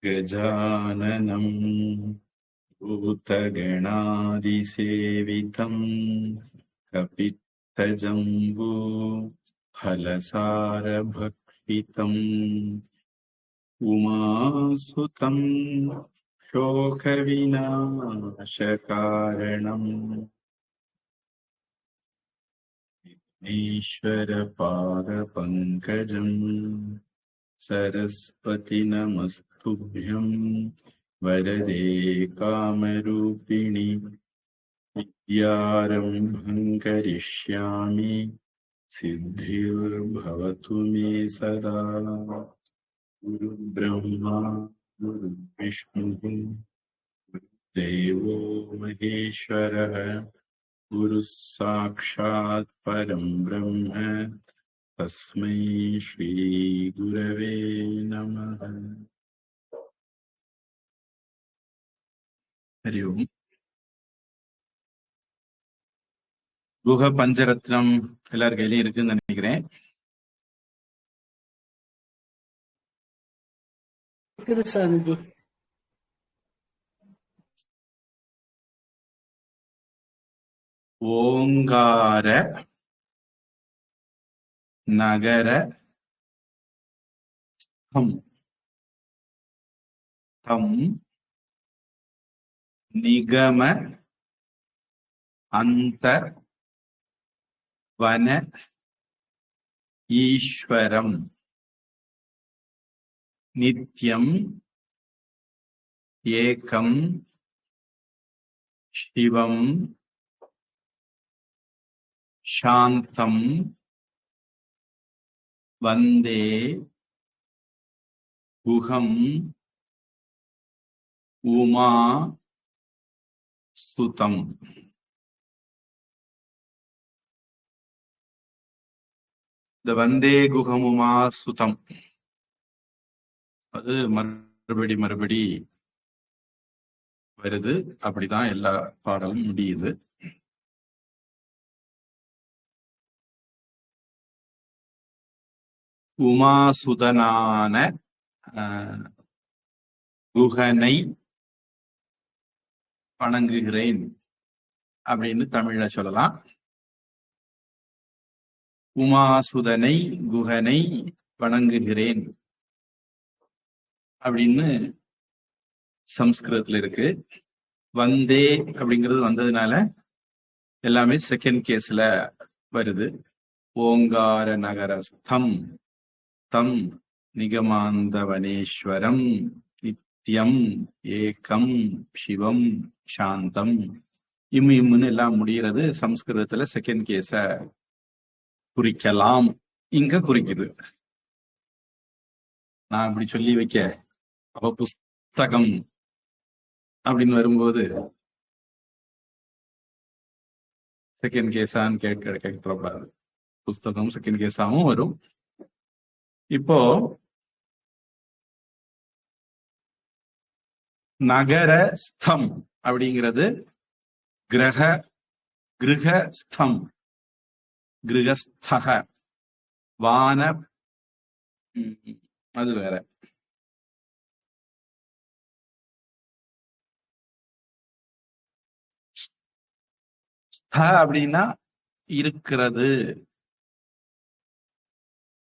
गजाननं भूतगणादिसेवितं कपित्थजम्बू फलसारभक्षितम् उमासुतं शोकविनाशकारणम् ईश्वरपादपङ्कजम् सरस्वति नमस्तुभ्यं वरदे कामरूपिणि विद्यारम्भं करिष्यामि सिद्धिर्भवतु मे सदा। गुरुर्ब्रह्मा गुरुर्विष्णुः गुरुर्देवो महेश्वरः गुरुः साक्षात् परं ब्रह्म तस्मै श्री गुरवे नमः। हरि ओम। குஹ பஞ்சரத்னம் எல்லார் கையிலையும் இருக்குன்னு நினைக்கிறேன். சாமிஜி ஓங்கார நகர ஸ்தம் தம் நிகம அந்த வன ஈஸ்வரம் நித்யம் ஏகம் சிவம் சாந்தம் வந்தே குஹம் உமா சுதம். இந்த வந்தே குஹம் உமா சுதம் அது மறுபடி வருது. அப்படிதான் எல்லா பாடலும் முடியுது. உமாசுதனான குஹனை வணங்குகிறேன் அப்படின்னு தமிழ்ல சொல்லலாம். உமாசுதனை குஹனை வணங்குகிறேன் அப்படின்னு சம்ஸ்கிருதத்துல இருக்கு. வந்தே அப்படிங்கிறது வந்ததுனால எல்லாமே செகண்ட் கேஸ்ல வருது. ஓங்கார நகரஸ்தம் தம் நிகமாந்தவனேஸ்வரம் நித்யம் ஏகம் சிவம் சாந்தம். இம்முன்னு எல்லாம் முடிகிறது. சம்ஸ்கிருதத்துல செகண்ட் கேஸ குறிக்கலாம். இங்க குறிக்குது. நான் அப்படி சொல்லி வைக்க அப்ப புஸ்தகம் அப்படின்னு வரும்போது செகண்ட் கேஸான்னு கேட்கக்கூடாது. புஸ்தகம் செகண்ட் கேஸாவும் வரும். இப்போ நகர ஸ்தம் அப்படிங்கிறது கிரகஸ்தம் கிரகஸ்தக வான அது வேற. ஸ்த அப்படின்னா இருக்கிறது,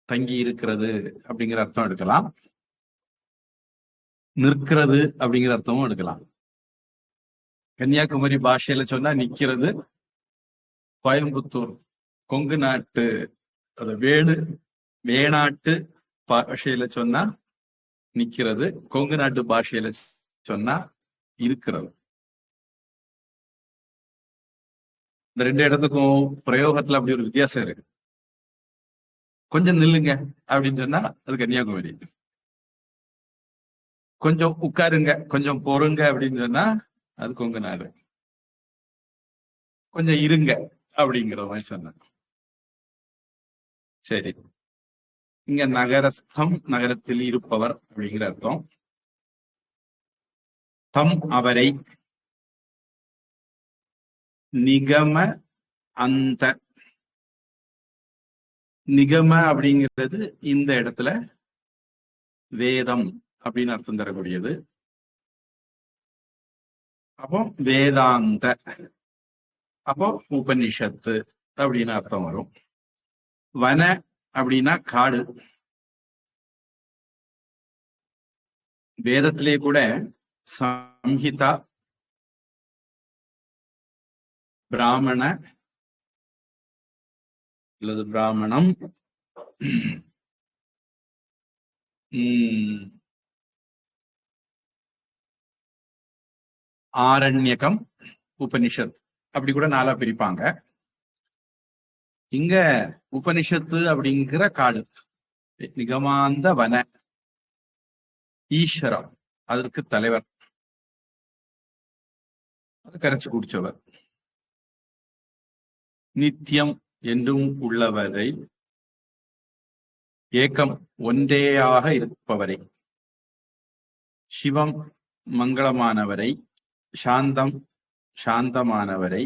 தங்கி இருக்கிறது அப்படிங்கிற அர்த்தம் எடுக்கலாம். நிற்கிறது அப்படிங்கிற அர்த்தமும் எடுக்கலாம். கன்னியாகுமரி பாஷையில சொன்னா நிக்கிறது, கோயம்புத்தூர் கொங்கு நாட்டு வேணாட்டு பாஷையில சொன்னா நிக்கிறது, கொங்கு நாட்டு பாஷையில சொன்னா இருக்கிறது. இந்த ரெண்டு இடத்துக்கும் பிரயோகத்துல அப்படி ஒரு வித்தியாசம் இருக்கு. கொஞ்சம் நில்லுங்க அப்படின்னு சொன்னா அது கன்னியாகுமரி, கொஞ்சம் உட்காருங்க கொஞ்சம் பொறுங்க அப்படின்னு சொன்னா அது கொங்கு நாடு, கொஞ்சம் இருங்க அப்படிங்கிற மாதிரி சொன்ன. சரி, இங்க நகரஸ்தம் நகரத்தில் இருப்பவர் அப்படிங்கிற அர்த்தம். தம் அவரை, நிகம அந்த. நிகம அப்படிங்கிறது இந்த இடத்துல வேதம் அப்படின்னு அர்த்தம் தரக்கூடியது. அப்போ வேதாந்த, அப்போ உபனிஷத்து அப்படின்னு அர்த்தம் வரும். வன அப்படின்னா காடு. வேதத்திலே கூட சம்ஹிதா, பிராமண அல்லது பிராமணம், ஆரண்யகம், உபனிஷத் அப்படி கூட நாளா பிரிப்பாங்க. இங்க உபனிஷத்து அப்படிங்கிற காடு, நிகமாந்த வன, ஈஸ்வரம் அதற்கு தலைவர், அது கரைச்சு குடிச்சவர். நித்தியம் என்றும் உள்ளவரை, ஏக்கம் ஒன்றேயாக இருப்பவரை, சிவம் மங்களமானவரை, சாந்தம் சாந்தமானவரை,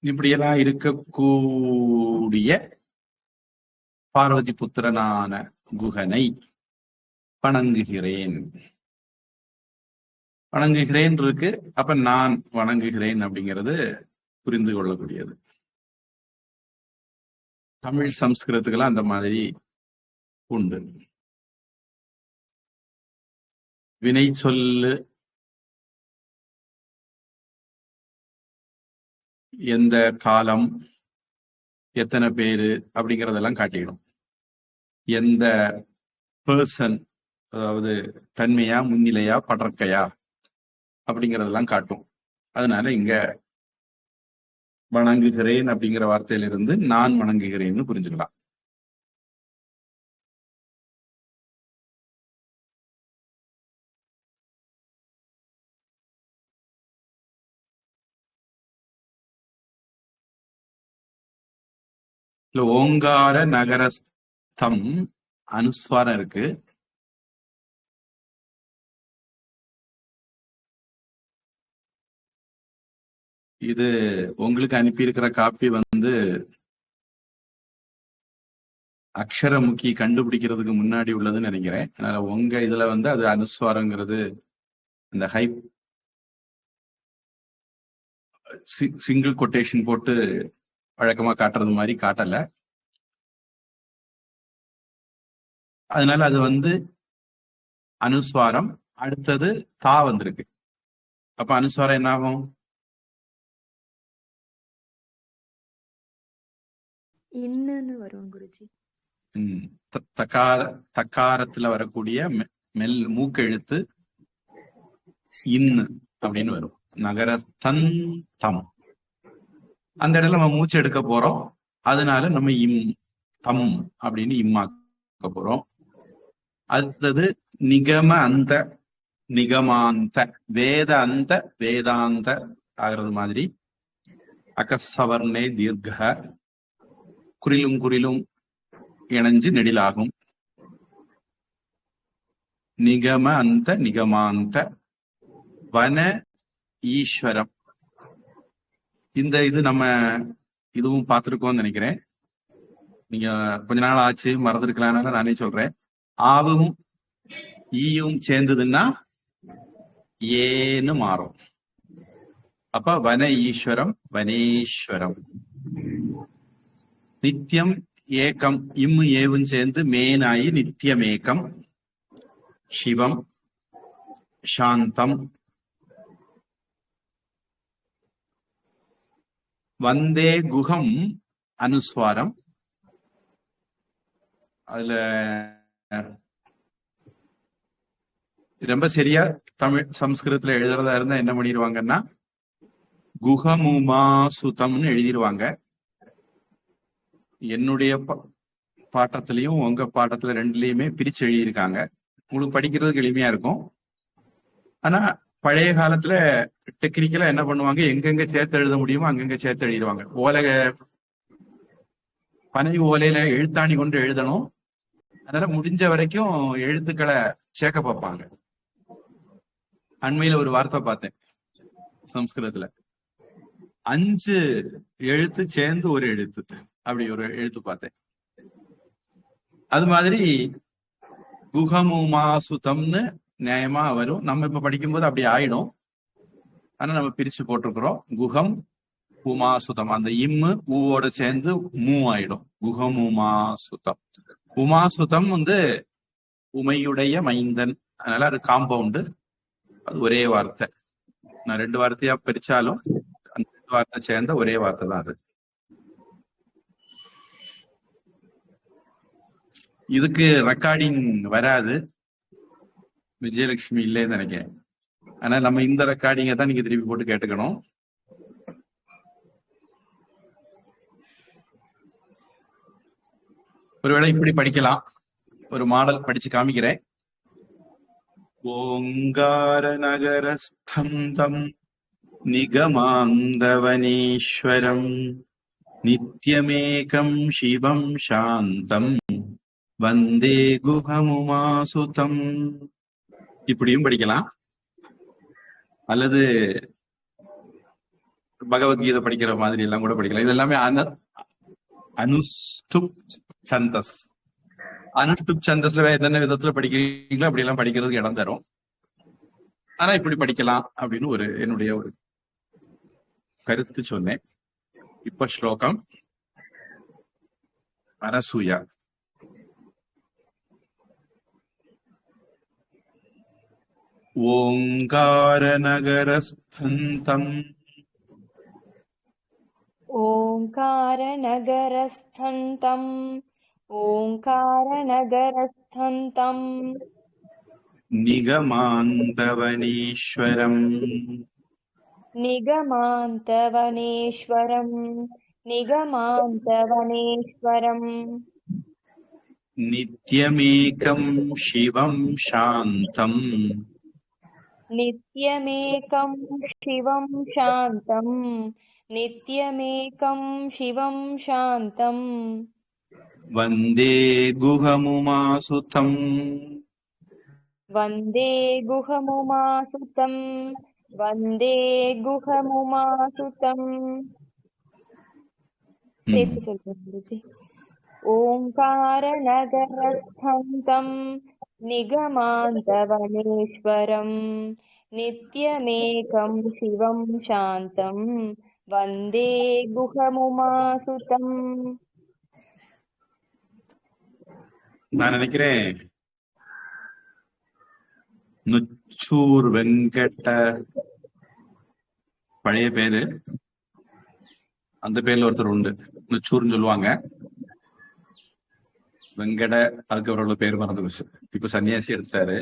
இப்படியெல்லாம் இருக்கக்கூடிய பார்வதி புத்திரனான குகனை வணங்குகிறேன். வணங்குகிறேன் இருக்கு, அப்ப நான் வணங்குகிறேன் அப்படிங்கிறது புரிந்து கொள்ளக்கூடியது. தமிழ் சம்ஸ்கிருதத்துக்கெல்லாம் அந்த மாதிரி உண்டு. வினை சொல்லு எந்த காலம், எத்தனை பேரு அப்படிங்கிறதெல்லாம் காட்டிடும். எந்த பர்சன், அதாவது தன்மையா, முன்னிலையா, படற்கையா அப்படிங்கிறதெல்லாம் காட்டும். அதனால இங்க வணங்குகிறேன் அப்படிங்கிற வார்த்தையிலிருந்து நான் வணங்குகிறேன்னு புரிஞ்சுக்கலாம். இல்ல ஓங்கார நகரஸ்தம் அனுஸ்வாரம் இருக்கு. இது உங்களுக்கு அனுப்பியிருக்கிற காப்பி அக்ஷரமுக்கி கண்டுபிடிக்கிறதுக்கு முன்னாடி உள்ளதுன்னு நினைக்கிறேன். அதனால உங்க இதுல அது அனுஸ்வாரங்கிறது இந்த சிங்கிள் கொட்டேஷன் போட்டு வழக்கமா காட்டுறது மாதிரி காட்டல. அதனால அது அனுஸ்வாரம். அடுத்தது தா வந்திருக்கு. அப்ப அனுஸ்வாரம் என்ன ஆகும்? இன்னுன்னு வரும் குருஜி. தக்காரத்துல வரக்கூடிய மூக்கெழுத்து இன்னு அப்படின்னு வரும். நகரஸ்தன் தம், அந்த இடத்துல நம்ம மூச்சு எடுக்க போறோம். அதனால நம்ம தம் அப்படின்னு இம்மாக்க போறோம். அடுத்தது நிகம அந்த, நிகமாந்த, வேத வேதாந்த ஆகிறது மாதிரி அகசவர்ணே தீர்க்க, குறிலும் குறிலும் இணைஞ்சு நெடிலாகும். நிகம அந்த நிகமாந்த வன ஈஸ்வரம். இது நம்ம இதுவும் பார்த்திருக்கோம்னு நினைக்கிறேன். நீங்க கொஞ்ச நாள் ஆச்சு, மறந்துருக்கலாம்னால நானே சொல்றேன். ஆவும் ஈயும் சேர்ந்ததுன்னா ஏன்னு மாறும். அப்ப வன ஈஸ்வரம், வனேஸ்வரம். நித்தியம் ஏக்கம், இம்மு ஏவும் சேர்ந்து மேனாயி நித்தியமேக்கம், சிவம் சாந்தம். வந்தே குகம் அனுஸ்வாரம். அதுல ரொம்ப சரியா தமிழ் சம்ஸ்கிருதத்துல எழுதுறதா இருந்தா என்ன பண்ணிடுவாங்கன்னா குகமுமா சுதம்னு எழுதிடுவாங்க. என்னுடைய பாட்டத்திலையும் உங்க பாட்டத்துல ரெண்டுலயுமே பிரிச்சு எழுதியிருக்காங்க. உங்களுக்கு படிக்கிறதுக்கு எளிமையா இருக்கும். ஆனா பழைய காலத்துல டெக்னிக்கலா என்ன பண்ணுவாங்க, எங்கெங்க சேர்த்து எழுத முடியுமோ அங்கங்க சேர்த்து எழுதிடுவாங்க. பனை ஓலையில எழுத்தாணி கொண்டு எழுதணும். அதனால முடிஞ்ச வரைக்கும் எழுத்துக்களை சேர்க்க பார்ப்பாங்க. அண்மையில ஒரு வார்த்தை பார்த்தேன் சம்ஸ்கிருதத்துல, 5 எழுத்து சேர்ந்து ஒரு எழுத்து, அப்படி ஒரு எழுத்து பார்த்தேன். அது மாதிரி குஹமுமாசுதம்னு நியாயமா வரும். நம்ம இப்ப படிக்கும்போது அப்படி ஆயிடும். ஆனா நம்ம பிரிச்சு போட்டிருக்கிறோம். குஹம் உமாசுதம், அந்த இம்மு ஊவோட சேர்ந்து மூ ஆயிடும். குஹம் உமாசுதம். உமாசுதம் வந்து உமையுடைய மைந்தன், அதனால அது காம்பவுண்டு. அது ஒரே வார்த்தை. நான் 2 வார்த்தையா பிரிச்சாலும் அந்த 2 வார்த்தை சேர்ந்த ஒரே வார்த்தை தான் அது. இதுக்கு ரெக்கார்டிங் வராது, விஜயலட்சுமி இல்லைன்னு நினைக்கிறேன். ஆனா நம்ம இந்த ரெக்கார்டிங்கை தான் நீங்க திருப்பி போட்டு கேட்டுக்கணும். ஒருவேளை இப்படி படிக்கலாம். ஒரு மாடல் படிச்சு காமிக்கிறேன். ஓங்கார நகரஸ்தம் தம் நிகமாந்தவனீஸ்வரம் நித்யமேகம் சிவம் சாந்தம் வந்தே குஹமுமாசுதம். இப்படியும் படிக்கலாம். அல்லது பகவத்கீதை படிக்கிற மாதிரி எல்லாம் கூட படிக்கலாம். இது எல்லாமே அனுஷ்டுப் சந்தஸ். அனுஷ்டுப் சந்தஸ்ல என்னென்ன விதத்துல படிக்கிறீங்களோ அப்படி எல்லாம் படிக்கிறதுக்கு இடம் தரும். ஆனா இப்படி படிக்கலாம் அப்படின்னு என்னுடைய ஒரு கருத்து சொன்னேன். இப்ப ஸ்லோகம் அனசூயா. ஓங்கார நகரஸ்தந்தம் ओङ्कारनगरस्थन्तं ओङ्कारनगरस्थन्तं நிகமாந்தவனீஸ்வரம் निगमान्तवनेश्वरं निगमान्तवनेश्वरं நித்யமேகம் சிவம் சாந்தம் नित्यमेकं शिवं शान्तं नित्यमेकं शिवं शान्तं வந்தே குஹமுமாசுதம் वन्दे गुहमुमासुतं वन्दे गुहमुमासुतं சேர்த்து சொல்றேன் குருஜி. ओङ्कारनगरस्थं निगमान्तवनेश्वरं नित्यमेकं शिवं शान्तं वन्दे गुहमुमासुतम्. நான் நினைக்கிறேன் நுச்சூர் வெங்கட்ட பழைய பேரு, அந்த பேர்ல ஒருத்தர் உண்டு, நுச்சூர்னு சொல்லுவாங்க. வெங்கட, அதுக்கு அவரோட பேர் மறந்து போச்சு. இப்ப சன்னியாசி எடுத்தாரு.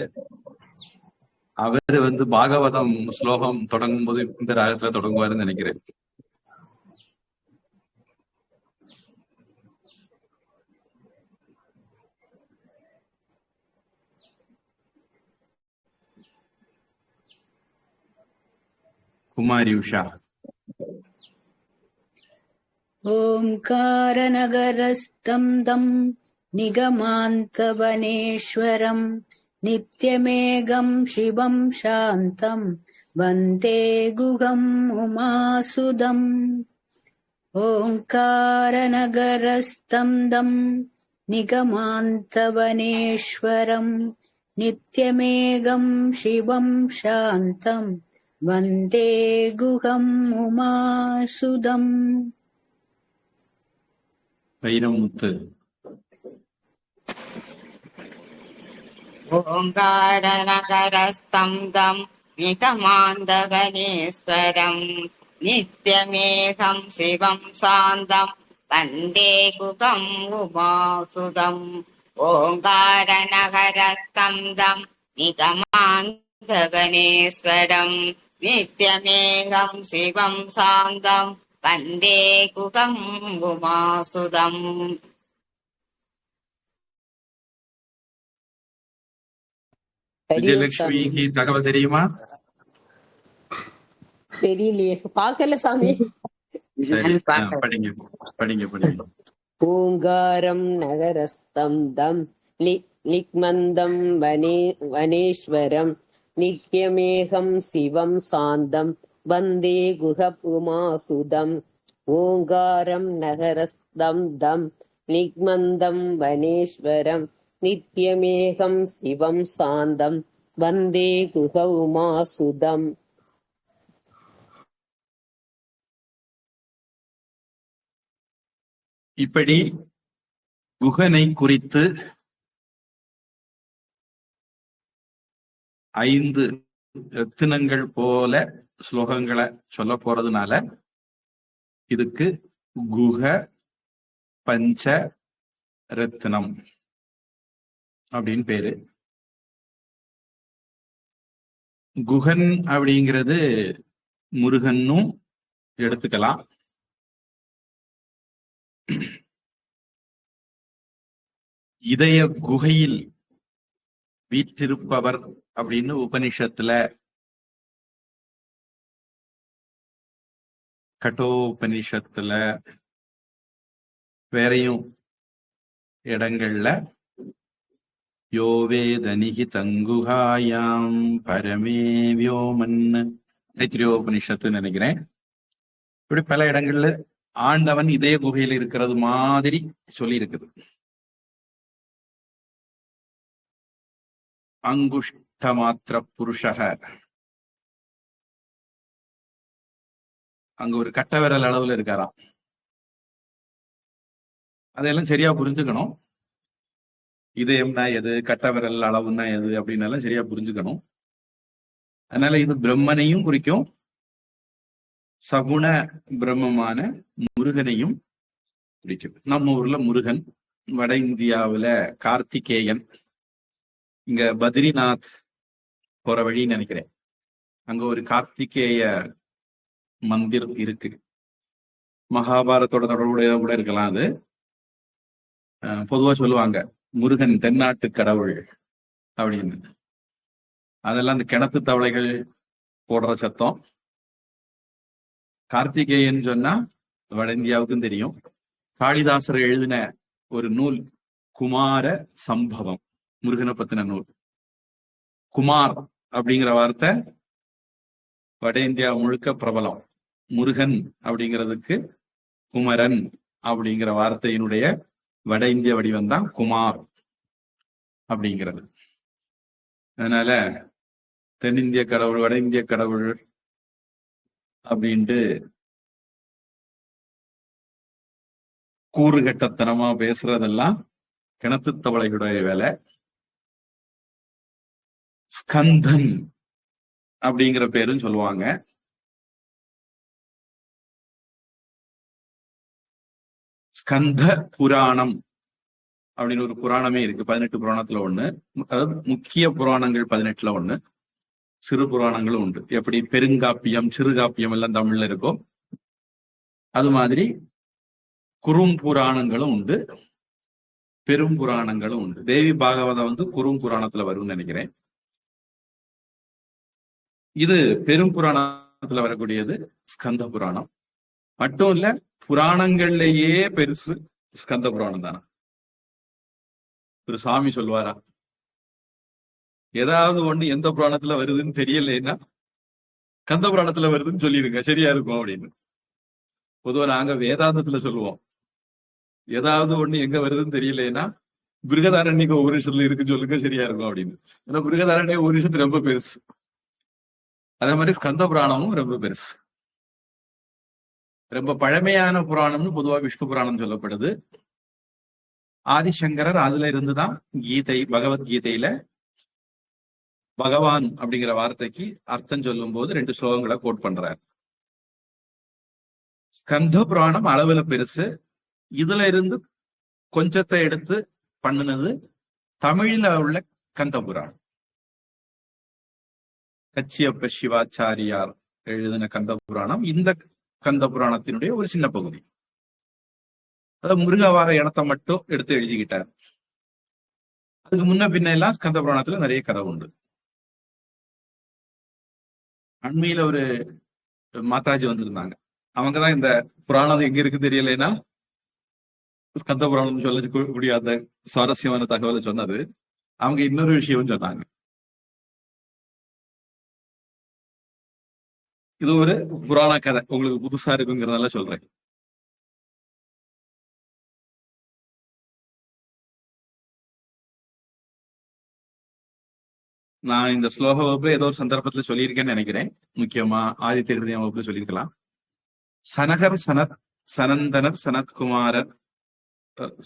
அவரு பாகவதம் ஸ்லோகம் தொடங்கும் போது இந்த ராகத்துல தொடங்குவாருன்னு நினைக்கிறேன். குமாரி உஷா. ஓம்காரநகரஸ்தம் தம் நிகமாந்தவனேஸ்வரம் நித்யமேகம் சிவம் சாந்தம் வந்தே குஹம் உமாசுதம். ஓங்காரநகரஸ்தம் தம் நிகமாந்தவனேஸ்வரம் நித்யமேகம் சிவம் சாந்தம் வந்தே குஹம் உமாசுதம். வைரமுத்து. ஓங்காரநகரஸ்தம் தம் நிகமாந்தவனேஸ்வரம் நித்யமேகம் சிவம் சாந்தம் வந்தே குஹம் உமாசுதம். ஓங்காரநகரஸ்தம் தம் நிகமாந்தவனேஸ்வரம் நித்யமேகம் சிவம் சாந்தம் வந்தே குஹம் உமாசுதம். விஜயலட்சுமிக்கு தகவல் தெரியுமா? தெரியலையே, பாக்கல சாமி. சரி, படிங்க படிங்க படிங்க. ஓங்காரம் நகரஸ்தம் தம் லிக்மந்தம் வனேஸ்வரம் நித்யமேகம் சிவம் சாந்தம் वन्दे गुहपुमासुदम् ओङ्कारं नगरस्थं दं निग्मन्दं वनेश्वरं नित्यमेकं शिवं सान्दं वन्दे गुहौमासुदम्. இப்படி குகனை குறித்து 5 ரத்தினங்கள் போல ஸ்லோகங்களை சொல்ல போறதுனால இதுக்கு குஹ பஞ்ச ரத்னம் அப்படின்னு பேரு. குஹன் அப்படிங்கிறது முருகன்னும் எடுத்துக்கலாம். இதய குகையில் வீற்றிருப்பவர் அப்படின்னு உபனிஷத்துல கட்டோபனிஷத்துல வேறையும் இடங்கள்ல யோவேதனிகி தங்குகாயாம் பரமே வியோமன் தைத்திரியோபனிஷத்துன்னு நினைக்கிறேன். இப்படி பல இடங்கள்ல ஆண்டவன் இதய குகையில் இருக்கிறது மாதிரி சொல்லி இருக்குது. அங்குஷ்ட மாத்திர புருஷக, அங்க ஒரு கட்ட விரல் அளவுல இருக்காராம். அதெல்லாம் சரியா புரிஞ்சுக்கணும். இதயம்னா எது, கட்ட விரல் அளவுன்னா எது அப்படின்னு எல்லாம் சரியா புரிஞ்சுக்கணும். அதனால இது பிரம்மனையும் குறிக்கும், சகுண பிரம்மமான முருகனையும் குறிக்கும். நம்ம ஊர்ல முருகன், வட இந்தியாவுல கார்த்திகேயன், இங்க பத்ரிநாத் போற வழின்னு நினைக்கிறேன், அங்க ஒரு கார்த்திகேய மந்திர் இருக்கு. மகாபாரத்தோட தொடர்புடைய கூட இருக்கலாம். அது பொதுவா சொல்லுவாங்க முருகன் தென்னாட்டு கடவுள் அப்படின்னு. அதெல்லாம் அந்த கிணத்து தவளைகள் போடுற சத்தம். கார்த்திகேயன் சொன்னா வட இந்தியாவுக்கும் தெரியும். காளிதாசர் எழுதின ஒரு நூல் குமார சம்பவம், முருகனை பத்தின நூல். குமார் அப்படிங்கிற வார்த்தை வட இந்தியா முழுக்க பிரபலம். முருகன் அப்படிங்கிறதுக்கு குமரன் அப்படிங்கிற வார்த்தையினுடைய வட இந்திய வடிவம் தான் குமார் அப்படிங்கிறது. அதனால தென்னிந்திய கடவுள், வட இந்திய கடவுள் அப்படின்ட்டு கூறுகட்டத்தனமா பேசுறதெல்லாம் கிணத்து தவளைகளுடைய வேலை. ஸ்கந்தன் அப்படிங்கிற பேருன்னு சொல்லுவாங்க. ஸ்கந்த புராணம் அப்படின்னு ஒரு புராணமே இருக்கு. 18 புராணத்துல ஒண்ணு. அதாவது முக்கிய புராணங்கள் 18ல ஒண்ணு, சிறு புராணங்களும் உண்டு. எப்படி பெருங்காப்பியம், சிறுகாப்பியம் எல்லாம் தமிழ்ல இருக்கும், அது மாதிரி குறும் புராணங்களும் உண்டு, பெரும் புராணங்களும் உண்டு. தேவி பாகவதம் குறும் புராணத்துல வரும்னு நினைக்கிறேன். இது பெரும் புராணத்துல வரக்கூடியது ஸ்கந்த புராணம். மட்டும் இல்ல, புராணங்கள்லயே பெருசு ஸ்கந்த புராணம் தானே. ஒரு சாமி சொல்லுவாரா, ஏதாவது ஒண்ணு எந்த புராணத்துல வருதுன்னு தெரியலைன்னா கந்த புராணத்துல வருதுன்னு சொல்லிருங்க, சரியா இருக்கும் அப்படின்னு. பொதுவா நாங்க வேதாந்தத்துல சொல்லுவோம், ஏதாவது ஒண்ணு எங்க வருதுன்னு தெரியலைன்னா பிருகதாரண்யக உபனிஷத்துல இருக்குன்னு சொல்லுங்க, சரியா இருக்கும் அப்படின்னு. ஏன்னா பிருகதாரண்ய உபனிஷத்து ரொம்ப பெருசு. அதே மாதிரி ஸ்கந்த புராணமும் ரொம்ப பெருசு. ரொம்ப பழமையான புராணம்னு பொதுவா விஷ்ணு புராணம் சொல்லப்படுது. ஆதிசங்கரர் அதுல இருந்துதான் கீதை, பகவத்கீதையில பகவான் அப்படிங்கிற வார்த்தைக்கு அர்த்தம் சொல்லும் போது 2 ஸ்லோகங்களை கோட் பண்றார். ஸ்கந்த புராணம் அளவுல பெருசு. இதுல இருந்து கொஞ்சத்தை எடுத்து பண்ணினது தமிழ்ல உள்ள கந்த புராணம். கச்சியப்ப சிவாச்சாரியார் எழுதின கந்த புராணம் இந்த கந்த புராணத்தினுடைய ஒரு சின்ன பகுதி. அதாவது முருகவார இடத்தை மட்டும் எடுத்து எழுதிக்கிட்டார். அதுக்கு முன்ன பின்ன எல்லாம் ஸ்கந்த புராணத்துல நிறைய கதை உண்டு. அண்மையில ஒரு மாதாஜி வந்திருந்தாங்க. அவங்கதான் இந்த புராணம் எங்க இருக்கு தெரியலைன்னா ஸ்கந்த புராணம் சொல்ல முடியாத சுவாரஸ்யமான தகவலை சொன்னது. அவங்க இன்னொரு விஷயம் சொன்னாங்க. இது ஒரு புராண கதை, உங்களுக்கு புதுசா இருக்குங்கிறதால சொல்றேன். நான் இந்த ஸ்லோக வகுப்பு ஏதோ ஒரு சந்தர்ப்பத்துல சொல்லியிருக்கேன்னு நினைக்கிறேன். முக்கியமா ஆதித்ய ஹிருதயம் வகுப்புல சொல்லியிருக்கலாம். சனகர், சனந்தனர், சனத்குமாரர்,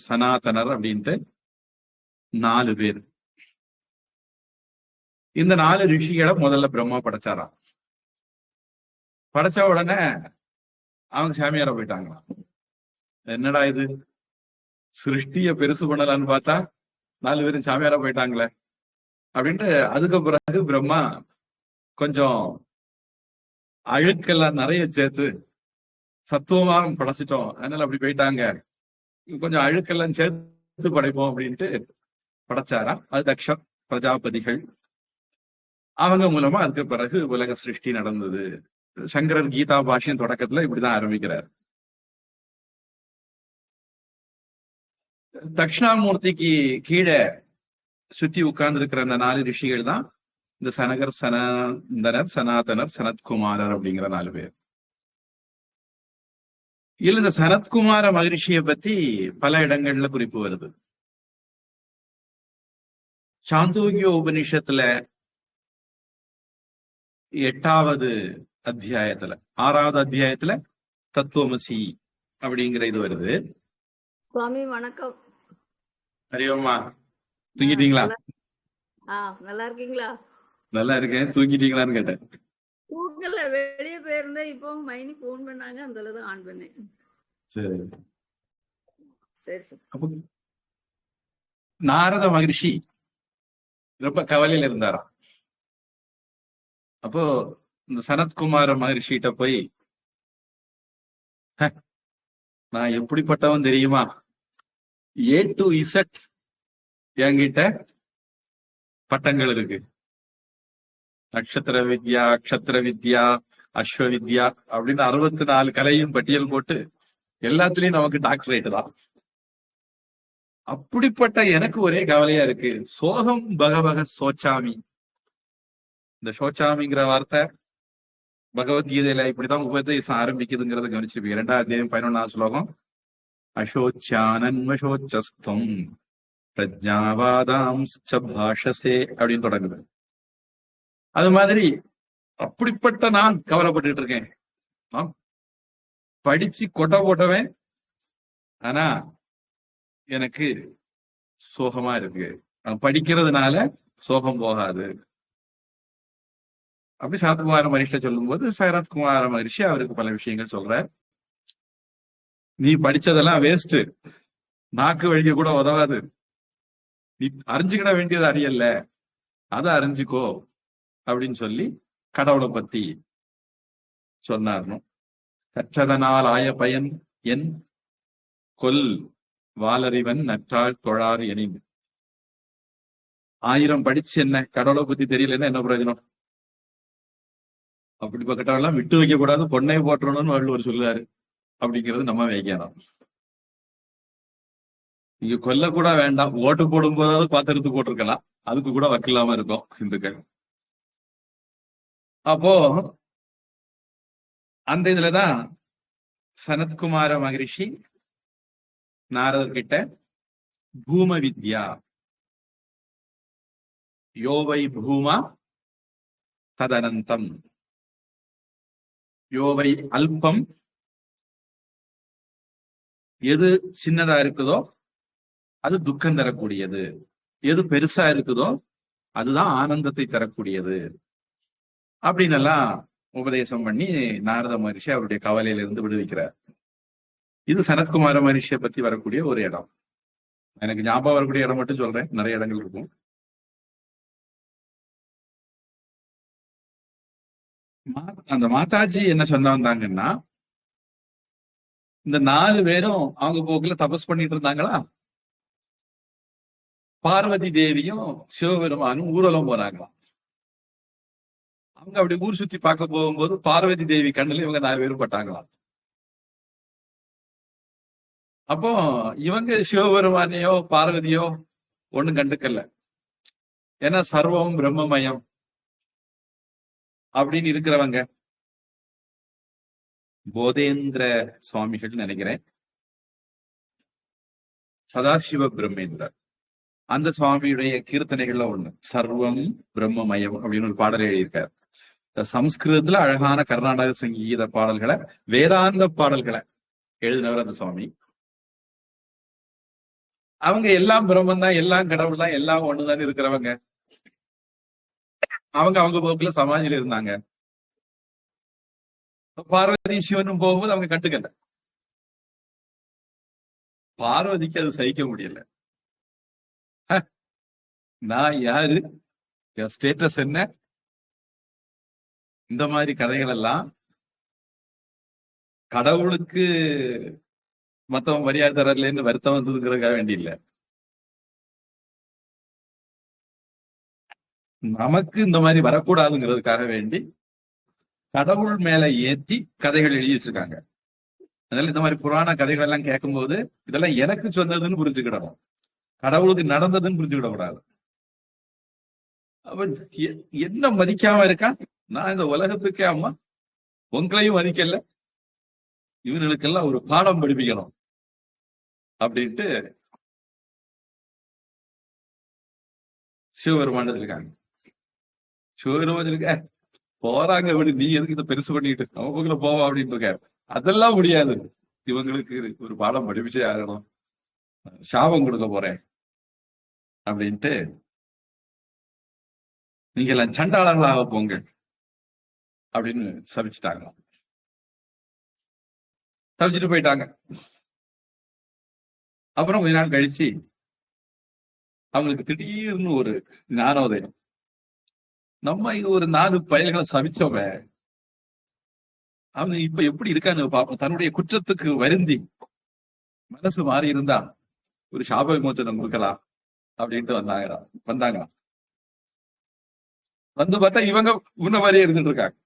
சனாதனர் அப்படின்ட்டு 4 பேர். இந்த 4 ரிஷிகளை முதல்ல பிரம்மா படைச்சாராம். படைச்ச உடனே அவங்க சாமியார போயிட்டாங்களாம். என்னடா இது, சிருஷ்டிய பெருசு பண்ணலான்னு பார்த்தா 4 பேரும் சாமியாரா போயிட்டாங்களே அப்படின்ட்டு அதுக்கு பிறகு பிரம்மா கொஞ்சம் அழுக்கெல்லாம் நிறைய சேர்த்து சத்துவமா படைச்சிட்டோம், அதனால அப்படி போயிட்டாங்க, கொஞ்சம் அழுக்கெல்லாம் சேர்த்து படைப்போம் அப்படின்ட்டு படைச்சாராம். அது தக்ஷ பிரஜாபதிகள். அவங்க மூலமா அதுக்கு பிறகு உலக சிருஷ்டி நடந்தது. சங்கரர் கீதா பாஷ்யம் தொடக்கத்துல இப்படிதான் ஆரம்பிக்கிறார். தட்சிணாமூர்த்திக்கு கீழே சுத்தி உட்கார்ந்து இருக்கிற அந்த 4 ரிஷிகள் தான் இந்த சனகர், சனந்தனர், சனாதனர், சனத்குமாரர் அப்படிங்கிற 4 பேர். இல்ல இந்த சனத்குமார மகரிஷியை பத்தி பல இடங்கள்ல குறிப்பு வருது. சாந்தோக்கிய உபநிஷத்துல 8வது அத்தியாயத்துல 6வது அத்தியாயத்துல தத்துவமசி அப்படிங்கிற இது வருது. சுவாமி வணக்கம். ஹரியோம்மா, தூங்கிட்டீங்களா? நல்லா இருக்கீங்களா? நல்லா இருக்கேன். தூங்கிட்டீங்களான்னு கேட்டேன். தூங்கல, வெளியே போயிருந்தேன். இப்போ மைனி போன் பண்ணாங்க, அந்த ஆன் பண்ணேன். சரி சரி சரி. அப்போ நாரத மகரிஷி ரொம்ப கவலையில இருந்தாராம். அப்போ இந்த சனத்குமார மகரிஷிட்ட போய், நான் எப்படிப்பட்டவன் தெரியுமா, A to Z என்கிட்ட பட்டங்கள் இருக்கு. நட்சத்திர வித்யா, அக்ஷத்திர வித்யா, அஸ்வ வித்யா அப்படின்னு 64 கலையும் பட்டியல் போட்டு எல்லாத்துலயும் நமக்கு டாக்டரேட் தான். அப்படிப்பட்ட எனக்கு ஒரே கவலையா இருக்கு. சோகம் பகவக சோச்சாமி. இந்த சோச்சாமிங்கிற வார்த்தை பகவத்கீதையில இப்படிதான் உபதேசம் ஆரம்பிக்குதுங்கிறத கவனிச்சிருப்பீங்க. 2வது அத்தியாயம் 11வது ஸ்லோகம். அசோச்சானன்மசோச்சஸ்தம் பிரஜாவாதாம் பாஷசே அப்படின்னு தொடங்குது. அது மாதிரி அப்படிப்பட்ட நான் கவலைப்பட்டு இருக்கேன். படிச்சு கொட்டை போட்டவன், ஆனா எனக்கு சோகமா இருக்கு. படிக்கிறதுனால சோகம் போகாது. அப்படி சனத்குமார மகரிஷி சொல்லும் போது சரத்குமார மகரிஷி அவருக்கு பல விஷயங்கள் சொல்ற. நீ படிச்சதெல்லாம் வேஸ்ட், நாக்கு வழிக்க கூட உதவாது, நீ அறிஞ்சுக்கிட வேண்டியது அறியல, அதை அறிஞ்சுக்கோ அப்படின்னு சொல்லி கடவுளை பத்தி சொன்னார்னும். கற்றதனால் ஆய பயன் என் கொல் வாலறிவன் நற்றாள் தொழார் எனின். 1000 படிச்சு என்ன, கடவுளை பத்தி தெரியலன்னா என்ன பிரயோஜனம்? அப்படிப்பட்டவெல்லாம் விட்டு வைக்க கூடாது, பொண்ணை போற்றணும்னு வள்ளுவர் சொல்லுவாரு. அப்படிங்கிறது நம்ம வியாக்கியானம். நீங்க கொல்ல கூட வேண்டாம், ஓட்டு போடும் போதாவது பாத்திரத்து போட்டிருக்கலாம், அதுக்கு கூட வக்கில்லாம இருக்கும் இந்துக்கள். அப்போ அந்த இதுலதான் சனத்குமார மகரிஷி நாரதர்கிட்ட பூம வித்யா, யோவை பூமா ததனந்தம், யோவை அல்பம், எது சின்னதா இருக்குதோ அது துக்கம் தரக்கூடியது, எது பெருசா இருக்குதோ அதுதான் ஆனந்தத்தை தரக்கூடியது அப்படின்னு எல்லாம் உபதேசம் பண்ணி நாரத மகரிஷி அவருடைய கவலையில இருந்து விடுவிக்கிறார். இது சனத்குமார மகரிஷியை பத்தி வரக்கூடிய ஒரு இடம். எனக்கு ஞாபகம் வரக்கூடிய இடம் மட்டும் சொல்றேன், நிறைய இடங்கள் இருக்கும். அந்த மாதாஜி என்ன சொன்ன வந்தாங்கன்னா, இந்த 4 பேரும் அவங்க போக்குல தபஸ் பண்ணிட்டு இருந்தாங்களா, பார்வதி தேவியும் சிவபெருமானும் ஊர்வலம் போனாங்களாம். அவங்க அப்படி ஊர் சுத்தி பார்க்க போகும்போது பார்வதி தேவி கண்ணுல இவங்க 4 பேரும் பட்டாங்களாம். அப்போ இவங்க சிவபெருமானையோ பார்வதியோ ஒண்ணும் கண்டுக்கல. ஏன்னா சர்வம் பிரம்மமயம் அப்படின்னு இருக்கிறவங்க போதேந்திர சுவாமிகள் நினைக்கிறேன், சதாசிவ பிரம்மேந்திரர். அந்த சுவாமியுடைய கீர்த்தனைகள்ல ஒண்ணு சர்வம் பிரம்மமயம் அப்படின்னு ஒரு பாடல் எழுதியிருக்காரு. சம்ஸ்கிருதத்துல அழகான கர்நாடக சங்கீத பாடல்களை, வேதாந்த பாடல்களை எழுதினவர் அந்த சுவாமி. அவங்க எல்லாம் பிரம்மன் தான், எல்லாம் கடவுள் தான், எல்லாம் ஒண்ணுதான் இருக்கிறவங்க. அவங்க போக்குல சமாதியில இருந்தாங்க. பார்வதி சிவனும் போகும்போது அவங்க கண்டுக்கல. பார்வதிக்கு அது சகிக்க முடியல. நான் யாரு, என் ஸ்டேட்டஸ் என்ன, இந்த மாதிரி கதைகள் எல்லாம் கடவுளுக்கு மத்தவன் மரியாதை தரலன்னு வருத்தம் வந்ததுங்கிறதுக்காக வேண்டி இல்ல, நமக்கு இந்த மாதிரி வரக்கூடாதுங்கிறதுக்காக வேண்டி கடவுள் மேல ஏத்தி கதைகள் எழுதி வச்சிருக்காங்க. அதனால இந்த மாதிரி புராண கதைகள் எல்லாம் கேட்கும்போது இதெல்லாம் எனக்கு சொன்னதுன்னு புரிஞ்சுக்கிடணும், கடவுளுக்கு நடந்ததுன்னு புரிஞ்சுக்கிட கூடாது. அவன் என்ன மதிக்காம இருக்கான், நான் இந்த உலகத்துக்கே அம்மா உங்களையும் மதிக்கல, இவனுக்கெல்லாம் ஒரு பாடம் படிப்பிக்கணும் அப்படின்ட்டு சிவபெருமான் இருக்காங்க. சிவபெருமான் இருக்க போறாங்க, விடு, நீ எதுக்கு இதை பெருசு பண்ணிட்டு அவங்க போவா அப்படின்னு இருக்க. அதெல்லாம் முடியாது, இவங்களுக்கு ஒரு பாடம் படிப்பிச்சே ஆகணும், சாபம் கொடுக்க போறேன் அப்படின்ட்டு நீங்க எல்லாம் சண்டாளர்களாக போங்க அப்படின்னு சபிச்சுட்டாங்க. சபிச்சுட்டு போயிட்டாங்க. அப்புறம் கொஞ்ச நாள் கழிச்சு அவங்களுக்கு திடீர்னு ஒரு ஞானோதயம். நம்ம இது ஒரு 4 பயல்களை சபிச்சோமே, அவன் இப்ப எப்படி இருக்கான்னு பார்ப்போம். தன்னுடைய குற்றத்துக்கு வருந்தி மனசு மாறி இருந்தா ஒரு சாப விமோச்சனம் கொடுக்கலாம் அப்படின்ட்டு வந்தாங்க. வந்து பார்த்தா இவங்க உன்ன மாதிரியே இருந்துட்டு இருக்காங்க.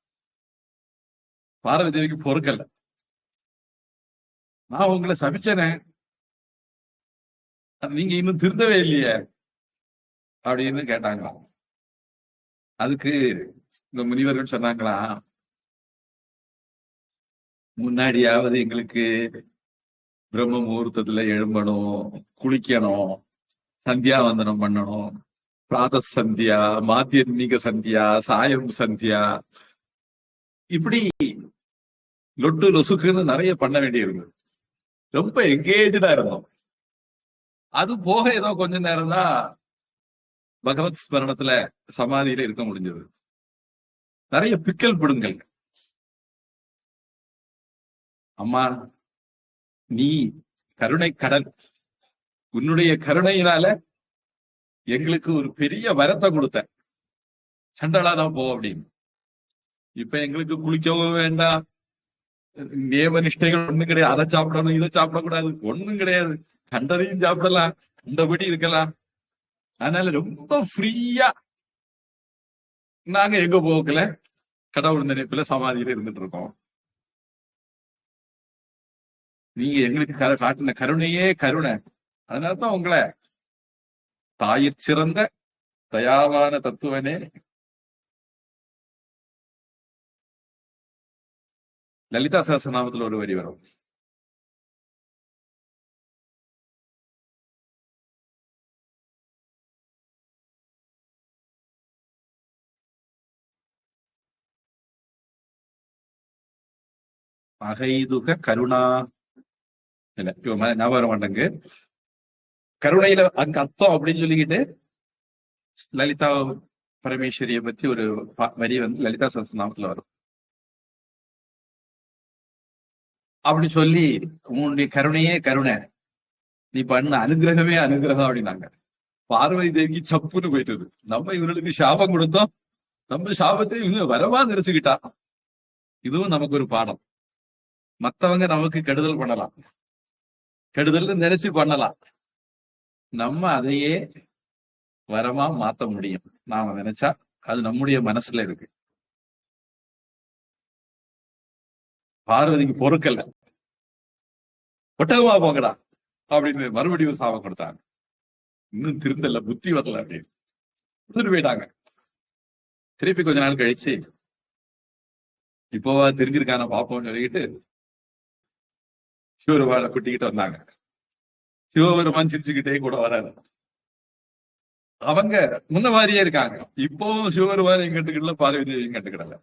பார்வதி தேவிக்கு பொறுக்கல. நான் உங்களை சபிச்சேனே, நீங்க இன்னும் திருந்தவே இல்லையே அப்படின்னு கேட்டாங்களாம். அதுக்கு இந்த முனிவர்கள் சொன்னாங்களா, முன்னாடியாவது எங்களுக்கு பிரம்ம முகூர்த்தத்துல எழும்பணும், குளிக்கணும், சந்தியாவந்தனம் பண்ணணும், பிராத சந்தியா, மாத்தியன்மிக சந்தியா, சாயம் சந்தியா, இப்படி லொட்டு லொசுக்குன்னு நிறைய பண்ண வேண்டியிருக்கு. ரொம்ப எங்கேஜா இருந்தோம். அது போக ஏதோ கொஞ்ச நேரம் தான் பகவத் ஸ்மரணத்துல சமாதியில இருக்க முடிஞ்சது. நிறைய பிக்கல் பிடுங்கள். அம்மா நீ கருணை கடல், உன்னுடைய கருணையினால எங்களுக்கு ஒரு பெரிய வரத்தை கொடுத்த, சண்டாளா போ அப்படின்னு. இப்ப எங்களுக்கு குளிக்கவும் வேண்டாம், நியம நிஷ்டைகள் ஒண்ணும் கிடையாது, அதை சாப்பிடணும் இதை சாப்பிடக்கூடாது ஒண்ணும் கிடையாது, கண்டதையும் சாப்பிடலாம், கண்டபடி இருக்கலாம். அதனால ரொம்ப ஃப்ரீயா நாங்க எங்க போக்கல கடவுள் நினைப்புல சமாதியில இருந்துட்டு இருக்கோம். நீங்க எங்களுக்கு காட்டின கருணையே கருணை. அதனாலதான் உங்களை தாயிற் சிறந்த தயாவான தத்துவனே, லலிதா சகஸ்ரநாமத்துல ஒரு வரி வரும், அகைதுக கருணா, இல்ல ஞாபகம் மாட்டேங்க, கருணையில அங்க அர்த்தம் அப்படின்னு சொல்லிக்கிட்டு லலிதா பரமேஸ்வரிய பத்தி ஒரு வரி வந்து லலிதா சகஸ்ரநாமத்துல வரும். அப்படி சொல்லி உன்னுடைய கருணையே கருணை, நீ பண்ண அனுகிரகமே அனுகிரகம் அப்படின்னாங்க. பார்வதி தேவிக்கு சப்புன்னு போயிட்டது. நம்ம இவர்களுக்கு சாபம் கொடுத்தோம், நம்ம சாபத்தை இவங்க வரவா நினைச்சுக்கிட்டா. இதுவும் நமக்கு ஒரு பாடம். மத்தவங்க நமக்கு கெடுதல் பண்ணலாம், கெடுதல் நினைச்சு பண்ணலாம், நம்ம அதையே வரமா மாத்த முடியும் நாம நினைச்சா. அது நம்முடைய மனசுல இருக்கு. பார்வதிக்கு பொறுக்கல, ஒட்டகமா போங்கடா அப்படின்னு மறுபடியும் ஒரு சாபம் கொடுத்தாங்க. இன்னும் திருந்தல, புத்தி வரல அப்படின்னு கொடுத்துட்டு போயிட்டாங்க. திருப்பி கொஞ்ச நாள் கழிச்சு இப்போவா தெரிஞ்சிருக்கான பாப்போம்னு சொல்லிட்டு சிவபெருமான குட்டிக்கிட்டு வந்தாங்க. சிவபெருமான் சிரிச்சுக்கிட்டே கூட வராது. அவங்க முன்ன மாதிரியே இருக்காங்க. இப்போ சிவபெருமான் கட்டுக்கிடல, பார்வதி தேவியும் கட்டுக்கிடல.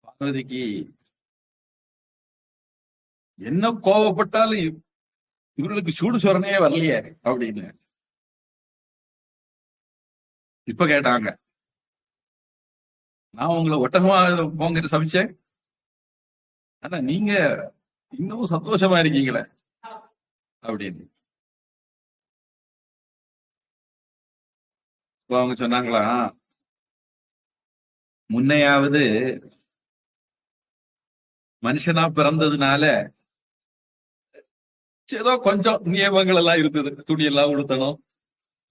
பார்வதிக்கு என்ன கோவப்பட்டாலும் இவர்களுக்கு சூடு சொரணையே வரலையே அப்படின்னு இப்ப கேட்டாங்க. நான் உங்களை ஒட்டகமா போங்கிட்டு சமைச்சேன், ஆனா நீங்க இன்னும் சந்தோஷமா இருக்கீங்களே அப்படின்னு. அவங்க சொன்னாங்களா, முன்னையாவது மனுஷனா பிறந்ததுனால ஏதோ கொஞ்சம் நியமங்கள் எல்லாம் இருந்தது. துணி எல்லாம் உடுத்தணும்,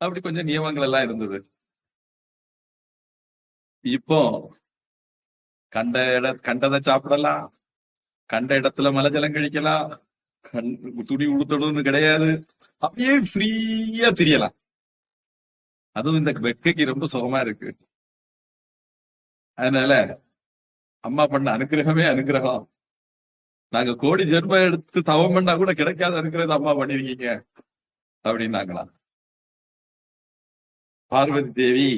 அப்படி கொஞ்சம் நியமங்கள் எல்லாம் இருந்தது. இப்போ கண்டதை சாப்பிடலாம், கண்ட இடத்துல மலஜலம் கழிக்கலாம், துணி உடுத்தணும்னு கிடையாது, அப்படியே ஃப்ரீயா தெரியலாம். அதுவும் இந்த வெக்கைக்கு ரொம்ப சுகமா இருக்கு. அதனால அம்மா பண்ண அனுகிரகமே அனுகிரகம். நாங்க கோடி ஜென்மம் எடுத்து தவம் பண்ணா கூட கிடைக்காத அனுகிரகத்தை அம்மா பண்ணிருக்கீங்க அப்படின்னாங்களாம். பார்வதி தேவி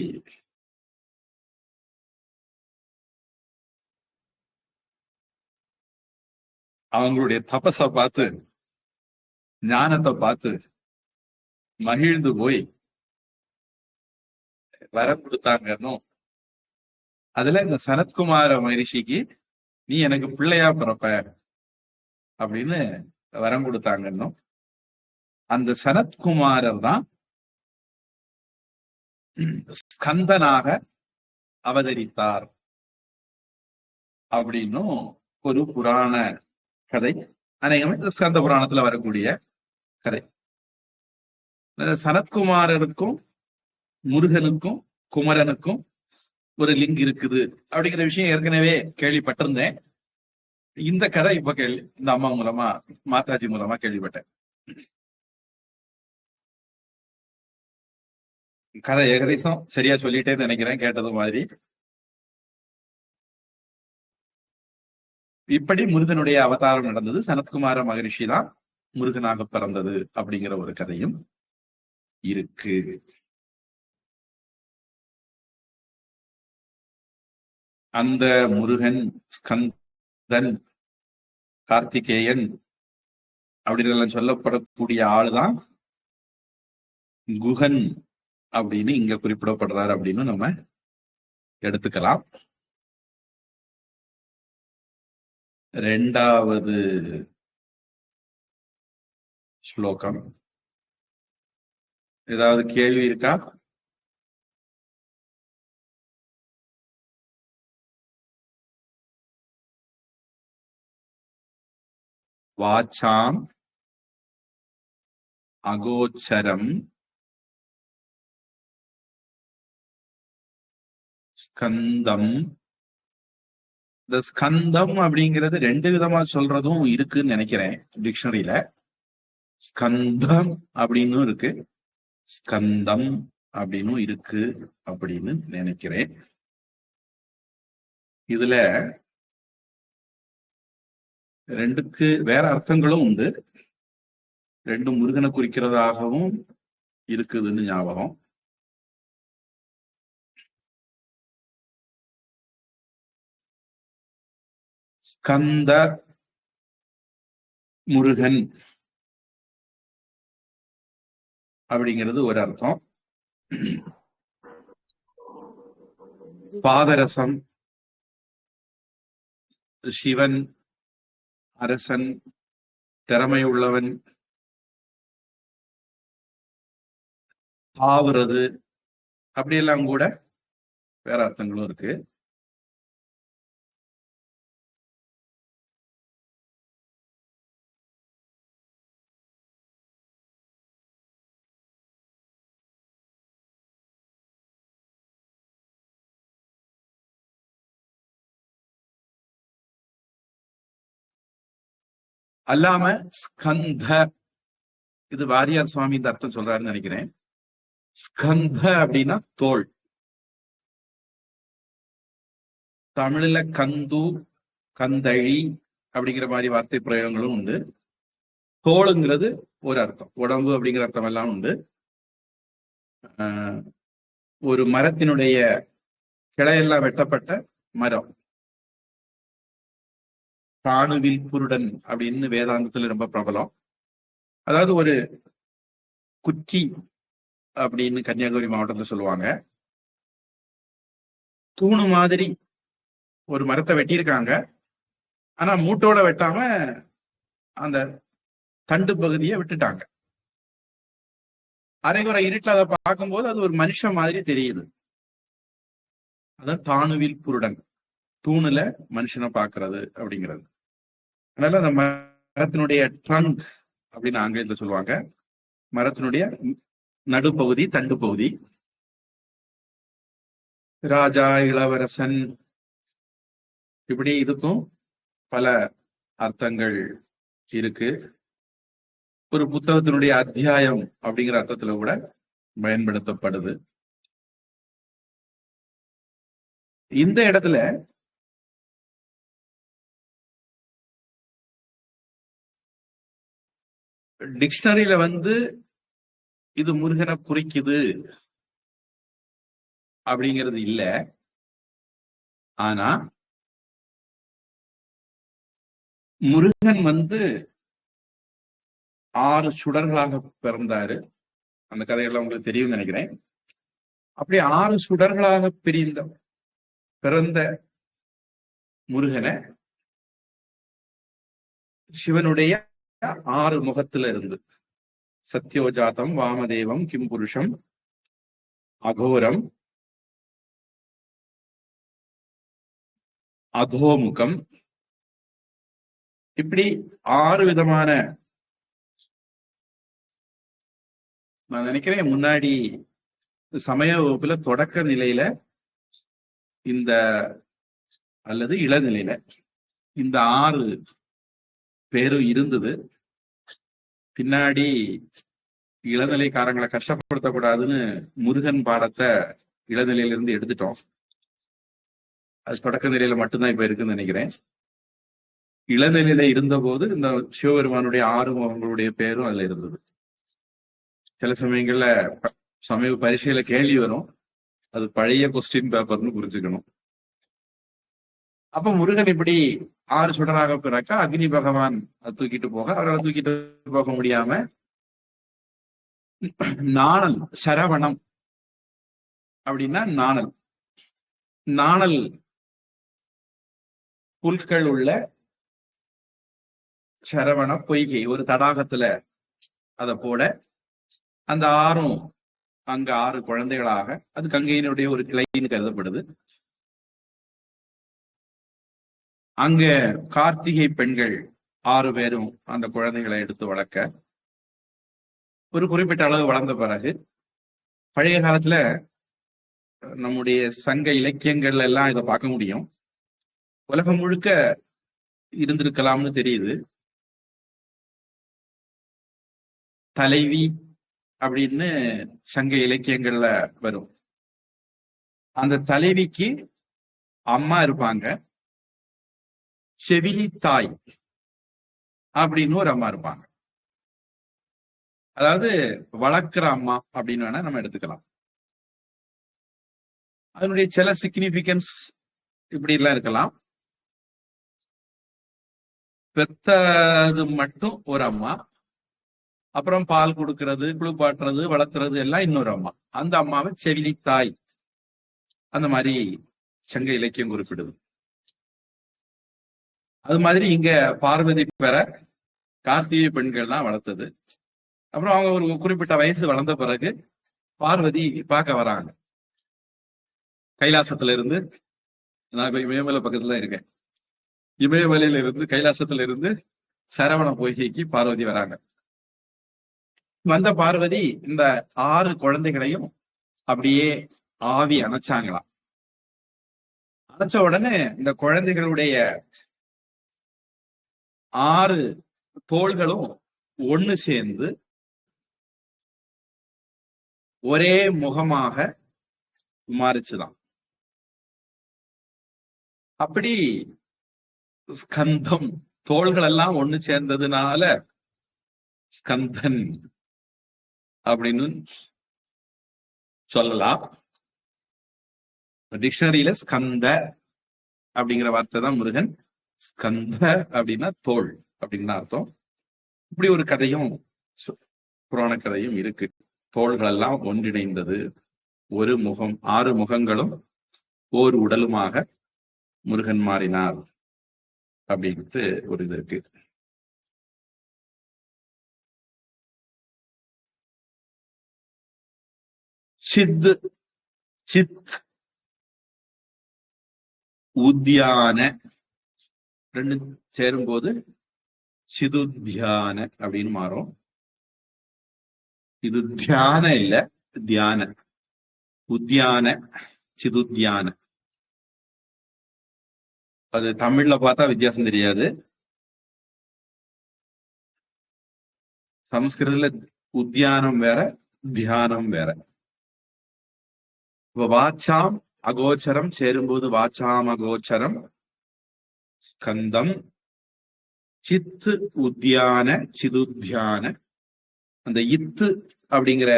அவங்களுடைய தபஸ பார்த்து, ஞானத்தை பார்த்து மகிழ்ந்து போய் வரம் கொடுத்தாங்கன்னு. அதுல இந்த சனத்குமார மகரிஷிக்கு நீ எனக்கு பிள்ளையா பிறப்ப அப்படின்னு வரம் கொடுத்தாங்கன்னு. அந்த சனத்குமாரர் தான் ஸ்கந்தனாக அவதரித்தார் அப்படின்னும் ஒரு புராண கதை. அநேகமா இந்த ஸ்கந்த புராணத்துல வரக்கூடிய கதை. சனத்குமாரருக்கும் முருகனுக்கும் குமரனுக்கும் ஒரு லிங்க் இருக்குது அப்படிங்கிற விஷயம் ஏற்கனவே கேள்விப்பட்டிருந்தேன். இந்த கதை இப்ப இந்த அம்மா மூலமா, மாதாஜி மூலமா கேள்விப்பட்டேன். கதை ஏகதேசம் சரியா சொல்லிட்டேன்னு நினைக்கிறேன், கேட்டது மாதிரி. இப்படி முருகனுடைய அவதாரம் நடந்தது. சனத்குமார மகரிஷி தான் முருகனாக பிறந்தது அப்படிங்கிற ஒரு கதையும் இருக்கு. அந்த முருகன், ஸ்கந்தன், கார்த்திகேயன் அப்படின்னு சொல்லப்படக்கூடிய ஆளுதான் குகன் அப்படின்னு இங்க குறிப்பிடப்படுறாரு அப்படின்னு நம்ம எடுத்துக்கலாம். ரெண்டாவது ஸ்லோகம். ஏதாவது கேள்வி இருக்கா? வாச்சாம் அகோச்சரம் ஸ்கந்தம். இந்த ஸ்கந்தம் அப்படிங்கிறது ரெண்டு விதமா சொல்றதும் இருக்குன்னு நினைக்கிறேன் டிக்ஷனரியில. ஸ்கந்தம் அப்படின்னு இருக்கு, ஸ்கந்தம் அப்படின்னு இருக்கு அப்படின்னு நினைக்கிறேன். இதுல ரெண்டுக்கு வேற அர்த்தங்களும் உண்டு. ரெண்டும் முருகனை குறிக்கிறதாகவும் இருக்குதுன்னு ஞாபகம். ஸ்கந்த முருகன் அப்படிங்கிறது ஒரு அர்த்தம். பாதரசம், சிவன், அரசன், திறமை உள்ளவன், ஆவுறது, அப்படியெல்லாம் கூட வேற அர்த்தங்களும் இருக்கு. அல்லாம ஸ்கந்த, இது வாரியார் சுவாமி இந்த அர்த்தம் சொல்றாருன்னு நினைக்கிறேன். ஸ்கந்த அப்படின்னா தோல். தமிழ்ல கந்து, கந்தழி அப்படிங்கிற மாதிரி வார்த்தை பிரயோகங்களும் உண்டு. தோளுங்கிறது ஒரு அர்த்தம், உடம்பு அப்படிங்கிற அர்த்தம் எல்லாம் உண்டு. ஒரு மரத்தினுடைய கிளையெல்லாம் வெட்டப்பட்ட மரம் தானுவில் புருடன் அப்படின்னு வேதாந்தத்துல ரொம்ப பிரபலம். அதாவது ஒரு குச்சி அப்படின்னு கன்னியாகுமரி மாவட்டத்துல சொல்லுவாங்க. தூணு மாதிரி ஒரு மரத்தை வெட்டியிருக்காங்க, ஆனா மூட்டோட வெட்டாம அந்த தண்டு பகுதியை விட்டுட்டாங்க. அரைகுறை இருட்டில் அதை பார்க்கும்போது அது ஒரு மனுஷன் மாதிரி தெரியுது. அதான் தானுவில் புருடன், தூணுல மனுஷனை பார்க்கிறது அப்படிங்கிறது. அதனால அந்த மரத்தினுடைய ட்ரங்க் அப்படின்னு ஆங்கிலத்துல சொல்லுவாங்க. மரத்தினுடைய நடுப்பகுதி, தண்டு பகுதி. ராஜா, இளவரசன், இப்படி இதுக்கும் பல அர்த்தங்கள் இருக்கு. ஒரு புத்தகத்தினுடைய அத்தியாயம் அப்படிங்கிற அர்த்தத்துல கூட பயன்படுத்தப்படுது. இந்த இடத்துல டிக்ஷனரியில இது முருகனை குறிக்குது அப்படிங்கிறது இல்ல. ஆனா முருகன் 6 சுடர்களாக பிறந்தாரு. அந்த கதையெல்லாம் உங்களுக்கு தெரியும் நினைக்கிறேன். அப்படி 6 சுடர்களாக பிறந்த முருகனை சிவனுடைய 6 முகத்துல இருந்து சத்யோஜாதம், வாமதேவம், கிம்புருஷம், அகோரம், அதோமுகம், இப்படி 6 விதமான, நான் நினைக்கிறேன் முன்னாடி சமய வகுப்புல தொடக்க நிலையில அல்லது இளநிலையில இந்த 6 பேரும் இருந்தது. பின்னாடி இளநிலைக்காரங்களை கஷ்டப்படுத்தக்கூடாதுன்னு முருகன் பாடத்தை இளநிலையில இருந்து எடுத்துட்டோம். அது தொடக்க நிலையில மட்டும்தான் இப்ப இருக்குன்னு நினைக்கிறேன். இளநிலையில இருந்த போது இந்த சிவபெருமானுடைய 6 முகங்களுடைய பேரும் அதுல இருந்தது. சில சமயங்கள்ல சமய பரீட்சையில கேள்வி வரும், அது பழைய கொஸ்டின் பேப்பர்னு புரிஞ்சுக்கணும். அப்ப முருகன் இப்படி 6 சுடராக பிறக்க அக்னி பகவான் தூக்கிட்டு போக, அவரை தூக்கிட்டு போக முடியாம நாணல், சரவணம் அப்படின்னா நாணல் புல்கள் உள்ள சரவண பொய்கை ஒரு தடாகத்துல அதை போட, அந்த 6ம் அங்க 6 குழந்தைகளாக, அது கங்கையினுடைய ஒரு கிளைன்னு கருதப்படுது. அங்க கார்த்திகை பெண்கள் 6 பேரும் அந்த குழந்தைகளை எடுத்து வளர்க்க, ஒரு குறிப்பிட்ட அளவு வளர்ந்த பிறகு, பழைய காலத்துல நம்முடைய சங்க இலக்கியங்கள்ல எல்லாம் இதை பார்க்க முடியும். உலகம் முழுக்க இருந்திருக்கலாம்னு தெரியுது. தலைவி அப்படின்னு சங்க இலக்கியங்கள்ல வரும். அந்த தலைவிக்கு அம்மா இருப்பாங்க, செவிலி தாய் அப்படின்னு ஒரு அம்மா இருப்பாங்க. அதாவது வளர்க்கிற அம்மா அப்படின்னு வேணா நம்ம எடுத்துக்கலாம். அதனுடைய சில சிக்னிபிகன்ஸ் இப்படி எல்லாம் இருக்கலாம். பெத்தது மட்டும் ஒரு அம்மா, அப்புறம் பால் கொடுக்கறது, குளிப்பாட்டுறது, வளர்த்துறது எல்லாம் இன்னொரு அம்மா. அந்த அம்மாவை செவிலி தாய், அந்த மாதிரி சங்க இலக்கியம் குறிப்பிடுது. அது மாதிரி இங்க பார்வதி பெற கார்த்திகை பெண்கள்லாம் வளர்த்தது. அப்புறம் அவங்க ஒரு குறிப்பிட்ட வயசு வளர்ந்த பிறகு பார்வதி பார்க்க வராங்க. கைலாசத்துல இருந்து, நான் இப்ப இமயமலை பக்கத்துல தான் இருக்கேன், இமயமலையில இருந்து கைலாசத்துல இருந்து சரவண பொய்கைக்கு பார்வதி வராங்க. வந்த பார்வதி இந்த 6 குழந்தைகளையும் அப்படியே ஆவி அணைச்சாங்களாம். அணைச்ச உடனே இந்த குழந்தைகளுடைய 6 தோள்களும் ஒண்ணு சேர்ந்து ஒரே முகமாக மாறிச்சுதான். அப்படி ஸ்கந்தம் தோள்கள் எல்லாம் ஒண்ணு சேர்ந்ததுனால ஸ்கந்தன் அப்படின்னு சொல்லலாம். டிக்ஷனரியில ஸ்கந்த அப்படிங்கிற வார்த்தை தான் முருகன். ஸ்கந்த அப்படின்னா தோள் அப்படின்னு அர்த்தம். இப்படி ஒரு கதையும் புராண கதையும் இருக்கு. தோள்கள் எல்லாம் ஒன்றிணைந்தது, ஒரு முகம், 6 முகங்களும் ஓர் உடலுமாக முருகன் மாறினார் அப்படின்ட்டு ஒரு இது இருக்கு. சித் சித் உத்தியான ரெண்டு சேரும்போது சிதுத்தியான அப்படின்னு மாறும். இது தியான இல்ல, தியான. உத்தியான, சிதுத்தியான. அது தமிழ்ல பார்த்தா வித்தியாசம் தெரியாது. சமஸ்கிருதத்துல உத்தியானம் வேற, தியானம் வேற. இப்ப வாச்சாம் அகோச்சரம் சேரும்போது வாச்சாம் அகோச்சரம் ஸ்கந்தம். சித்து உத்தியான சிதுத்தியான. அந்த இத்து அப்படிங்கிற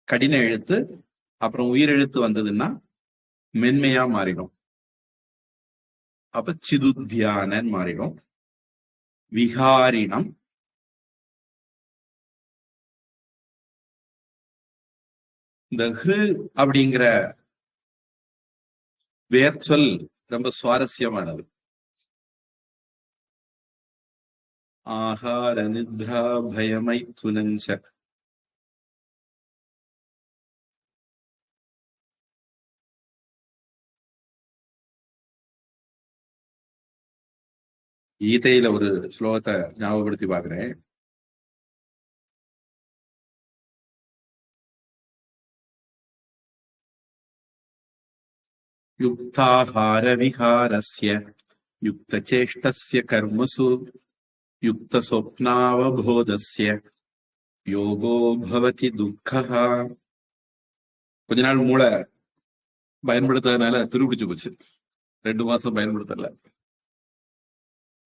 கடின எழுத்து அப்புறம் உயிரெழுத்து வந்ததுன்னா மென்மையா மாறிடும். அப்ப சிதுத்தியான மாறிடும். விகாரினம். இந்த ஹு அப்படிங்கிற வேர்ச்சொல் ரொம்ப சுவாரஸ்யமானது. ஆகார நித்ரா பயமை துனஞ்ச. கீதையில ஒரு ஸ்லோகத்தை ஞாபகப்படுத்தி பாக்குறேன். யுக்தாஹார விஹாரஸ்ய யுக்தசேஷ்டஸ்ய கர்மசு யுக்த சொப்னாவபோதஸ்ய யோகோ பவதி துக்கஹா. கொஞ்ச நாள் மூளை பயன்படுத்தாதனால துருபிடிச்சு போச்சு. 2 மாசம் பயன்படுத்தல.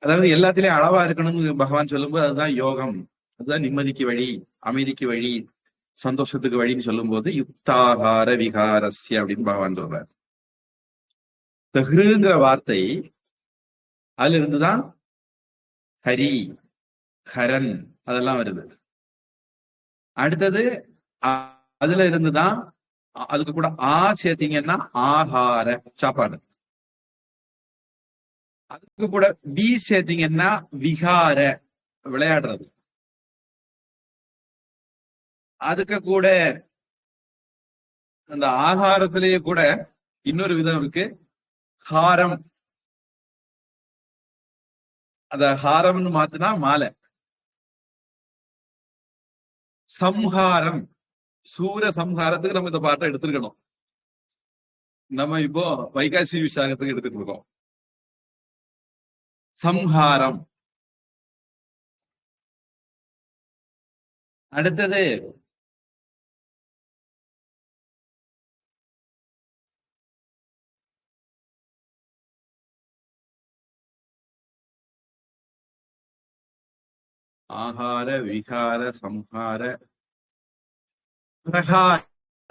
அதாவது எல்லாத்திலயும் அளவா இருக்கணும்னு பகவான் சொல்லும்போது அதுதான் யோகம், அதுதான் நிம்மதிக்கு வழி, அமைதிக்கு வழி, சந்தோஷத்துக்கு வழின்னு சொல்லும் போது யுக்தாகார விகாரஸ்ய அப்படின்னு பகவான் சொல்றார். தஹ்ருங்கிற வார்த்தை அதுல இருந்துதான் ஹரி, ஹரன் அதெல்லாம் வருது. அடுத்தது அதுல இருந்துதான் அதுக்கு கூட ஆ சேர்த்தீங்கன்னா ஆகார சாப்பாடு. அதுக்கு கூட பி சேர்த்தீங்கன்னா விகார விளையாடுறது. அதுக்கு கூட அந்த ஆகாரத்திலேயே கூட இன்னொரு விதம் இருக்கு, ஹாரம். அத ஹாரம்னு மாத்தினா மாலை. சம்ஹாரம், சூர சம்ஹாரத்துக்கு நம்ம இந்த பாட்டை எடுத்துருக்கணும். நம்ம இப்போ வைகாசி விசாகத்துக்கு எடுத்துட்டு இருக்கோம். சம்ஹாரம். அடுத்தது ஆகார விகார சம்ஹார பிரகார.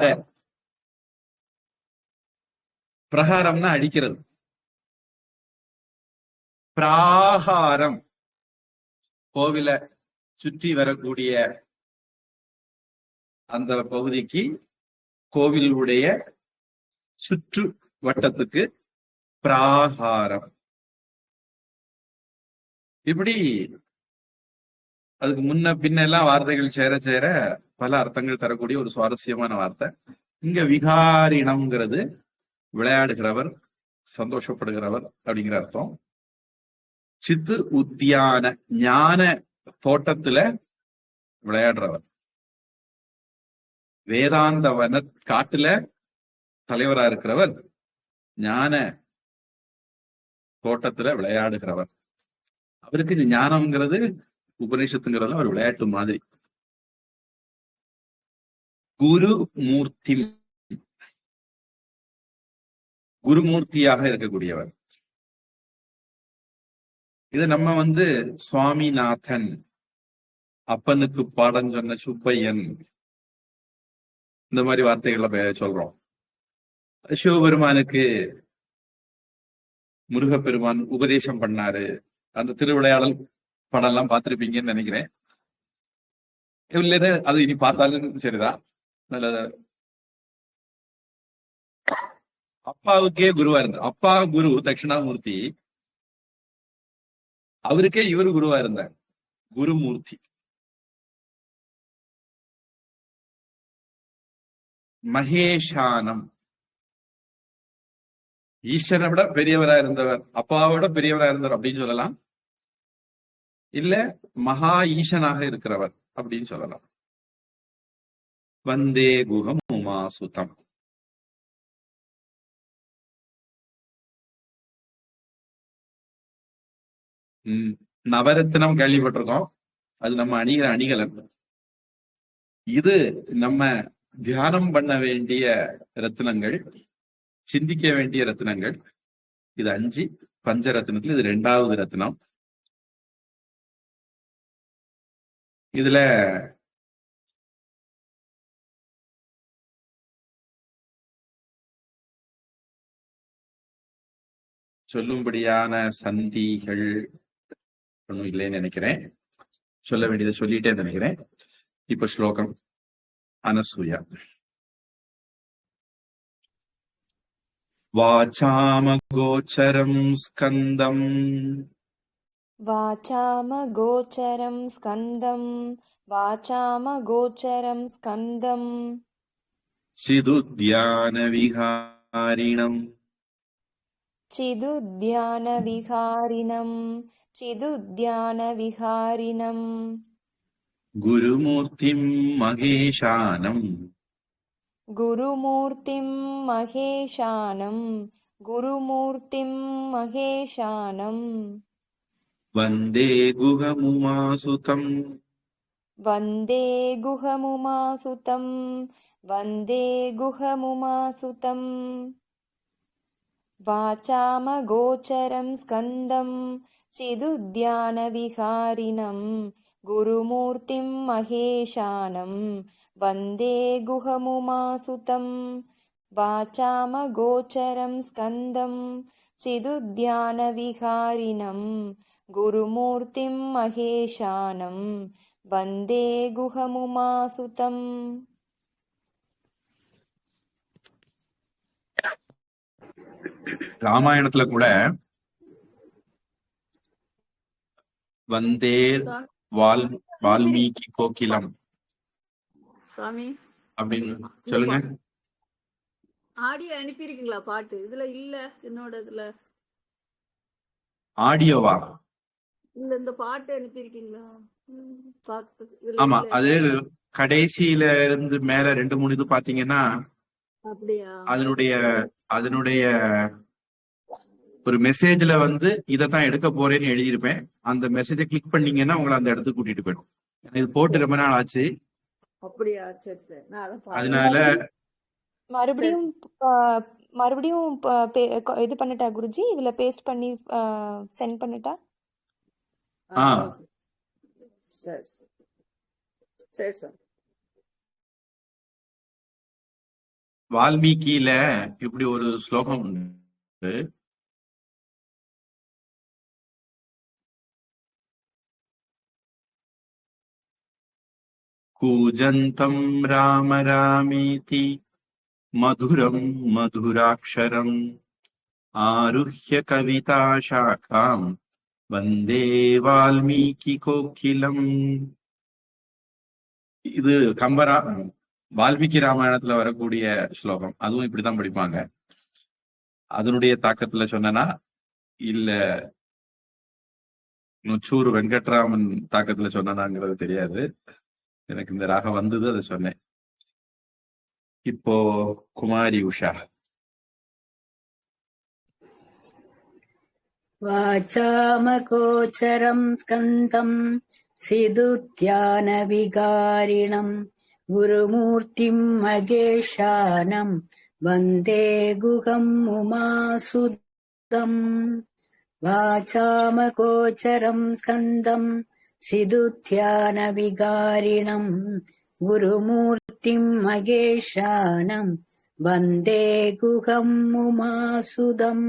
பிரகாரம்னா அடிக்கிறது. பிராகாரம் கோவில சுற்றி வரக்கூடிய அந்த பகுதிக்கு, கோவிலுடைய சுற்று வட்டத்துக்கு பிராகாரம். இப்படி அதுக்கு முன்ன பின்ன எல்லாம் வார்த்தைகள் சேர சேர பல அர்த்தங்கள் தரக்கூடிய ஒரு சுவாரஸ்யமான வார்த்தை. இங்க விகாரினம்ங்கிறது விளையாடுகிறவர், சந்தோஷப்படுகிறவர் அப்படிங்கிற அர்த்தம். சித்து உத்தியான ஞான தோட்டத்துல விளையாடுறவர். வேதாந்த வன காட்டுல தலைவரா இருக்கிறவர், ஞான தோட்டத்துல விளையாடுகிறவர். அவருக்கு ஞானம்ங்கிறது உபநிஷத்துங்கிறது ஒரு விளையாட்டு மாதிரி. குருமூர்த்தி, குருமூர்த்தியாக இருக்கக்கூடியவர். இது நம்ம சுவாமிநாதன், அப்பனுக்கு பாடம் சொன்ன சுப்பையன், இந்த மாதிரி வார்த்தைகளை சொல்றோம். சிவபெருமானுக்கு முருகப்பெருமான் உபதேசம் பண்ணாரு, அந்த திருவிளையாடல் படம் எல்லாம் பார்த்திருப்பீங்கன்னு நினைக்கிறேன். இல்லைன்னு அது இனி பார்த்தாலும் சரிதான். நல்ல அப்பாவுக்கே குருவா இருந்தார். அப்பா குரு தட்சிணாமூர்த்தி, அவருக்கே இவரு குருவா இருந்தார், குருமூர்த்தி. மகேஷானம், ஈஸ்வரனை விட பெரியவரா இருந்தவர், அப்பாவோட பெரியவரா இருந்தவர் அப்படின்னு சொல்லலாம். இல்ல மகா ஈசனாக இருக்கிறவர் அப்படின்னு சொல்லலாம். வந்தே குகம் உமாசுதம். நவரத்தினம் கேள்விப்பட்டிருக்கோம், அது நம்ம அணிகிற அணிகலன். இது நம்ம தியானம் பண்ண வேண்டிய ரத்தினங்கள், சிந்திக்க வேண்டிய ரத்தினங்கள். இது 5 பஞ்ச ரத்தினத்துல இது 2வது ரத்தினம். இதுல சொல்லும்படியான சந்திகள் ஒன்றும் இல்லைன்னு நினைக்கிறேன். சொல்ல வேண்டியதை சொல்லிட்டே நினைக்கிறேன். இப்ப ஸ்லோகம். அனசூயா. வாசாமகோச்சரம் ஸ்கந்தம் वाचामगोचरं स्कन्दं वाचामगोचरं स्कन्दं சிதுத்யான விஹாரிணம் चिदुद्यानविहारिणं चिदुद्यानविहारिणं குருமூர்த்திம் மகேஷானம் गुरुमूर्तिं महेशानं गुरुमूर्तिं महेशानं வந்தே குகமுமாசுதம் वन्दे गुहमुमासुतं वन्दे गुहमुमासुतं वाचामगोचरं स्कन्दं चिदुद्यानविहारिणं गुरुमूर्तिं महेशानं वन्दे गुहमुमासुतं वाचामगोचरं स्कन्दं चिदुद्यानविहारिणं गुरुमूर्तिं महेशानं वन्दे गुहमुमासुतं ராமாயணத்துல கூட வந்தே வால்மீகி கோகிலம் சாமி அப்படின்னு சொல்லுங்க. ஆடியோ அனுப்பியிருக்கீங்களா? பாட்டு இதுல இல்ல, என்னோட இதுல ஆடியோவா? இல்ல, இந்த பாட்டு அனுப்பியிருக்கீங்களா? பாட்டு ஆமா, அது கடைசியில இருந்து மேல 2-3 இது பாத்தீங்கன்னா அப்படியா? அதனுடைய ஒரு மெசேஜ்ல இதத்தான் எடுக்க போறேன்னு எழுதியிருப்பேன். அந்த மெசேஜை கிளிக் பண்ணீங்கன்னா உங்களை அந்த இடத்துக்கு கூட்டிட்டு போயிடும். இது போட்டு ரொம்ப நாள் ஆச்சு, அப்படியா? சரி சரி, நான் அதை அதனால மறுபடியும் இது பண்ணட்டா குருஜி? இதுல பேஸ்ட் பண்ணி சென்ட் பண்ணட்டா? சரி சரி சார். வால்மீகியில இப்படி ஒரு ஸ்லோகம் உண்டு. கூஜந்தம் ராம ராமேதி மதுரம் மதுராட்சரம் ஆருஹ்ய கவிதா சாகாம் வந்தே வால்மீகி கோகிலம். இது வால்மீகி ராமாயணத்துல வரக்கூடிய ஸ்லோகம். அதுவும் இப்படிதான் படிப்பாங்க. அதனுடைய தாக்கத்துல சொன்னா இல்ல நொச்சூர் வெங்கட்ராமன் தாக்கத்துல சொன்னாங்கிறது தெரியாது. எனக்கு இந்த ராகம் வந்தது, அதை சொன்னேன். இப்போ குமாரி உஷா. வாசாமகோச்சரம் ஸ்கந்தம் சிதுத்யான விகாரிணம் குருமூர்த்திம் மகேஷானம் வந்தே குகம் உமாசுதம். வாசாமகோச்சரம் ஸ்கந்தம் சிதுத்யான விகாரிணம் குருமூர்த்திம் மகேஷானம் வந்தே குகம் உமாசுதம்.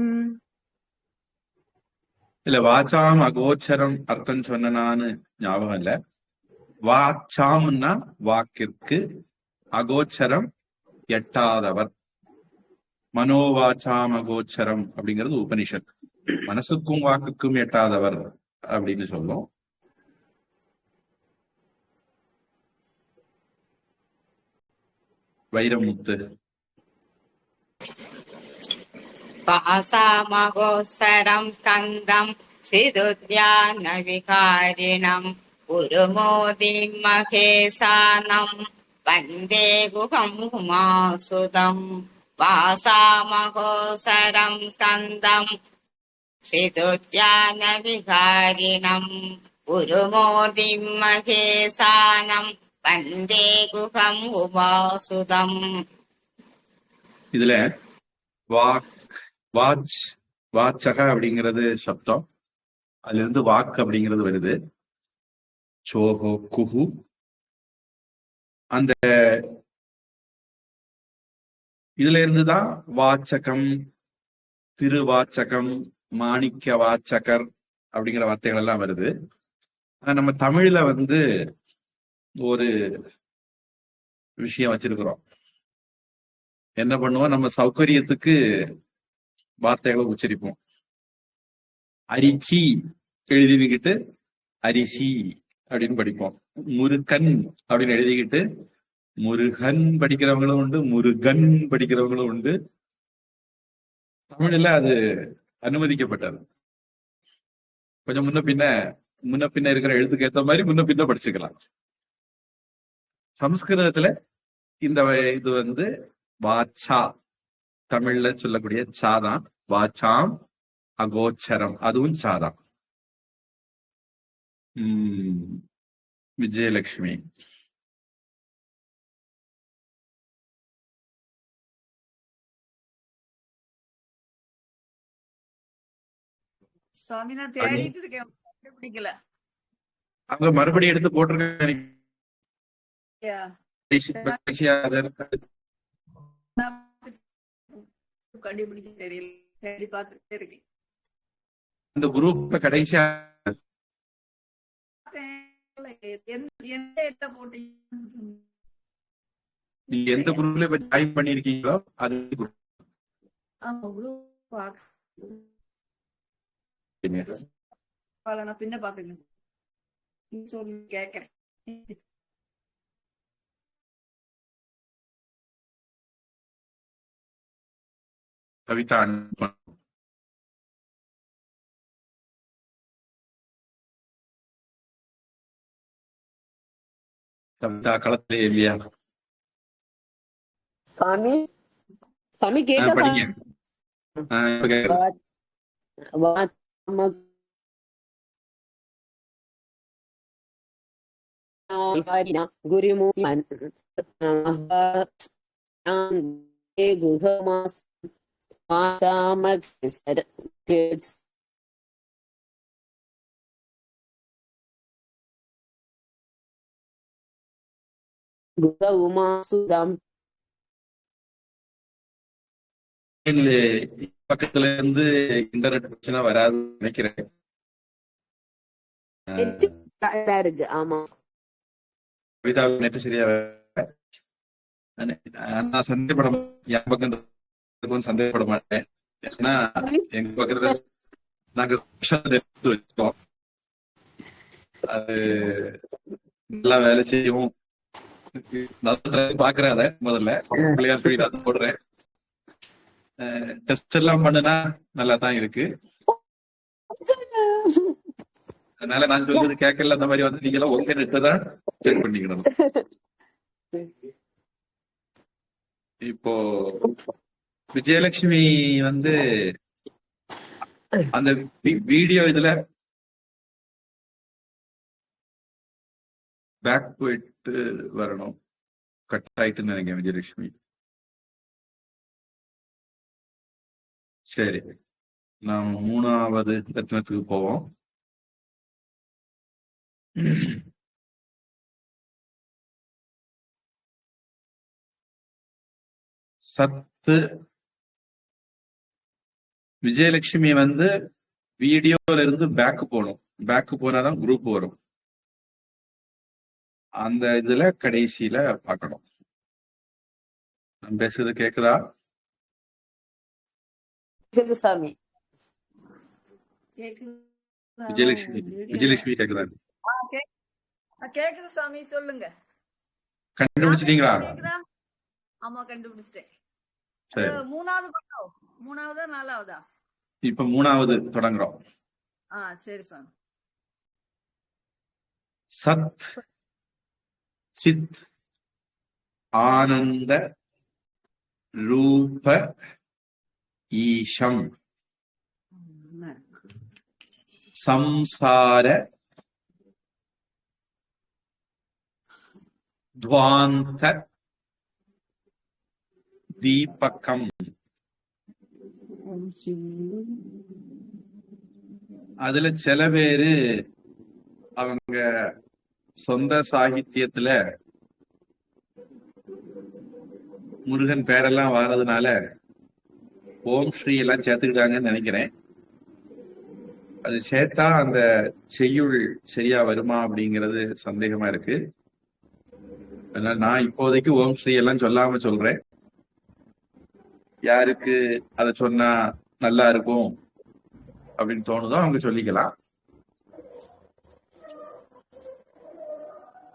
இல்ல வாச்சாம் அகோச்சரம் அர்த்தம் சொன்னான்னு ஞாபகம் இல்ல. வாச்சாம்னா வாக்கிற்கு, அகோச்சரம் எட்டாதவர். மனோவாச்சாம் அகோச்சரம் அப்படிங்கிறது உபனிஷத். மனசுக்கும் வாக்குக்கும் எட்டாதவர் அப்படின்னு சொல்லும். வைரமுத்து. பாசாமகோசரம் ஸ்கந்தம் சிதுத்யான விகாரிணம் குருமோதிம் மகேசானம் வந்தே குகம் உமாசுதம். வாசாமகோசரம் ஸ்கந்தம் சிதுத்யான விகாரிணம் குருமோதிம் மகேசானம் வந்தே குகம் உமாசுதம். இதுல வாச்சக அப்படிங்கிறது சப்தம், அதுல இருந்து வாக்கு அப்படிங்கிறது வருது. சோஹோ குஹு. அந்த இதுல இருந்துதான் வாச்சகம், திருவாச்சகம், மாணிக்க வாச்சகர் அப்படிங்கிற வார்த்தைகள் எல்லாம் வருது. ஆனா நம்ம தமிழ்ல ஒரு விஷயம் வச்சிருக்கிறோம். என்ன பண்ணுவோம், நம்ம சௌகரியத்துக்கு வார்த்தைகளை உச்சரிப்போம். அரிசி எழுதிக்கிட்டு அரிசி அப்படின்னு படிப்போம். முருகன் அப்படின்னு எழுதிக்கிட்டு முருகன் படிக்கிறவங்களும் உண்டு, முருகன் படிக்கிறவங்களும் உண்டு. தமிழ்ல அது அனுமதிக்கப்பட்டது. கொஞ்சம் முன்ன பின்ன இருக்கிற எழுத்துக்கு ஏத்த மாதிரி முன்ன பின்ன படிச்சுக்கலாம். சமஸ்கிருதத்துல இந்த இது வாச்சா, தமிழ்ல சொல்லக்கூடிய சாதான். வாச்சாம் அகோச்சரம், அதுவும் சாதான். விஜயலட்சுமி. சுவாமி நான் தேடிட்டு இருக்கேன், கண்டுபிடிக்கல. அங்க மறுபடியும் எடுத்து போட்டிருக்கேன். கண்டுபிடிக்க தெரியல, தேடி பார்த்துட்டே இருக்கேன். இந்த குரூப்ல கடைசியா நீங்க எந்த குரூப்ல இப்ப ஜாயின் பண்ணிருக்கீங்களோ அது குரூப். நான் பின்ன பாத்துக்கிறேன், சொல்லி கேக்குறேன். கவிதா கவிதா களத்திலே இல்லையா? சாமி சாமி கேட்க படிங்க. உமாசுதம். பக்கத்துல இருந்து இன்டர்நெட் பிரச்சனை வராதுன்னு நினைக்கிறேன். இருக்கு. ஆமா, கவிதா நெட் சரியா நான் சந்தேகப்பட என் பக்கம் சந்தேகப்பட மாட்டேன். ஏன்னா எங்க பக்கத்துல நாங்க எடுத்து வச்சோம், அது நல்லா வேலை செய்யும். பாக்குறேன், அத முதல்ல பிள்ளையார் சொல்லி நான் போடுறேன். டெஸ்ட் எல்லாம் பண்ணுனா நல்லா தான் இருக்கு. அதனால நான் சொல்றது கேட்கல, அந்த மாதிரி நீங்க எல்லாம் ஓகே நெட்தான் செக் பண்ணிக்கணும். இப்போ விஜயலட்சுமி அந்த வீடியோ இதுல பேக் போயிட்டு வரணும். கட் ஆயிட்டுன்னு நினைக்கிறேன் விஜயலட்சுமி. சரி, நாம் 3வது ரத்னத்துக்கு போவோம். சத்து. விஜயலட்சுமி வீடியோல இருந்து பேக் போகணும். பேக் போனாதான் குரூப் வரும். அந்த இதுல கடைசியில பார்க்கணும். நான் பேசுறது கேக்குதா? கேக்குது சாமி. விஜயலட்சுமி விஜயலட்சுமி கேக்குதா? கேக்குது சாமி, சொல்லுங்க. கண்டுபிடிச்சிட்டீங்களா? கேக்குதா? ஆமா, கண்டுபிடிச்சிட்டேன். சரி, 3வது பக்கம். 3வதா 4வதா? இப்ப 3வது தொடங்குறோம். சரி சாமி. சத் சித் ஆனந்த ரூப ஈஷம் சம்சார துவாந்த தீபகம். அதுல சில பேரு அவங்க சொந்த சாகித்யத்துல முருகன் பேரெல்லாம் வாரதுனால ஓம் ஸ்ரீ எல்லாம் சேர்த்துக்கிட்டாங்கன்னு நினைக்கிறேன். அது சேர்த்தா அந்த செய்யுள் சரியா வருமா அப்படிங்கிறது சந்தேகமா இருக்கு. அதனால நான் இப்போதைக்கு ஓம் ஸ்ரீ எல்லாம் சொல்லாம சொல்றேன். யாருக்கு அதை சொன்னா நல்லா இருக்கும் அப்படின்னு தோணுதோ அவங்க சொல்லிக்கலாம்.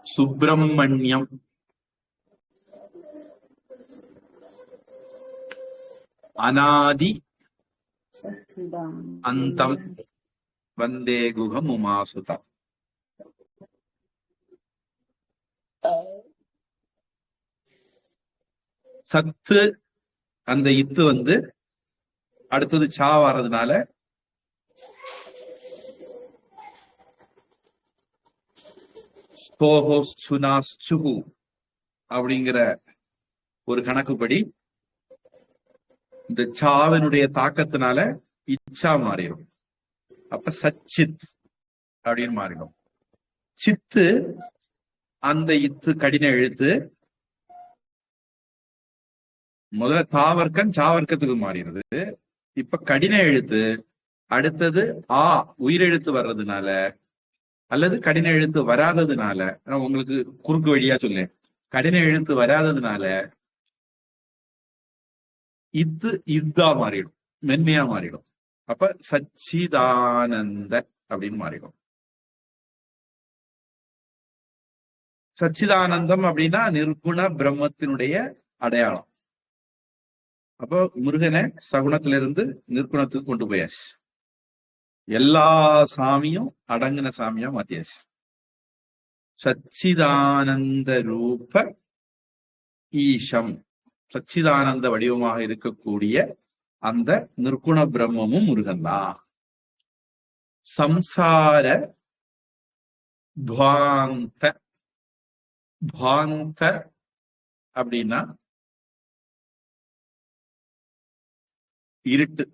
சுப்பிரமணியம் அநாதி அந்தம் வந்தே குகம் உமாசுதம். சத்து அந்த இத்து அடுத்தது சா வர்றதுனால அப்படிங்கிற ஒரு கணக்குப்படி இந்த சாவினுடைய தாக்கத்தினால இச்சா மாறிடும். அப்ப சச்சித் அப்படின்னு மாறிடும். சித்து அந்த இத்து கடின எழுத்து முதல்ல தாவர்க்கம் சாவர்க்கத்துக்கு மாறிடுது. இப்ப கடின எழுத்து அடுத்தது ஆ உயிரெழுத்து வர்றதுனால அல்லது கடின எழுத்து வராததுனால, உங்களுக்கு குறுக்கு வழியா சொல்லேன், கடின எழுத்து வராததுனால இதா மாறிடும், மென்மையா மாறிடும். அப்ப சச்சிதானந்த அப்படின்னு மாறிடும். சச்சிதானந்தம் அப்படின்னா நிர்குண பிரம்மத்தினுடைய அடையாளம். அப்போ முருகனை சகுனத்திலிருந்து நிர்குணத்துக்கு கொண்டு போயாச்சு. எல்லா சாமியும் அடங்கின சாமியா மாத்தியாச்சு. சச்சிதானந்த ரூப ஈஷம், சச்சிதானந்த வடிவமாக இருக்கக்கூடிய அந்த நிர்குண பிரம்மமும் முருகன் தான். சம்சார துவாந்த, துவாந்த அப்படின்னா இருட்டு.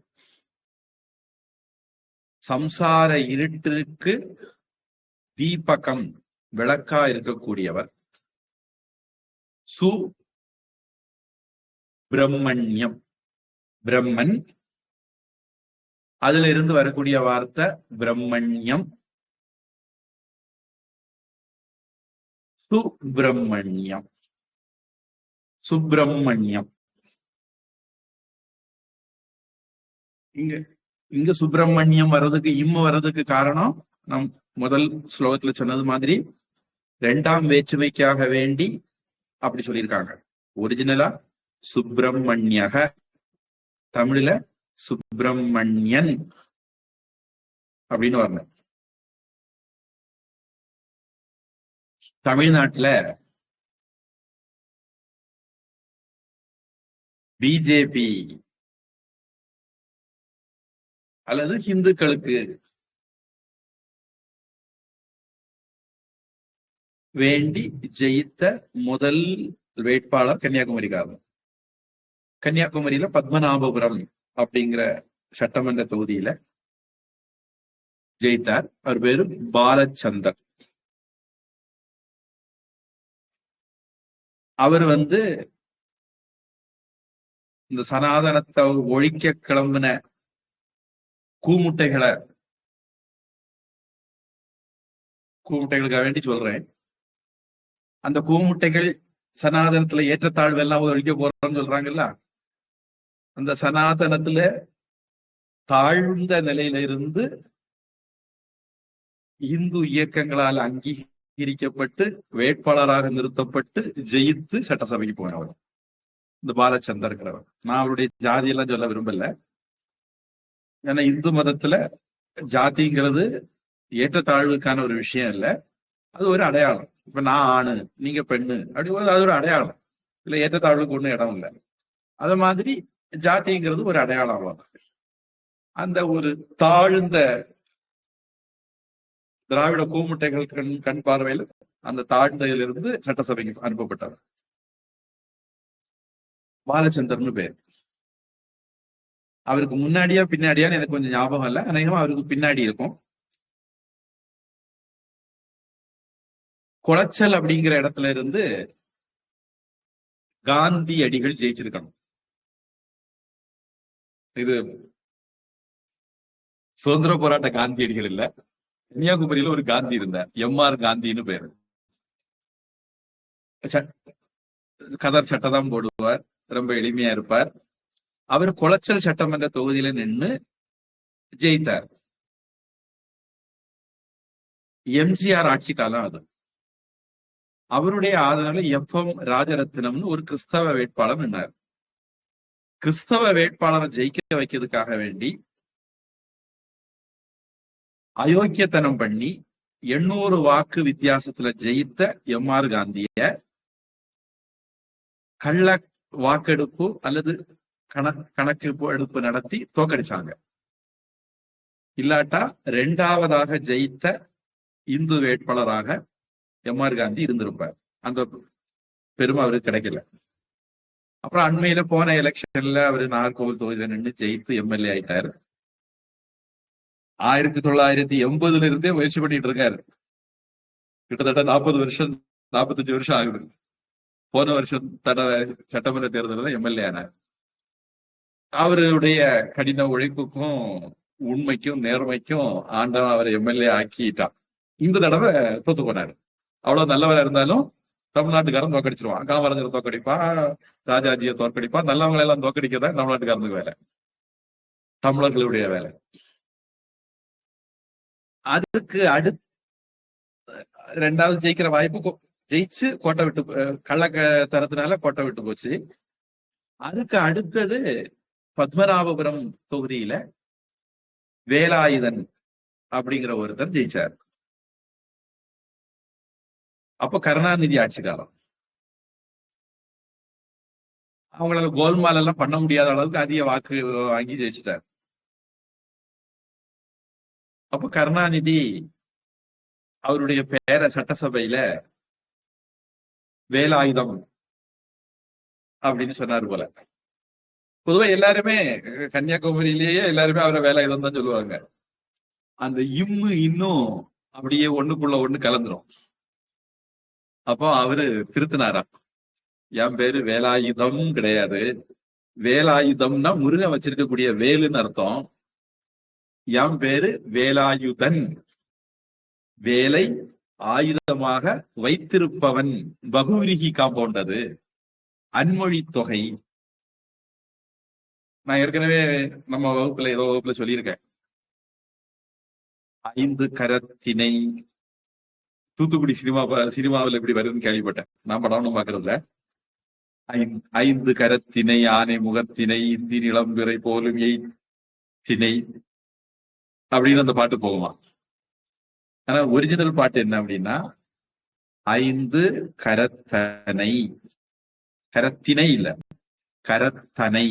சம்சார இருட்டுக்கு தீபகம் விளக்கா இருக்கக்கூடியவர். சு பிரம்மண்யம், பிரம்மன், அதுல இருந்து வரக்கூடிய வார்த்தை பிரம்மண்யம். சுப்பிரமணியம், சுப்பிரமணியம். இங்க சுப்பிரமணியம் வர்றதுக்கு வர்றதுக்கு காரணம் நம் முதல் ஸ்லோகத்துல சொன்னது மாதிரி 2ஆம் வேற்றுமைக்காக வேண்டி அப்படி சொல்லியிருக்காங்க. ஒரிஜினலா சுப்பிரமணியக, தமிழ்ல சுப்பிரமணியன் அப்படின்னு வரணும். தமிழ்நாட்டுல பிஜேபி அல்லது இந்துக்களுக்கு வேண்டி ஜெயித்த முதல் வேட்பாளர் கன்னியாகுமரிக்காரர். கன்னியாகுமரியில பத்மநாபபுரம் அப்படிங்கிற சட்டமன்ற தொகுதியில ஜெயித்தார். அவர் பேரு பாலச்சந்தர். அவர் இந்த சனாதனத்தை ஒழிக்க கிளம்பின கூமுட்டைகளுக்காக வேண்டி சொல்றேன். அந்த கூமுட்டைகள் சனாதனத்துல ஏற்றத்தாழ்வு எல்லாம் ஒழிக்க போறோம்னு சொல்றாங்கல்ல, அந்த சனாதனத்துல தாழ்ந்த நிலையில இருந்து இந்து இயக்கங்களால் அங்கீகரிக்கப்பட்டு வேட்பாளராக நிறுத்தப்பட்டு ஜெயித்து சட்டசபைக்கு போனவர் இந்த பாலச்சந்தர்ங்கிறவர். நான் அவருடைய ஜாதியெல்லாம் சொல்ல விரும்பல. ஏன்னா இந்து மதத்துல ஜாதிங்கிறது ஏற்றத்தாழ்வுக்கான ஒரு விஷயம் இல்ல, அது ஒரு அடையாளம். இப்ப நான் ஆணு நீங்க பெண்ணு அப்படி அது ஒரு அடையாளம், இல்ல ஏற்றத்தாழ்வுக்கு ஒண்ணும் இடம் இல்லை. அத மாதிரி ஜாதிங்கிறது ஒரு அடையாளம். அவ்வளவுதான். அந்த ஒரு தாழ்ந்த திராவிட கூமுட்டைகள் கண் பார்வையில் அந்த தாழ்ந்தையிலிருந்து சட்டசபைக்கு அனுப்பப்பட்டவர் பாலச்சந்தர்னு பேர். அவருக்கு முன்னாடியா பின்னாடியான்னு எனக்கு கொஞ்சம் ஞாபகம் இல்லை, அநேகமா அவருக்கு பின்னாடி இருக்கும். குளச்சல் அப்படிங்கிற இடத்துல இருந்து காந்தி அடிகள் ஜெயிச்சிருக்கணும். இது சுதந்திர போராட்ட காந்தியடிகள் இல்ல, கன்னியாகுமரியில ஒரு காந்தி இருந்தார், எம்.ஆர். காந்தின்னு பேரு. கதர் சட்டை தான் போடுவார், ரொம்ப எளிமையா இருப்பார். அவர் குளச்சல் சட்டமன்ற தொகுதியில நின்று ஜெயித்தார். எம்ஜிஆர் ஆட்சி காலம் அது. அவருடைய ஆதரவுல எஃப்.எம். ராஜரத்னம்னு ஒரு கிறிஸ்தவ வேட்பாளர் நின்னார். கிறிஸ்தவ வேட்பாளரை ஜெயிக்க வைக்கிறதுக்காக வேண்டி அயோக்கியத்தனம் பண்ணி 800 வாக்கு வித்தியாசத்துல ஜெயித்த எம்.ஆர். காந்திய கள்ள வாக்கெடுப்பு அல்லது கணக்கெடுப்பு எடுப்பு நடத்தி தோக்கடிச்சாங்க. இல்லாட்டா 2வது ஜெயித்த இந்து வேட்பாளராக எம்.ஆர். காந்தி இருந்திருப்பார். அந்த பெருமை அவருக்கு கிடைக்கல. அப்புறம் அண்மையில போன எலெக்ஷன்ல அவரு நாகர்கோவில் தொகுதியில நின்று ஜெயித்து எம்எல்ஏ ஆயிட்டாரு. 1980 இருந்தே முயற்சி பண்ணிட்டு இருக்காரு. கிட்டத்தட்ட 45 வருஷம் ஆகுது. போன வருஷம் தடவை சட்டமன்ற தேர்தலில் எம்எல்ஏ ஆனார். அவருடைய கடின உழைப்புக்கும் உண்மைக்கும் நேர்மைக்கும் ஆண்டவன் அவரை எம்எல்ஏ ஆக்கிட்டான். இந்த தடவை தோத்து போனாரு. அவ்வளவு நல்லவரா இருந்தாலும் தமிழ்நாட்டுக்காரன் தோக்கடிச்சிருவான். காமராஜரை தோக்கடிப்பான், ராஜாஜியை தோற்கடிப்பான். நல்லவங்களை எல்லாம் தோக்கடிக்கதான் தமிழ்நாட்டுக்காரனுக்கு வேலை, தமிழர்களுடைய வேலை. அதுக்கு அடுத்து 2வது ஜெயிக்கிற வாய்ப்பு ஜெயிச்சு கோட்டை விட்டு கள்ளத்தனத்தினால கோட்டை விட்டு போச்சு. அதுக்கு அடுத்தது பத்மநாபபுரம் தொகுதியில வேலாயுதன் அப்படிங்கிற ஒருத்தர் ஜெயிச்சார். அப்ப கருணாநிதி ஆட்சி காலம். அவங்களால கோல்மால் எல்லாம் பண்ண முடியாத அளவுக்கு அதிக வாக்கு வாங்கி ஜெயிச்சிட்டார். அப்ப கருணாநிதி அவருடைய பேரை சட்டசபையில வேலாயுதம் அப்படின்னு சொன்னாரு போல. பொதுவா எல்லாருமே கன்னியாகுமரியிலேயே எல்லாருமே அவரை வேலாயுதம் தான் சொல்லுவாங்க. அந்த இன்னும் அப்படியே ஒண்ணுக்குள்ள ஒண்ணு கலந்துரும். அப்போ அவரு திருத்தினாரா, என் பேரு வேலாயுதம் கிடையாது, வேலாயுதம்னா முருகன் வச்சிருக்கக்கூடிய வேலுன்னு அர்த்தம். என் பேரு வேலாயுதன், வேலை ஆயுதமாக வைத்திருப்பவன், பகுவிரிகி காம்பவுண்ட், அது அன்மொழி தொகை. நான் ஏற்கனவே நம்ம வகுப்புல ஏதோ வகுப்புல சொல்லியிருக்கேன். 5 கரத்தினை, தூத்துக்குடி சினிமாவில் எப்படி வருதுன்னு கேள்விப்பட்டேன். நான் படம்னு பாக்குறதுல 5 கரத்தினை ஆனை முகத்தினை இந்தி நிலம்பிறை போலும் திணை அப்படின்னு அந்த பாட்டு போகுமா. ஆனா ஒரிஜினல் பாட்டு என்ன அப்படின்னா 5 கரத்தனை, கரத்தினை இல்ல கரத்தனை.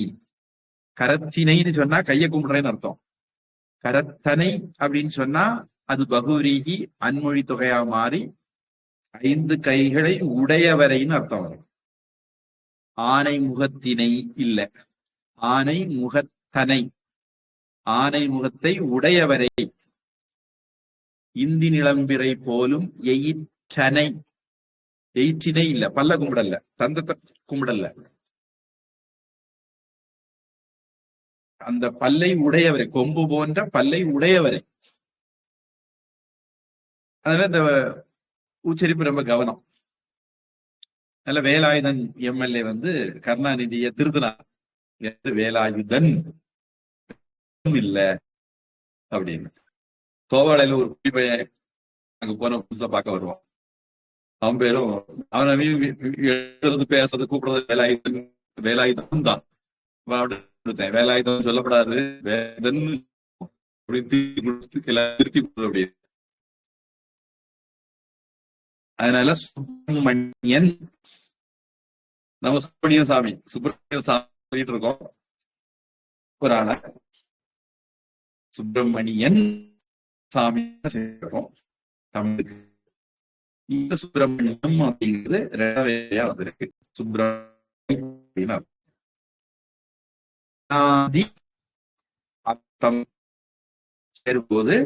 கரத்தினைன்னு சொன்னா கையை கும்பிடுறேன்னு அர்த்தம். கரத்தனை அப்படின்னு சொன்னா அது பகுரீகி அன்மொழி தொகையா மாறி 5 கைகளை உடையவரைன்னு அர்த்தம் வரும். ஆனை முகத்தினை இல்ல, ஆனை முகத்தனை. ஆனை முகத்தை உடையவரை இந்தி நிலம்பிரை போலும் எயிற்றனை, எயிற்றினை இல்ல, பல்ல கும்பிடல்ல, தந்தத்தை கும்பிடல்ல, அந்த பல்லை உடையவரை, கொம்பு போன்ற பல்லை உடையவரை. அதனால இந்த உச்சரிப்பு ரொம்ப கவனம். நல்ல வேலாயுதன் எம்எல்ஏ வந்து கருணாநிதியை திருத்தினார், வேலாயுதன் இல்ல அப்படின்னு. தோவாளையில ஒரு குடி பையன் அங்க போன புதுசா பார்க்க வருவான், அவன் பேரும் அவனை எழுதுறது பேசுறது கூப்பிடுறது வேலாயுதன், வேலாயுதன் தான். வேலாயுதம் சொல்லப்படாது, வேதன் திருத்தி அப்படின்னு. அதனால சுப்பிரமணியன், நம்ம சுப்பிரமணியன் சாமி சொல்லிட்டு இருக்கோம். ஒரு ஆள சுப்பிரமணியன் சாமி செய்யறோம் தமிழுக்கு. இந்த சுப்பிரமணியம் அப்படிங்கிறது ரெண்டாவது வந்திருக்கு. சுப்பிரமணியம் அர்த்தம் சேரும்போது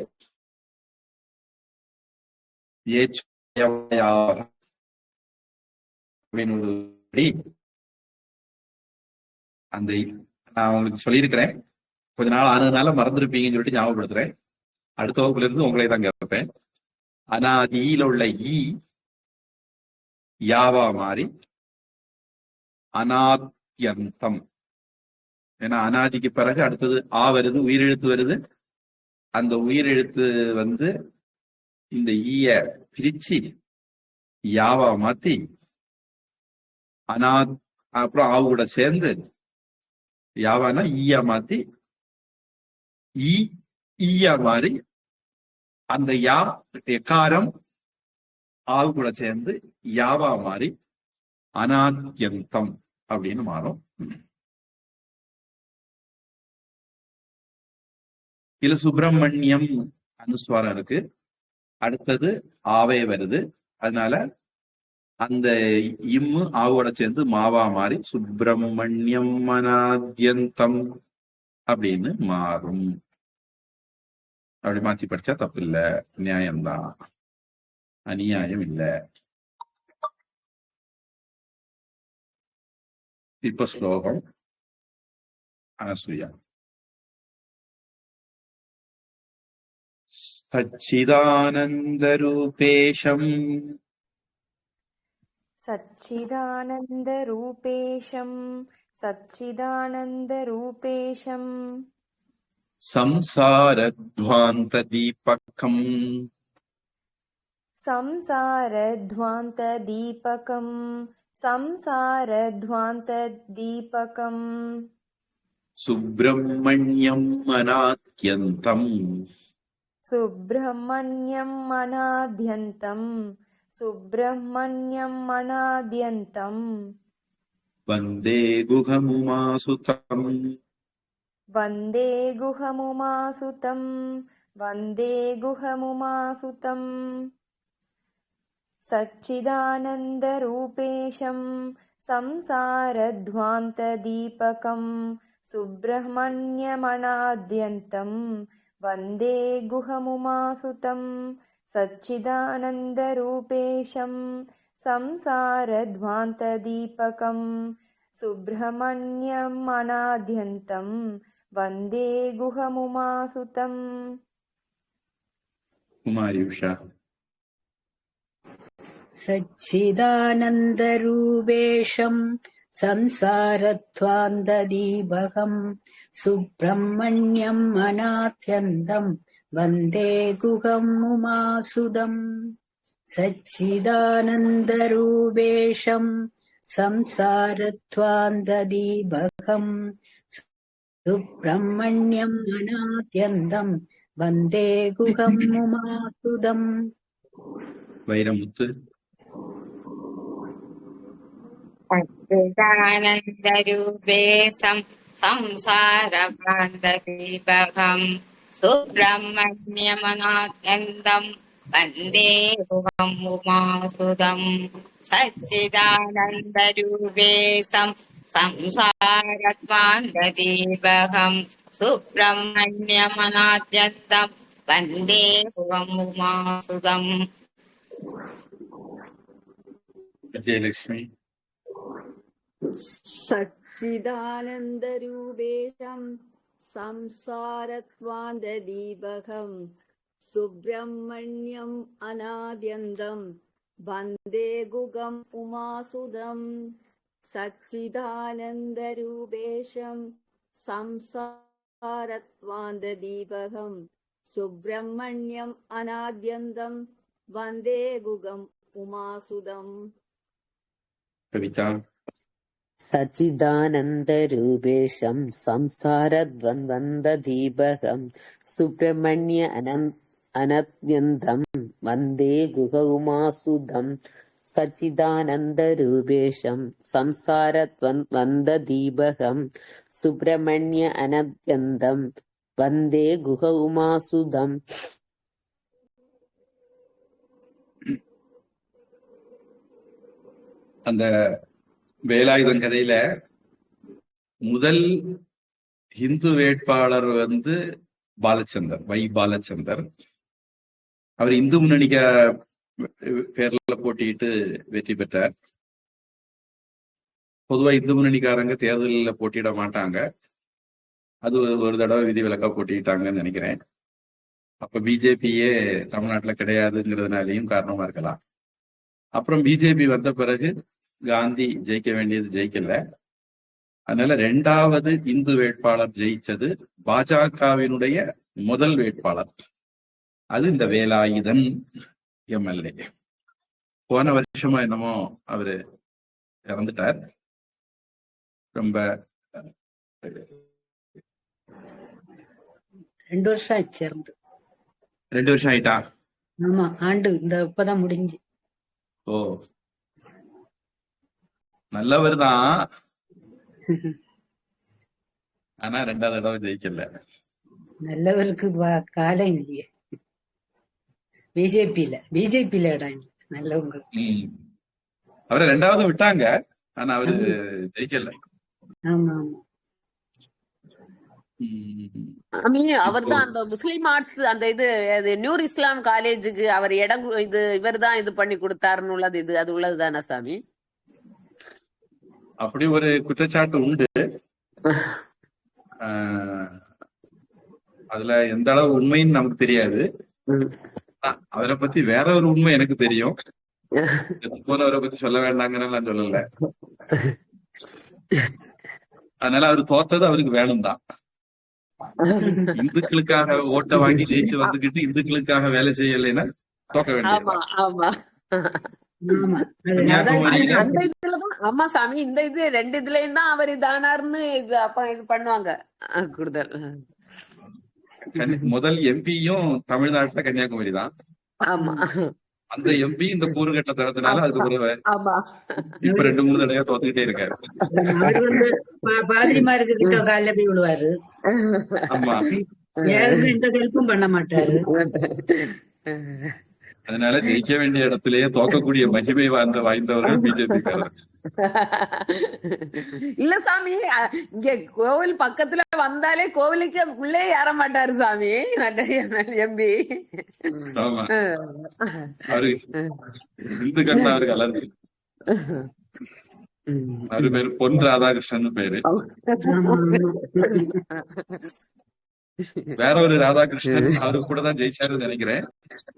அந்த நான் உங்களுக்கு சொல்லியிருக்கிறேன், கொஞ்ச நாள் ஆனதுனால மறந்துருப்பீங்கன்னு சொல்லிட்டு ஞாபகப்படுத்துறேன். அடுத்த வகுப்புல இருந்து உங்களை தான் கேட்பேன். அனாதியில உள்ள ஈ யாவா மாறி அநாத்யந்தம். ஏன்னா அனாதிக்கு பிறகு அடுத்தது ஆ வருது, உயிரெழுத்து வருது. அந்த உயிரெழுத்து வந்து இந்த ஈய பிரிச்சு யாவா மாத்தி அப்புறம் ஆவு கூட சேர்ந்து யாவானா ஈயா மாத்தி ஈயா மாறி அந்த யா எக்காரம் ஆவு கூட சேர்ந்து யாவா மாறி அநாத்யந்தம் அப்படின்னு மாறும். இதுல சுப்பிரமணியம் அனுஸ்வாரம் இருக்கு, அடுத்தது ஆவே வருது. அதனால அந்த இம்மு ஆவோட சேர்ந்து மாவா மாறி சுப்பிரமணியம் அநாத்யந்தம் அப்படின்னு மாறும். அப்படி மாத்தி படிச்சா தப்பு இல்ல, நியாயம்தான், அநியாயம் இல்ல. இப்ப ஸ்லோகம் அனசூயா. சச்சிதானந்தரூபேஷம் सच्चिदानन्दरूपेशं सच्चिदानन्दरूपेशं संसारध्वान्तदीपकम् संसारध्वान्तदीपकं संसारध्वान्तदीपकं सुब्रह्मण्यम् अनाद्यन्तम् सुब्रह्मण्यम् अनाद्यन्तम् सुब्रह्मण्यम् अनाद्यन्तम् वन्दे गुहमुमासुतम् वन्दे गुहमुमासुतं वन्दे गुहमुमासुतं सच्चिदानन्दरूपेशं संसारध्वान्तदीपकं सुब्रह्मण्यमनाद्यन्तं वन्दे गुहमुमासुतं सच्चिदानन्दरूपेशं संसारध्वान्तदीपकं सुब्रह्मण्यम् अनाद्यन्तं वन्दे गुहमुमासुतं. कुमारी उषा. सच्चिदानन्दरूपेशं संसारध्वान्तदीपकं सुब्रह्मण्यम् अनाद्यन्तं वन्दे गुहमुमासुतम्. सच्चिदानन्दरूपेशं संसारध्वान्तदीपकं सुब्रह्मण्यम् अनाद्यन्तं वन्दे गुहमुमासुतम्. வைரமுத்து. सच्चिदानन्दरूपेशं संसारध्वान्तदीपकं सुब्रह्मण्यमनाद्यन्तं वन्दे गुहमुमासुतं. सच्चिदानन्दरूपेशं संसारध्वान्तदीपकं சுப்பிரமணியமநாத்யந்தம் வந்தே குகம் உமாசுதம். விஜயலட்சுமி. सच्चिदानन्दरूपेशं संसारत्वान्तदीपकं सुब्रह्मण्यम् अनाद्यन्तं वन्दे गुगम् उमासुदं. सच्चिदानन्दरूपेशं संसारत्वान्तदीपकं सुब्रह्मण्यम् अनाद्यन्तं वन्दे गुगम् उमासुदम्. கவிதா. सच्चिदानन्दरूपेशं संसारद्वन्द्वन्ददीपकं सुब्रह्मण्य अनत्यन्तं वन्दे गुहौमासुदं. सच्चिदानन्दरूपेशं संसारद्वन्द्वन्ददीपकं सुब्रह्मण्य अनत्यन्तं वन्दे गुहौमासुदं. அந்த வேலாயுதம் கதையில முதல் இந்து வேட்பாளர் பாலச்சந்தர், பாலச்சந்தர். அவர் இந்து முன்னணிக்க பேர்ல போட்டிட்டு வெற்றி பெற்றார். பொதுவா இந்து முன்னணிக்காரங்க தேர்தலில் போட்டியிட மாட்டாங்க. அது ஒரு தடவை விதிவிலக்கா போட்டிட்டாங்கன்னு நினைக்கிறேன். அப்ப பிஜேபியே தமிழ்நாட்டுல கிடையாதுங்கிறதுனாலையும் காரணமா இருக்கலாம். அப்புறம் பிஜேபி வந்த பிறகு காந்தி ஜெயிக்க வேண்டியது ஜெயிக்கல. அதனால 2வது இந்து வேட்பாளர் ஜெயிச்சது பாஜகவினுடைய முதல் வேட்பாளர். அது இந்த வேலாயுதன் எம்எல்ஏ. போன வருஷமா என்னமோ அவரு இறந்துட்டார். ரொம்ப 2 வருஷம் ஆச்சு இறந்து. 2 வருஷம் ஆயிட்டா? ஆமா, ஆண்டு இந்த இப்பதான் முடிஞ்சு. ஓ, நல்லவர் தான். ஆனா 2வது தடவை ஜெயிக்கல. நல்லவருக்கு காலம் இல்லையே. பிஜேபியில இடம் இல்லை நல்லவங்க. அவரை 2வது விட்டாங்க. ஆனா அவரு ஜெயிக்கல. ஆமா ஆமா. அவர்தான் அந்த முஸ்லிம் ஆர்ட்ஸ் அந்த நியூர் இஸ்லாம் காலேஜுக்கு அவர் இடம் இவர் தான் இது பண்ணி கொடுத்தாருன்னு உள்ளது. அது உள்ளதுதானா சாமி? அப்படி ஒரு குற்றச்சாட்டு உண்டு. அதுல எந்த அளவு உண்மைன்னு நமக்கு தெரியாது. அவரை பத்தி வேற ஒரு உண்மை எனக்கு தெரியும். போனவரை பத்தி சொல்ல வேண்டாங்கன்னு நான் சொல்லல. அதனால அவர் தோத்தது அவருக்கு வேணும் தான். இந்துக்களுக்காக ஓட்ட வாங்கி ஜெயிச்சு வந்துகிட்டு இந்துக்களுக்காக வேலை செய்யலைன்னா தோக்க வேண்டியது. ஆமா சாமி, இந்த 2 இதுலயும் தான் அவர் இதானார்னு அப்ப இது பண்ணுவாங்க கூடுதல். முதல் எம்பியும் தமிழ்நாட்டுல கன்னியாகுமரி தான். ஆமா, அந்த எம்பி இந்த கூறுகட்ட தரத்தினால அதுக்கு பிறகு இப்ப 2-3 தடவையா தோத்துக்கிட்டே இருக்காரு. பாதிரிமாருக்கு கிட்ட காலைல போய் விழுவாரு. ஆமா, யாருக்கும் எந்த ஹெல்ப்பும் பண்ண மாட்டாரு. அதனால ஜெயிக்க வேண்டிய இடத்திலேயே தோக்கக்கூடிய மகிமை வாய்ந்தவர்கள் பிஜேபி. இல்ல சாமி, இங்க கோவில் பக்கத்துல வந்தாலே கோவிலுக்கு உள்ளே ஏற மாட்டாரு சாமி எம்பி. ஆமா, அவரு இந்து கண்ணா அவருக்கு அலர்ஜி. அவரு பேரு பொன் ராதாகிருஷ்ணன் பேரு. வேற ஒரு ராதாகிருஷ்ணன் அவரு கூட தான் ஜெயிச்சாருன்னு நினைக்கிறேன்.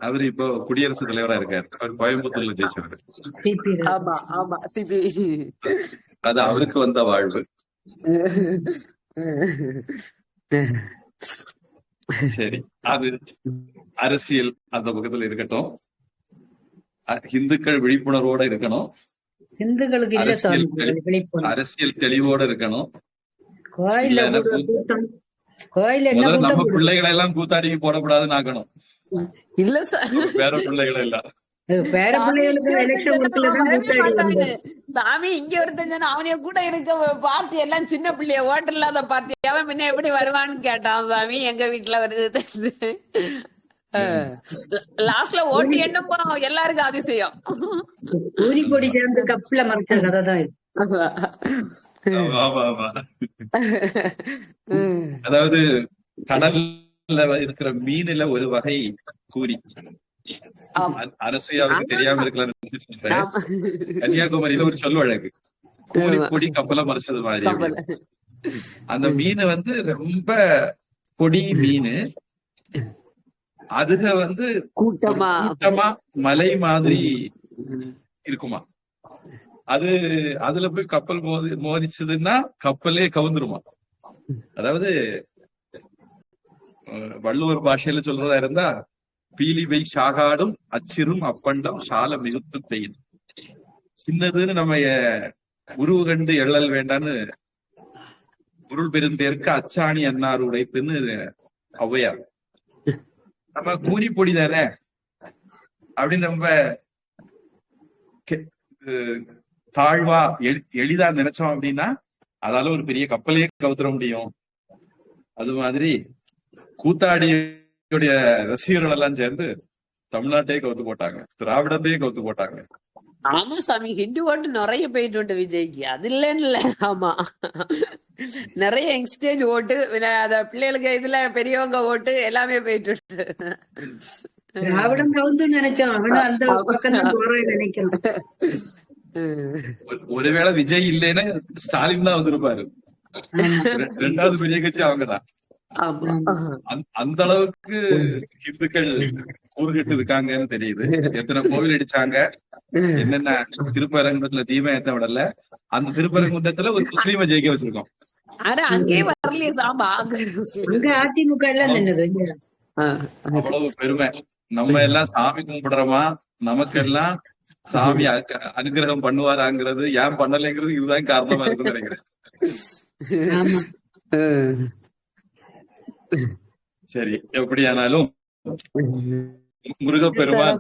அவரு இப்போ குடியரசுத் தலைவரா இருக்காரு. அவர் கோயம்புத்தூர்ல ஜெயிச்சாரு. அது அவருக்கு வந்த வாழ்வு. சரி, அது அரசியல் அந்த பக்கத்துல இருக்கட்டும். இந்துக்கள் விழிப்புணர்வோட இருக்கணும். இந்துக்களுக்கு அரசியல் தெளிவோட இருக்கணும். கோயில நம்ம பிள்ளைகளை எல்லாம் கூத்தாடி போடக்கூடாதுன்னு ஆக்கணும். இல்ல சார், வேற பிள்ளைகளை இல்ல, சாமி இங்க ஒருத்தன் அவனைய கூட இருக்க பார்ட்டி எல்லாம் சின்ன பிள்ளைய ஓட்டு இல்லாத பார்ட்டி அவன் முன்ன எப்படி வருவான்னு கேட்டான் சாமி. எங்க வீட்டுல வருது லாஸ்ட்ல ஓட்டு எண்ணும் எல்லாருக்கும் அதிசயம். பூரி பொடி சேர்ந்து கப்புல மறைச்ச கதை தான் இது. ஆமா ஆமா ஆமா. அதாவது கடல்ல இருக்கிற மீன்ல ஒரு வகை கூரி. அரசுயாவுக்கு தெரியாம இருக்கலாம்னு சொல்றேன். கன்னியாகுமரியில ஒரு சொல் வழக்கு, கூலி பொடி கப்பலை மறைச்சது மாதிரி அப்படின்னு. அந்த மீன் வந்து ரொம்ப பொடி மீன். அதுக வந்து கூட்டமா மலை மாதிரி இருக்குமா. அதுல போய் கப்பல் மோதிச்சதுன்னா கப்பலே கவுந்துருமா. அதாவது வள்ளுவர் பாஷையில சொல்றதா இருந்தா, பீலிவை சாகாடும் அச்சிரும் அப்பண்டம் சால மிகுத்து பெய்யும். சின்னதுன்னு நம்ம உருவு கண்டு எள்ளல் வேண்டான்னு பொருள் பெருந்தேற்க அச்சாணி அன்னார் உடைத்துன்னு ஔவையார். நம்ம கூலி பொடி தானே அப்படின்னு நம்ம தாழ்வா எளிதா நினைச்சோம் அப்படின்னா அதால ஒரு பெரிய கப்பலையே கவுத்துற முடியும். அது மாதிரி கூத்தாடியுடைய ரசிகர்கள் எல்லாம் சேர்ந்து தமிழ்நாட்டையே கவுத்து போட்டாங்க, திராவிடத்தையே கவுத்து போட்டாங்க. ஆமா சாமி, ஹிந்து ஓட்டு நிறைய போயிட்டு உண்டு விஜய்க்கு, அது இல்லைன்னு. ஆமா, நிறைய எக்ஸ்சேஞ்ச் ஓட்டு, பிள்ளைகளுக்கு இதுல பெரியவங்க ஓட்டு எல்லாமே போயிட்டு உண்டு. திராவிடம் கவுந்து நினைச்சோம், அவனும் அந்த பக்கம் தான் போறேன்னு நினைக்கிறேன். ஒருவேளை விஜய் இல்லைன்னா ஸ்டாலின் தான் வந்திருப்பாரு. ரெண்டாவது பெரிய கட்சி அவங்கதான். அந்த அளவுக்கு இந்துக்கள் கூறுகிட்டு இருக்காங்கன்னு தெரியுது. எத்தனை கோவில் அடிச்சாங்க, என்னென்ன திருப்பரங்குன்றத்துல தீபம் ஏத்த விடல. அந்த திருப்பரங்குன்றத்துல ஒரு முஸ்லீமை ஜெயிக்க வச்சிருக்கோம். அதிமுக அவ்வளவு பெருமை. நம்ம எல்லாம் சாமி கும்பிடுறோமா, நமக்கெல்லாம் சாமி அனுகிரகம் பண்ணுவாராங்கிறது ஏன் பண்ணலைங்கிறது இதுதான் காரணமா இருக்குன்னு நினைக்கிறேன். சரி, எப்படியானாலும் முருகப்பெருமான்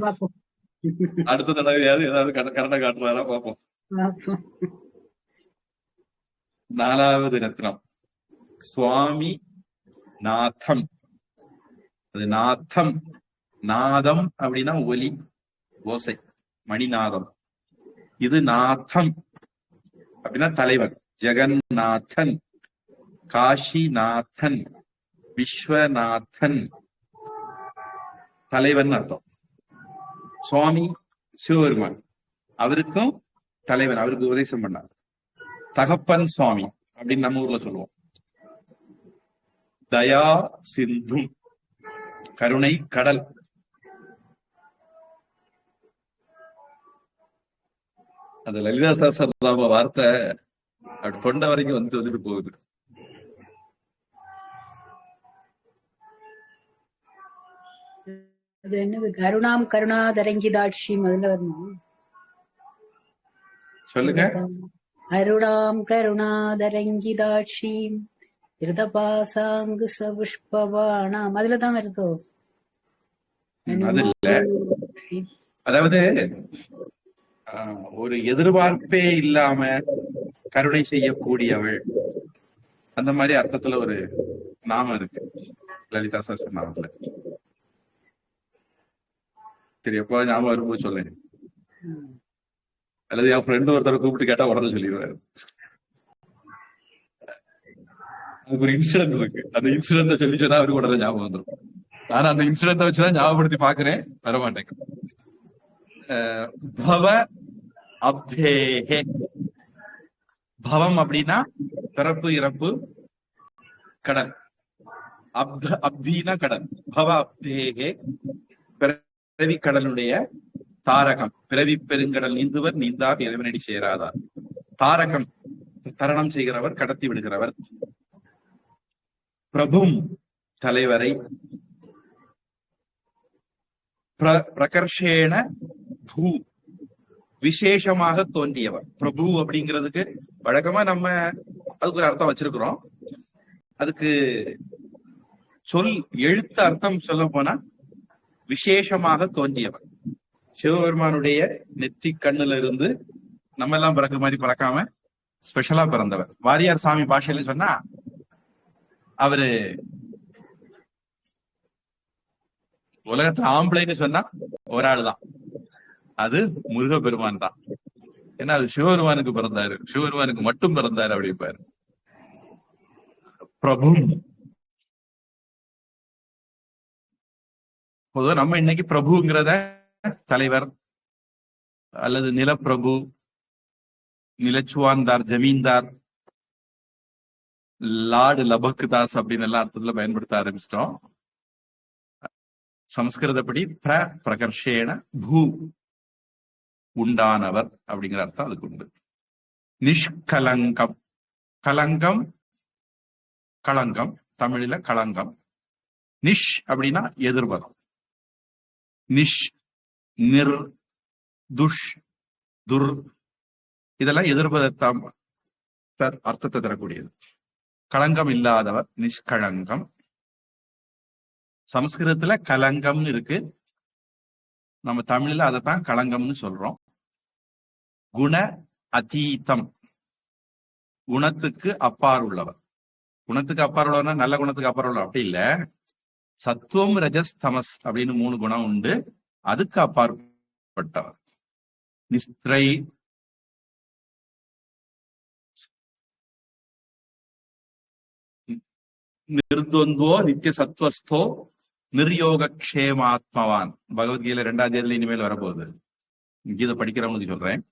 அடுத்த தடவையாவது ஏதாவது கண்ணை காட்டுறாரா பாப்போம். 4வது ரத்னம் சுவாமி நாதம். அது நாதம், நாதம் அப்படின்னா ஒலி, ஓசை, மணிநாதம். இது நாதம் அப்படின்னா தலைவன். ஜெகநாதன், காஷிநாதன், விஸ்வநாதன், தலைவன் அர்த்தம். சுவாமி சிவபெருமான், அவருக்கும் தலைவன், அவருக்கு உபதேசம் பண்ணார். தகப்பன் சுவாமி அப்படின்னு நம்ம ஊர்ல சொல்லுவோம். தயா சிந்தும், கருணை கடல். அந்த லலிதா சஹஸ்ரநாம வார்த்தை அப்படி தொண்டை வரைக்கும் வந்துட்டு போகுது. அது என்னது, கருணாம் கருணாதரங்கிதாட்சி முதல்ல வரணும். சொல்லுங்க. அருணாம் கருணாதரங்கிதாட்சி திருதபாசாங்கு சபுஷ்பவாணாம், அதுலதான் வருதோ. அது இல்ல, அதாவது ஒரு எதிர்பார்ப்பே இல்லாம கருணை செய்யக்கூடியவள், அந்த மாதிரி அர்த்தத்துல ஒரு நாமம் இருக்கு லலிதா சஹஸ்ரநாமத்துல. சரி, எப்போ ஞாபகம் வரும்போது சொல்லுங்க. அல்லது என் ஃப்ரெண்டு ஒருத்தரை கூப்பிட்டு கேட்டா உடனே சொல்லிடுவாரு. அதுக்கு ஒரு இன்சிடென்ட் இருக்கு, அந்த இன்சிடென்ட சொல்லி சொன்னா அவருக்கு உடனே ஞாபகம் வந்துடும். ஆனா அந்த இன்சிடென்ட வச்சுதான் ஞாபகப்படுத்தி பாக்குறேன், வரமாட்டேங்க. பவ அப்தேஹே. பவம் அப்படின்னா பிறப்பு இறப்பு கடல், அப்தீனா கடல். பவ அப்தேஹே பிறவி கடலுடைய தாரகம். பிறவி பெருங்கடல் நீந்துவர் நீந்தார் இறைவனடி சேராதார். தாரகம் தரணம் செய்கிறவர், கடத்தி விடுகிறவர். பிரபும் தலைவரை. பிரகர்ஷேண பூ விசேஷமாக தோன்றியவர். பிரபு அப்படிங்கிறதுக்கு வழக்கமா நம்ம அதுக்கு ஒரு அர்த்தம் வச்சிருக்கிறோம். அதுக்கு சொல் எழுத்து அர்த்தம் சொல்ல போனா விசேஷமாக தோன்றியவர். சிவபெருமானுடைய நெற்றி கண்ணுல இருந்து நம்ம எல்லாம் பிறக்க மாதிரி பிறக்காம ஸ்பெஷலா பிறந்தவர். வாரியார் சாமி பாஷையில சொன்னா அவரு உலகத்துல ஆம்பளைன்னு சொன்னா ஒரு ஆள் தான், அது முருகப்பெருமான் தான். ஏன்னா அது சிவபெருமானுக்கு பிறந்தாரு, சிவபெருமானுக்கு மட்டும் பிறந்தாரு அப்படிப்பாரு. பிரபும் பொதுவா நம்ம இன்னைக்கு பிரபுங்கிறத தலைவர் அல்லது நிலப்பிரபு, நிலச்சுவான்தார், ஜமீன்தார், லார்டு லபக்குதாஸ் அப்படின்னு எல்லா அர்த்தத்துல பயன்படுத்த ஆரம்பிச்சிட்டோம். சமஸ்கிருதப்படி பிரகர்ஷேன பூ உண்டானவர் அப்படிங்கிற அர்த்தம் அதுக்கு உண்டு. நிஷ்கலங்கம், கலங்கம் களங்கம், தமிழில களங்கம். நிஷ் அப்படின்னா எதிர்பதம். நிஷ், நிர், துஷ், துர் இதெல்லாம் எதிர்பதத்தாம் அர்த்தத்தை தரக்கூடியது. களங்கம் இல்லாதவர் நிஷ்கலங்கம். சமஸ்கிருதத்துல கலங்கம்னு இருக்கு, நம்ம தமிழ்ல அதைத்தான் களங்கம்னு சொல்றோம். குண அதீதம், குணத்துக்கு அப்பார் உள்ளவர். குணத்துக்கு அப்பார் உள்ளவர்னா நல்ல குணத்துக்கு அப்பார் உள்ளவர் அப்படி இல்ல. சத்துவம், ரஜஸ், தமஸ் அப்படின்னு 3 குணம் உண்டு, அதுக்கு அப்பாற்பட்டவர். நிஸ்திரை, நிர்துவந்தோ நித்திய சத்வஸ்தோ நிர்யோக க்ஷேமாத்மவான். பகவத்கீதை 2ஆம் அத்தியாயத்துல இனிமேல் வரப்போகுது, கீதை படிக்கிறவங்களுக்கு சொல்றேன்.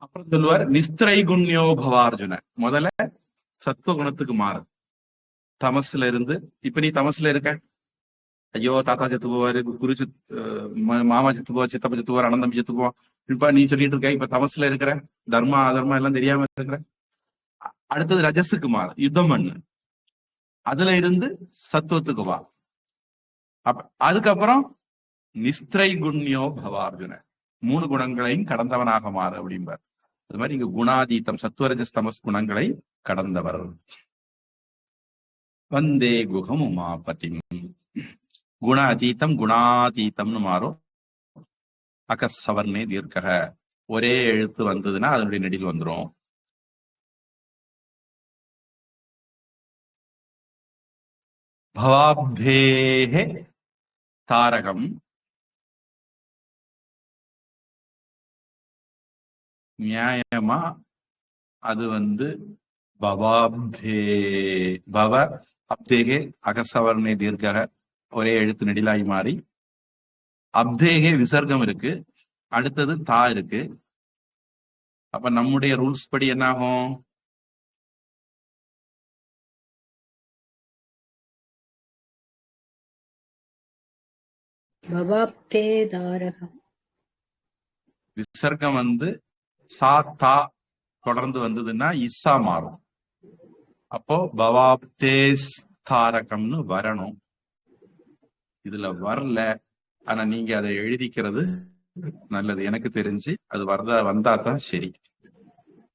அப்புறம் சொல்லுவார் நிஸ்திரை குண்யோ பவார்ஜுன. முதல்ல சத்துவ குணத்துக்கு மாறு, தமசுல இருந்து. இப்ப நீ தமசுல இருக்க, ஐயோ தாத்தா செத்து போவாரு, குரு மாமா செத்து போவார், சித்தப்பா செத்து போவார், அனந்தம்பி செத்து போவான், இப்ப நீ சொல்லிட்டு இருக்க. இப்ப தமசுல இருக்கிற, தர்மா அதர்மா எல்லாம் தெரியாம இருக்கிற. அடுத்தது ரஜஸுக்கு மாறு, யுத்தம் பண்ணு, அதுல இருந்து சத்துவத்துக்கு வா. அதுக்கப்புறம் நிஸ்திரை குண்யோ பவார்ஜுன, 3 குணங்களையும் கடந்தவனாக மாறு அப்படிம்பார். அது மாதிரி இங்க குணாதீதம், சத்துவரஜஸ் தமஸ் குணங்களை கடந்தவர். வந்தே குகம் உமாபதி. குண அதீதம் குணாதீதம்னு மாறும். அகசவர்ணே தீர்க்கக, ஒரே எழுத்து வந்ததுன்னா அதனுடைய நெடில் வந்துடும். பவாப்தேஹே தாரகம், நியாயமா அது பவாப்தே, பவ அப்தேகே அகசவர்ணே தீர்க்கக, ஒரே எழுத்து நெடிலாய் மாறி. அப்தேகே விசர்க்கம் இருக்கு, அடுத்தது தா இருக்கு. அப்ப நம்முடைய ரூல்ஸ் படி என்ன ஆகும்? விசர்க்கம் சா தா தொடர்ந்து வந்ததுன்னா இஸ்ஸா மாறும். அப்போ பவாப்தேஸ் தாரகம்னு வரணும். இதுல வரல, ஆனா நீங்க அதை எழுதிக்கிறது நல்லது. எனக்கு தெரிஞ்சு அது வந்தாதான் சரி.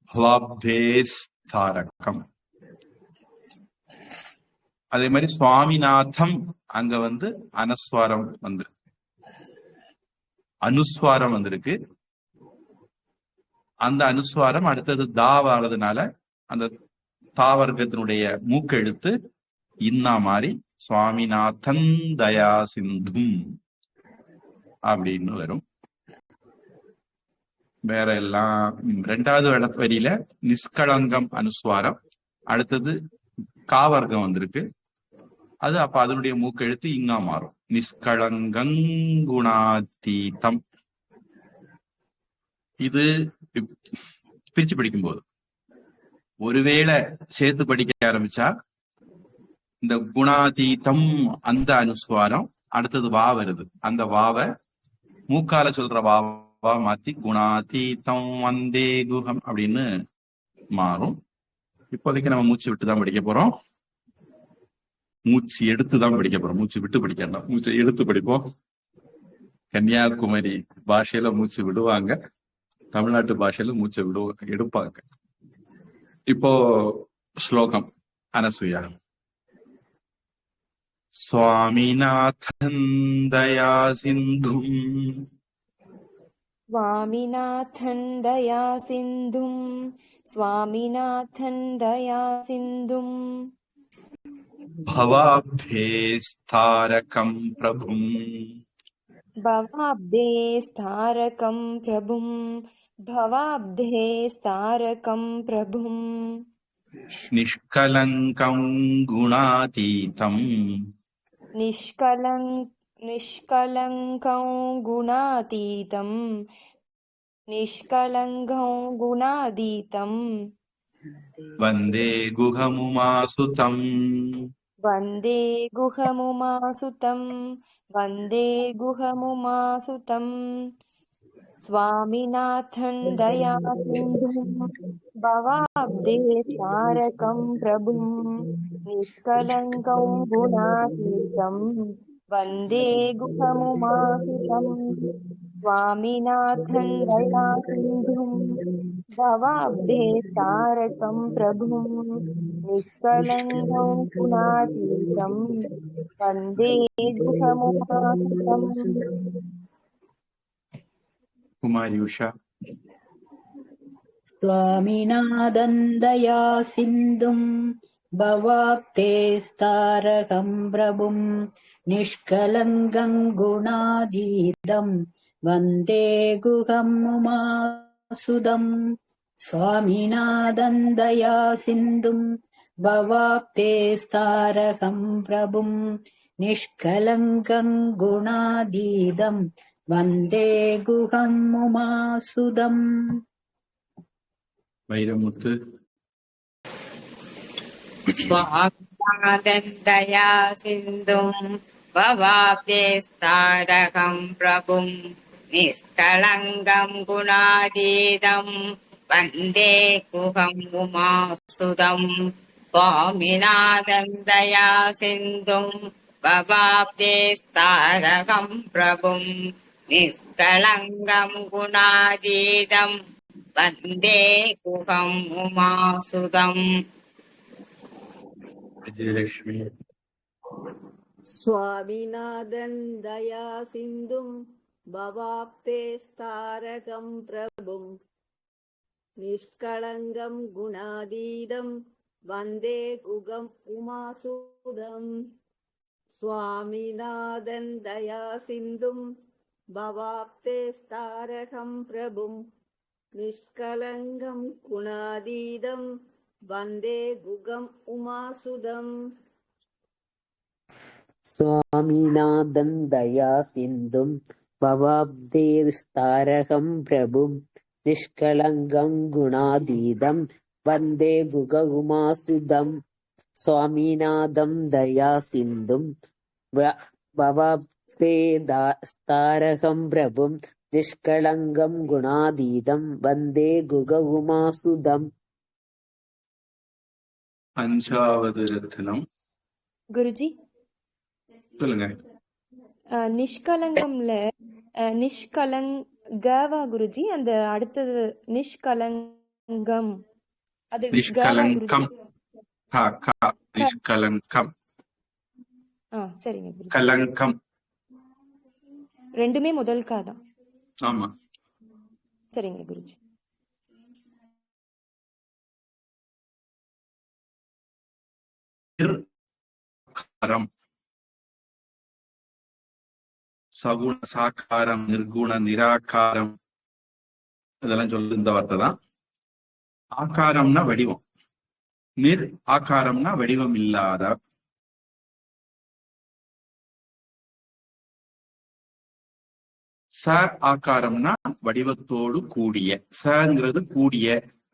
பவாப்தேஸ் தாரகம். அதே மாதிரி சுவாமிநாதம், அங்க அனஸ்வாரம் அனுஸ்வாரம் வந்திருக்கு. அந்த அனுஸ்வாரம் அடுத்தது தா வர்றதுனால அந்த தாவர்க்கத்தினுடைய மூக்கெழுத்து இன்னா மாறி சுவாமிநாதன் தயா சிந்தும் அப்படின்னு வரும். வேற எல்லாம் 2வது வரியில நிஷ்கலங்கம் அனுஸ்வாரம், அடுத்தது காவர்க்கம் வந்திருக்கு. அது அப்ப அதனுடைய மூக்கெழுத்து இங்கா மாறும். நிஷ்கலங்குணாதீதம். இது பிரிச்சு படிக்கும் போது ஒருவேளை சேர்த்து படிக்க ஆரம்பிச்சா இந்த குணாதீதம் அந்த அனுஸ்வாரம் அடுத்தது வா வருது, அந்த வாவை மூக்கால சொல்ற வாவா மாத்தி குணாதீதம் வந்தே குகம் அப்படின்னு மாறும். இப்போதைக்கு நம்ம மூச்சு விட்டுதான் படிக்க போறோம். மூச்சு எடுத்துதான் படிக்க போறோம், மூச்சு விட்டு படிக்கலாம். மூச்சை எடுத்து படிப்போம். கன்னியாகுமரி பாஷையில மூச்சு விடுவாங்க, தமிழ்நாட்டு பாஷையில மூச்சை எடுப்பாங்க. இப்போ ஸ்லோகம் அனசூயா. சுவாமிநாதன் தயா சிந்தும், சுவாமிநாதன் தயா சிந்தும், சுவாமிநாதன் தயா சிந்தும், பவாப்தேஸ்தாரகம் பிரபும், भवाब्धे स्तारकं प्रभुं भवाब्धे स्तारकं प्रभुं निष्कलङ्कं गुणातीतं निष्कलङ्कं गुणातीतं निष्कलङ्कं गुणातीतं वन्दे गुहमुमासुतम् वन्दे गुहमुमासुतं वन्दे गुहमुमासुतं स्वामिनाथं दयासिन्धुं भवाब्धे तारकं प्रभुं निष्कलङ्कं गुणातीतं वन्दे गुहमुमासुतं स्वामिनाथं दयासिन्धुं भवाब्धे तारकं प्रभुं निष्कलङ्कं गुणातीतं वन्दे गुहमुमासुतम् कुमारी उषा स्वामिनादन्दया सिन्धुम् भवाप्तेस्तारकं प्रभुम् निष्कलङ्कं गुणातीतम् वन्दे गुहम् उमासुदम् स्वामिनादन्दया सिन्धुम् भवाप्तेस्तारकं प्रभुम् निष्कलङ्कं गुणातीतम् वन्दे गुहम् उमासुदम् வைரமுத்து स्वामिनादन्दया सिन्धुम् भवाब्धेस्तारकं प्रभुम् निष्कलङ्कं गुणातीतं वन्दे गुहम् उमासुदम् स्वामिनादन्दया सिन्धुम् भवाब्धेस्तारकं प्रभुम् निष्कलङ्कं गुणातीतं वन्दे गुहम् उमासुदम् விஜயலட்சுமி स्वामिनाथन् दया सिन्धुम् भवाप्तेस्तारकं प्रभुम् निष्कलङ्कं गुणातीतं वन्दे गुहम् उमासुदम् स्वामिनाथन् दया सिन्धुम् भवाप्तेस्तारकं प्रभुम् निष्कलङ्कं गुणातीतं वन्दे गुहम् उमासुदम् स्वामिनाथं दया सिन्धुं भवाब्धेस्तारकं प्रभुं निष्कलङ्कं गुणातीतं वन्दे गुगउमासुदं स्वामिनाथं दया सिन्धुं भवाब्धेस्तारकं प्रभुं निष्कलङ्कं गुणातीतं वन्दे गुगउमासुदम् அஞ்சாவது ரத்தினம் குருஜி சொல்லுங்க. நிஷ்கலங்கம்ல நிஷ்கலங்கவா குருஜி அந்த அடுத்தது நிஷ்கலங்கம் அது கவா குருஜி நிஷ்கலங்கம் கா கா நிஷ்கலங்கம் சரிங்க குருஜி கலங்கம் ரெண்டுமே முதல் கா தான் ஆமா. சரிங்க குருஜி நிராகாரம் சகுண சாக்காரம் நிர்குண நிராகாரம் இதெல்லாம் சொல்லு இந்த வார்த்தை தான். ஆகாரம்னா வடிவம், நிர் ஆகாரம்னா வடிவம் இல்லாத. ச ஆகாரம்னா வடிவத்தோடு கூடிய. சங்கிறது கூடிய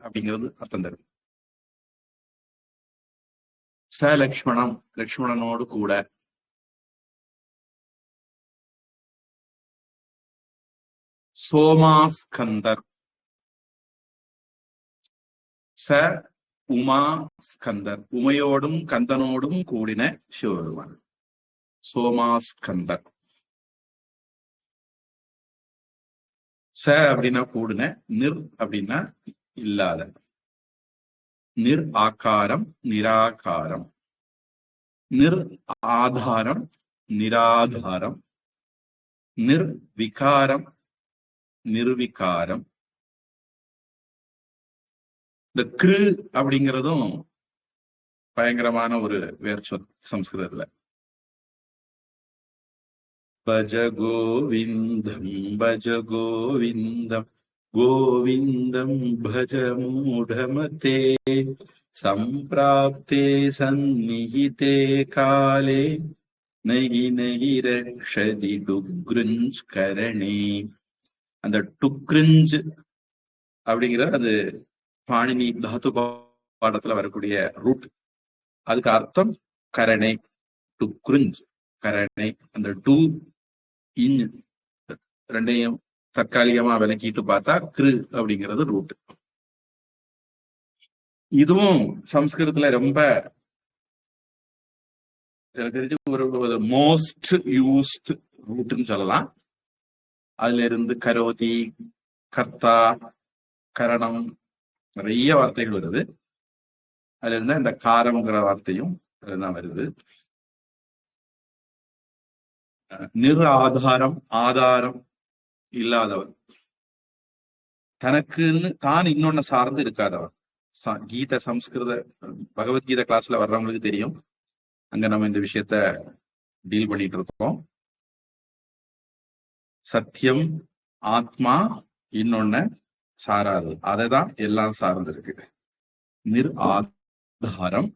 அப்படிங்கிறது அர்த்தம் தரும். ச லக்ஷ்மணம் லக்ஷ்மணனோடு கூட. சோமாஸ்கந்தர் ச உமா ஸ்கந்தர் உமையோடும் கந்தனோடும் கூடின சிவபெருமான் சோமாஸ்கந்தர். ச அப்படின்னா கூடின, நிர் அப்படின்னா இல்லாத. நிர் ஆகாரம் நிராகாரம், நிர் ஆதாரம் நிராதாரம், நிர் விகாரம் நிர்விகாரம். இந்த கிரு அப்படிங்கிறதும் பயங்கரமான ஒரு வேர்ச்சொல் சம்ஸ்கிருதத்துல. பஜ கோவிந்தம் பஜ கோவிந்தம் கோவிந்தம் பஜ மூடமதே சம்பிராப்தே சந்நிஹிதே காலே நகி நகி ரக்ஷதி டுக்ருஞ்ச் கரணே. அந்த டுக்ருஞ்ச் அப்படிங்கிற அது பாணினி தாத்து பாடத்துல வரக்கூடிய ரூட். அதுக்கு அர்த்தம் கரணை, டுக்ருஞ்ச் கரணை. அந்த டு இன் ரெண்டையும் தற்காலிகமா விளக்கிட்டு பார்த்தா கிரு அப்படிங்கிறது ரூட். இதுவும் சம்ஸ்கிருதத்துல ரொம்ப எனக்கு தெரிஞ்சு ஒரு மோஸ்ட் யூஸ்ட் ரூட்னு சொல்லலாம். அதுல இருந்து கரோதி, கர்த்தா, கரணம் நிறைய வார்த்தைகள் வருது. அதுல இருந்து இந்த காரம்ங்கிற வார்த்தையும் அதுதான் வருது. நிர் ஆதாரம், ஆதாரம் இல்லாதவர், தனக்குன்னு தான் இன்னொன்னு சார்ந்து இருக்காதவர். கீத சம்ஸ்கிருத பகவத்கீதை கிளாஸ்ல வர்றவங்களுக்கு தெரியும், அங்க நம்ம இந்த விஷயத்த டீல் பண்ணிட்டு இருக்கோம். சத்தியம், ஆத்மா இன்னொன்னு சாராது, அதைதான் எல்லாம் சார்ந்து இருக்கு. நிர் ஆதாரம்,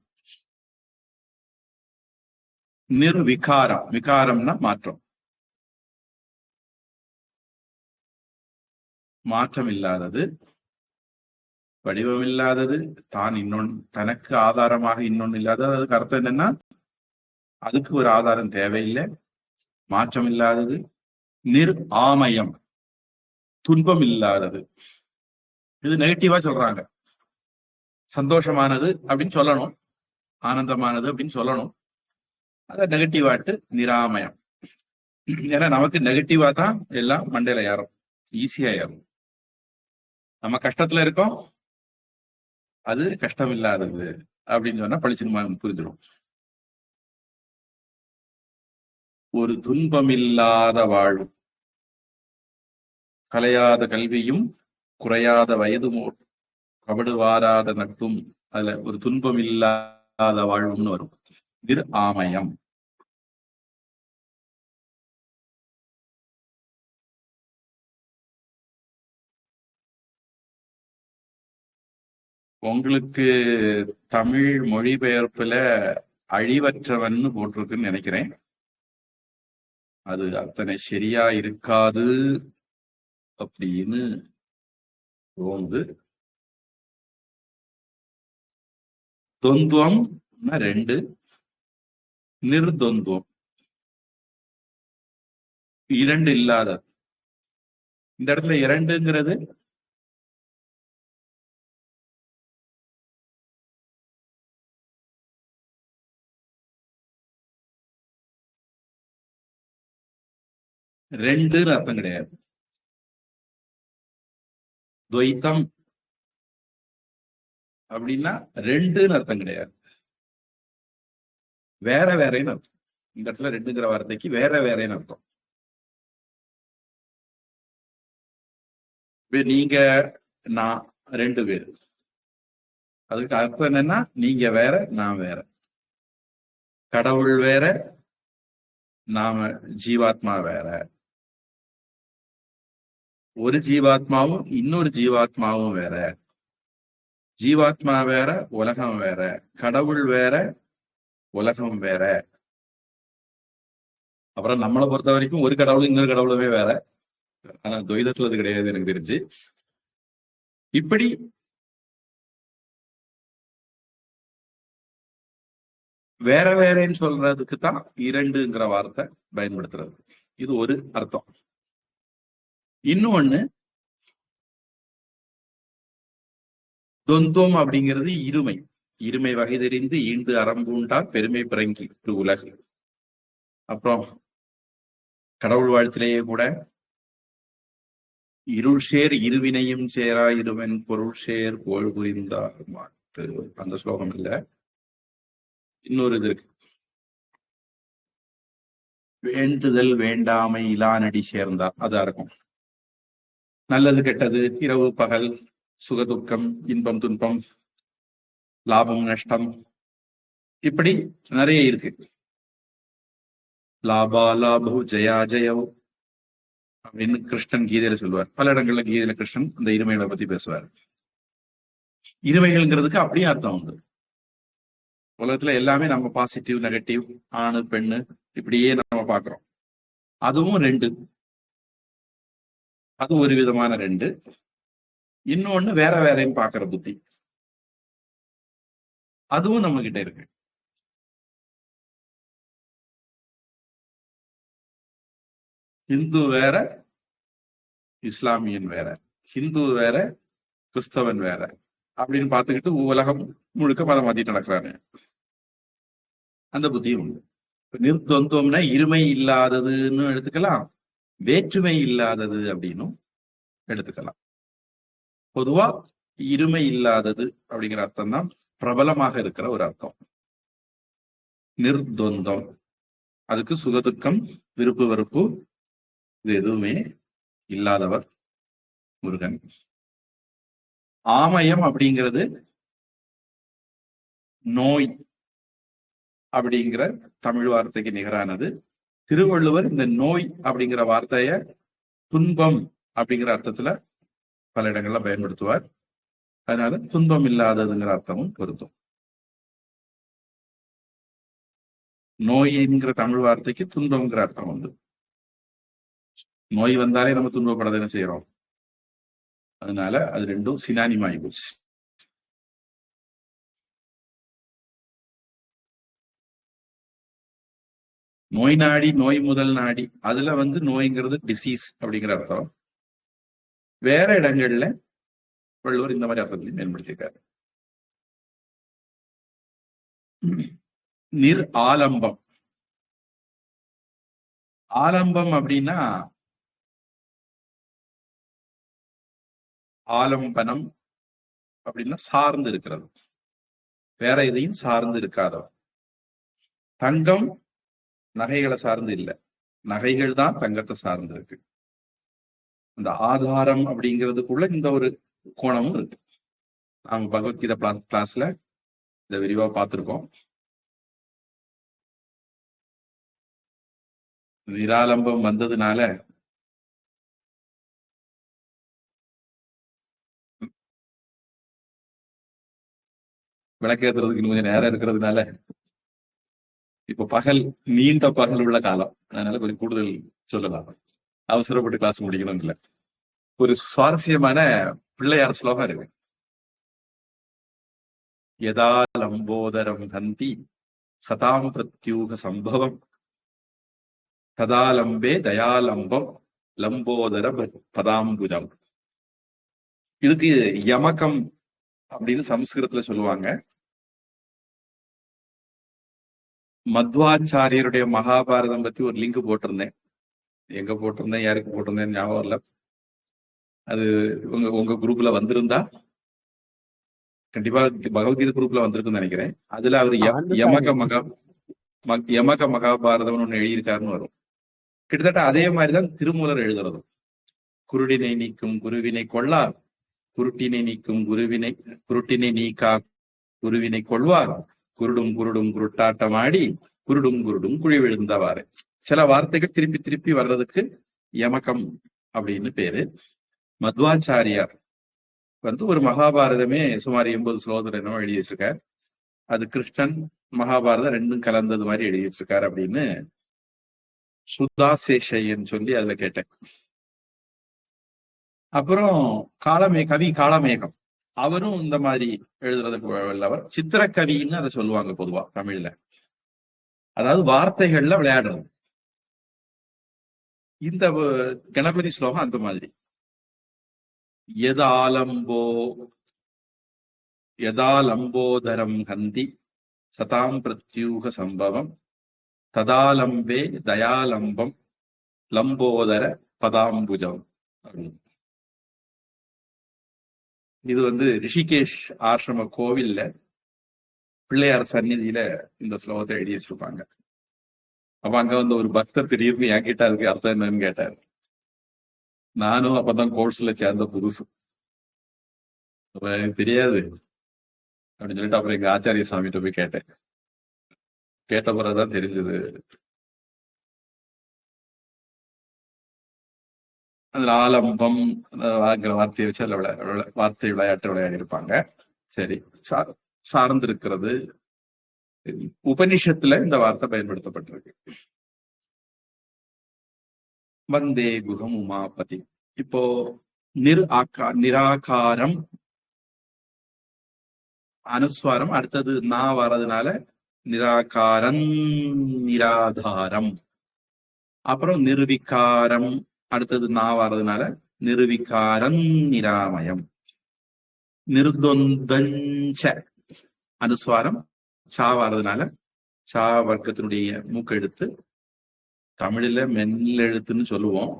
நிர்விகாரம், விகாரம்னா மாற்றம், மாற்றம் இல்லாதது, வடிவம் இல்லாதது, தான் இன்னொன்னு தனக்கு ஆதாரமாக இன்னொன்னு இல்லாதது. அதுக்கு அர்த்தம் என்னன்னா அதுக்கு ஒரு ஆதாரம் தேவையில்லை, மாற்றம் இல்லாதது. நிர் ஆமயம், துன்பம் இல்லாதது. இது நெகட்டிவா சொல்றாங்க. சந்தோஷமானது அப்படின்னு சொல்லணும், ஆனந்தமானது அப்படின்னு சொல்லணும். அத நெகட்டிவாட்டு நிராமயம். ஏன்னா நமக்கு நெகட்டிவா தான் எல்லாம் மண்டையில ஏறும், ஈஸியா ஏறும். நம்ம கஷ்டத்துல இருக்கோம், அது கஷ்டம் இல்லாதது அப்படின்னு சொன்னா பழிச்சுன்னு புரிஞ்சிடும். ஒரு துன்பமில்லாத வாழ்வு, கலையாத கல்வியும் குறையாத வயதும் கபடு வாராத நட்பும், அதுல ஒரு துன்பம் இல்லாத வாழ்வுன்னு வரும். திரு ஆமயம். உங்களுக்கு தமிழ் மொழிபெயர்ப்புல அழிவற்றவன்னு போட்டிருக்குன்னு நினைக்கிறேன். அது அத்தனை சரியா இருக்காது அப்படின்னு தோணுது. தொந்துவம் ரெண்டு, நிர்தொந்துவம் இரண்டு இல்லாத. இந்த இடத்துல இரண்டுங்கிறது ரெண்டுன்னு அர்த்தம் கிடையாது. துவைத்தம் அப்படின்னா ரெண்டுன்னு அர்த்தம் கிடையாது, வேற வேறேன்னு அர்த்தம். இந்த இடத்துல ரெண்டுங்கிற வார்த்தைக்கு வேற வேறேன்னு அர்த்தம். நீங்க நான் ரெண்டு பேர், அதுக்கு அர்த்தம் என்னன்னா நீங்க வேற நான் வேற, கடவுள் வேற நாம ஜீவாத்மா வேற, ஒரு ஜீவாத்மாவும் இன்னொரு ஜீவாத்மாவும் வேற, ஜீவாத்மா வேற உலகம் வேற, கடவுள் வேற உலகம் வேற. அப்புறம் நம்மளை பொறுத்த வரைக்கும் ஒரு கடவுளும் இன்னொரு கடவுளுமே வேற. ஆனா துவைதத்துல அது கிடையாது எனக்கு தெரிஞ்சு. இப்படி வேற வேறேன்னு சொல்றதுக்கு தான் இரண்டுங்கிற வார்த்தை பயன்படுத்துறது. இது ஒரு அர்த்தம். இன்னொன்னு தொந்துவம் அப்படிங்கிறது இருமை. இருமை வகை தெரிந்து ஈண்டு அறம்பூண்டார் பெருமை பிறங்கி உலகு. அப்புறம் கடவுள் வாழ்த்திலேயே கூட இருள் சேர் இருவினையும் சேரா இருவன் பொருள் சேர் போல் புரிந்தார் மாட்டு, அந்த ஸ்லோகம் இல்ல, இன்னொரு இது இருக்கு. வேண்டுதல் வேண்டாமை இலானடி சேர்ந்தார், அதா இருக்கும். நல்லது கெட்டது, இரவு பகல், சுகதுக்கம், இன்பம் துன்பம், லாபம் நஷ்டம், இப்படி நிறைய இருக்கு. லாபா லாபு ஜெயா ஜெயவ் அப்படின்னு கிருஷ்ணன் கீதையில சொல்லுவார். பல இடங்கள்ல கீதையில கிருஷ்ணன் அந்த இருமைகளை பத்தி பேசுவார். இருமைகள்ங்கிறதுக்கு அப்படியே அர்த்தம் உண்டு. உலகத்துல எல்லாமே நம்ம பாசிட்டிவ் நெகட்டிவ் ஆணு பெண்ணு இப்படியே நம்ம பாக்குறோம். அதுவும் ரெண்டு, அது ஒரு விதமான ரெண்டு. இன்னொன்னு வேற வேறன்னு பாக்குற புத்தி, அதுவும் நம்ம கிட்ட இருக்கு. இந்து வேற, இஸ்லாமியன் வேற, ஹிந்து வேற, கிறிஸ்தவன் வேற அப்படின்னு பார்த்துக்கிட்டு உலகம் முழுக்க மதம் மாத்திட்டு நடக்கிறாங்க. அந்த புத்தியும் உண்டு. நிர்த்வந்தம்னா இருமை இல்லாததுன்னு எடுத்துக்கலாம், வேற்றுமை இல்லாதது அப்படின்னும் எடுத்துக்கலாம். பொதுவா இருமை இல்லாதது அப்படிங்கிற அர்த்தம் தான் பிரபலமாக இருக்கிற ஒரு அர்த்தம். நிர்த்வந்தம், அதுக்கு சுகதுக்கம் விருப்பு வெறுப்பு இது எதுவுமே இல்லாதவர் முருகன். ஆமயம் அப்படிங்கிறது நோய் அப்படிங்கிற தமிழ் வார்த்தைக்கு நிகரானது. திருவள்ளுவர் இந்த நோய் அப்படிங்கிற வார்த்தைய துன்பம் அப்படிங்கிற அர்த்தத்துல பல இடங்கள்ல பயன்படுத்துவார். அதனால துன்பம் இல்லாததுங்கிற அர்த்தமும் பொருந்தும். நோய்ங்கிற தமிழ் வார்த்தைக்கு துன்பம்ங்கிற அர்த்தம் உண்டு. நோய் வந்தாலே நம்ம துன்பப்படதானே செய்யறோம். அதனால அது ரெண்டும் சினானிம் ஆயிடுச்சு. நோய் நாடி, நோய் முதல் நாடி, அதுல நோய்ங்கிறது டிசீஸ் அப்படிங்கிற அர்த்தம். வேற இடங்கள்ல வள்ளுவர் இந்த மாதிரி அர்த்தத்தையும் பயன்படுத்தியிருக்காரு. நிர் ஆலம்பம், ஆலம்பம் அப்படின்னா ஆலம்பனம் அப்படின்னா சார்ந்து இருக்கிறது, வேற எதையும் சார்ந்து இருக்காதவன். தங்கம் நகைகளை சார்ந்து இல்லை, நகைகள் தான் தங்கத்தை சார்ந்து இருக்கு. அந்த ஆதாரம் அப்படிங்கிறதுக்குள்ள இந்த ஒரு கோணமும் இருக்கு. நாம பகவத்கீதை கிளாஸ்ல இதை விரிவா பார்த்திருக்கோம். நிராலம்பம் வந்ததுனால விளக்கேற்றுறதுக்கு கொஞ்சம் நேரம் இருக்கிறதுனால இப்ப பகல், நீண்ட பகல் உள்ள காலம், அதனால கொஞ்சம் கூடுதல் சொல்லலாம். அவசரப்பட்டு கிளாஸ் முடிக்கணும் இல்ல. ஒரு சுவாரஸ்யமான பிள்ளையார் ஸ்லோகம் இருக்கு. யதா லம்போதரம் ஹந்தி சதாம் பிரத்யூக சம்பவம் ததா லம்பே தயாலம்பம் லம்போதர பதாம்புஜம். இதுக்கு யமகம் அப்படின்னு சமஸ்கிருதத்துல சொல்லுவாங்க. மத்வாச்சாரியருடைய மகாபாரதம் பத்தி ஒரு லிங்க் போட்டிருந்தேன். எங்க போட்டிருந்தேன், யாருக்கு போட்டிருந்தேன் ஞாபகம் இல்ல. அது உங்க குரூப்ல வந்திருந்தா கண்டிப்பா பகவத்கீதை குரூப்ல வந்திருக்குன்னு நினைக்கிறேன். அதுல அவர் யமக மகாபாரதம்னு ஒண்ணு எழுதியிருக்காருன்னு வரும். கிட்டத்தட்ட அதே மாதிரிதான் திருமூலர் எழுதுறதும். குருடினை நீக்கும் குருவினை கொள்ளார், குருட்டினை நீக்கும் குருட்டினை நீக்கா குருவினை கொள்வார், குருடும் குருடும் குருட்டாட்டமாடி குருடும் குருடும் குழி விழுந்தவாறு. சில வார்த்தைகள் திருப்பி திருப்பி வர்றதுக்கு யமகம் அப்படின்னு பேரு. மத்வாச்சாரியார் ஒரு மகாபாரதமே சுமார் 80 ஸ்லோகத்துல என்னவோ எழுதி வச்சிருக்கார். அது கிருஷ்ணன் மகாபாரதம் ரெண்டும் கலந்தது மாதிரி எழுதி வச்சிருக்காரு அப்படின்னு சுதாசேஷையன் சொல்லி அதுல கேட்டேன். அப்புறம் கவி காளமேகம், அவரும் இந்த மாதிரி எழுதுறதுக்கு வல்லவர். சித்திரக்கவின்னு அதை சொல்லுவாங்க பொதுவா தமிழ்ல. அதாவது வார்த்தைகள்ல விளையாடுறது. இந்த கணபதி ஸ்லோகம் அந்த மாதிரி. யதாலம்போதரம் ஹந்தி சதாம் பிரத்யூக சம்பவம் ததாலம்பே தயாலம்பம் லம்போதர பதாம்புஜம். இது ரிஷிகேஷ் ஆசிரம கோவில்ல பிள்ளையார் சந்நிதியில இந்த ஸ்லோகத்தை எழுதி வச்சிருப்பாங்க. அப்ப அங்க ஒரு பக்தர் திடீர்னு என்கிட்ட அதுக்கு அர்த்தம் என்னன்னு கேட்டார். நானும் அப்பதான் கோர்ஸ்ல சேர்ந்த புதுசு, எனக்கு தெரியாது அப்படின்னு சொல்லிட்டு அப்புறம் எங்க ஆச்சாரிய சாமிகிட்ட போய் கேட்டேன். கேட்ட பிறகுதான் தெரிஞ்சது அதுல ஆலம்பம் வார்த்தையை வச்சு அதுல வார்த்தை விளையாட்டு விளையாடி இருப்பாங்க. சரி, சார்ந்து இருக்கிறது. உபனிஷத்துல இந்த வார்த்தை பயன்படுத்தப்பட்டிருக்கு. வந்தே குகம் உமாபதி. இப்போ நிராகாரம் அனுஸ்வாரம், அடுத்தது நா வர்றதுனால நிராகாரம் நிராதாரம். அப்புறம் நிர்விகாரம், அடுத்தது நா வர்றதுனால நிர்விகாரம் நிராமயம். நிர்தொந்தஞ்ச அனுஸ்வாரம் சா வர்றதுனால சா வர்க்கத்தினுடைய மூக்கெழுத்து. தமிழ்ல மெல்லெழுத்துன்னு சொல்லுவோம்,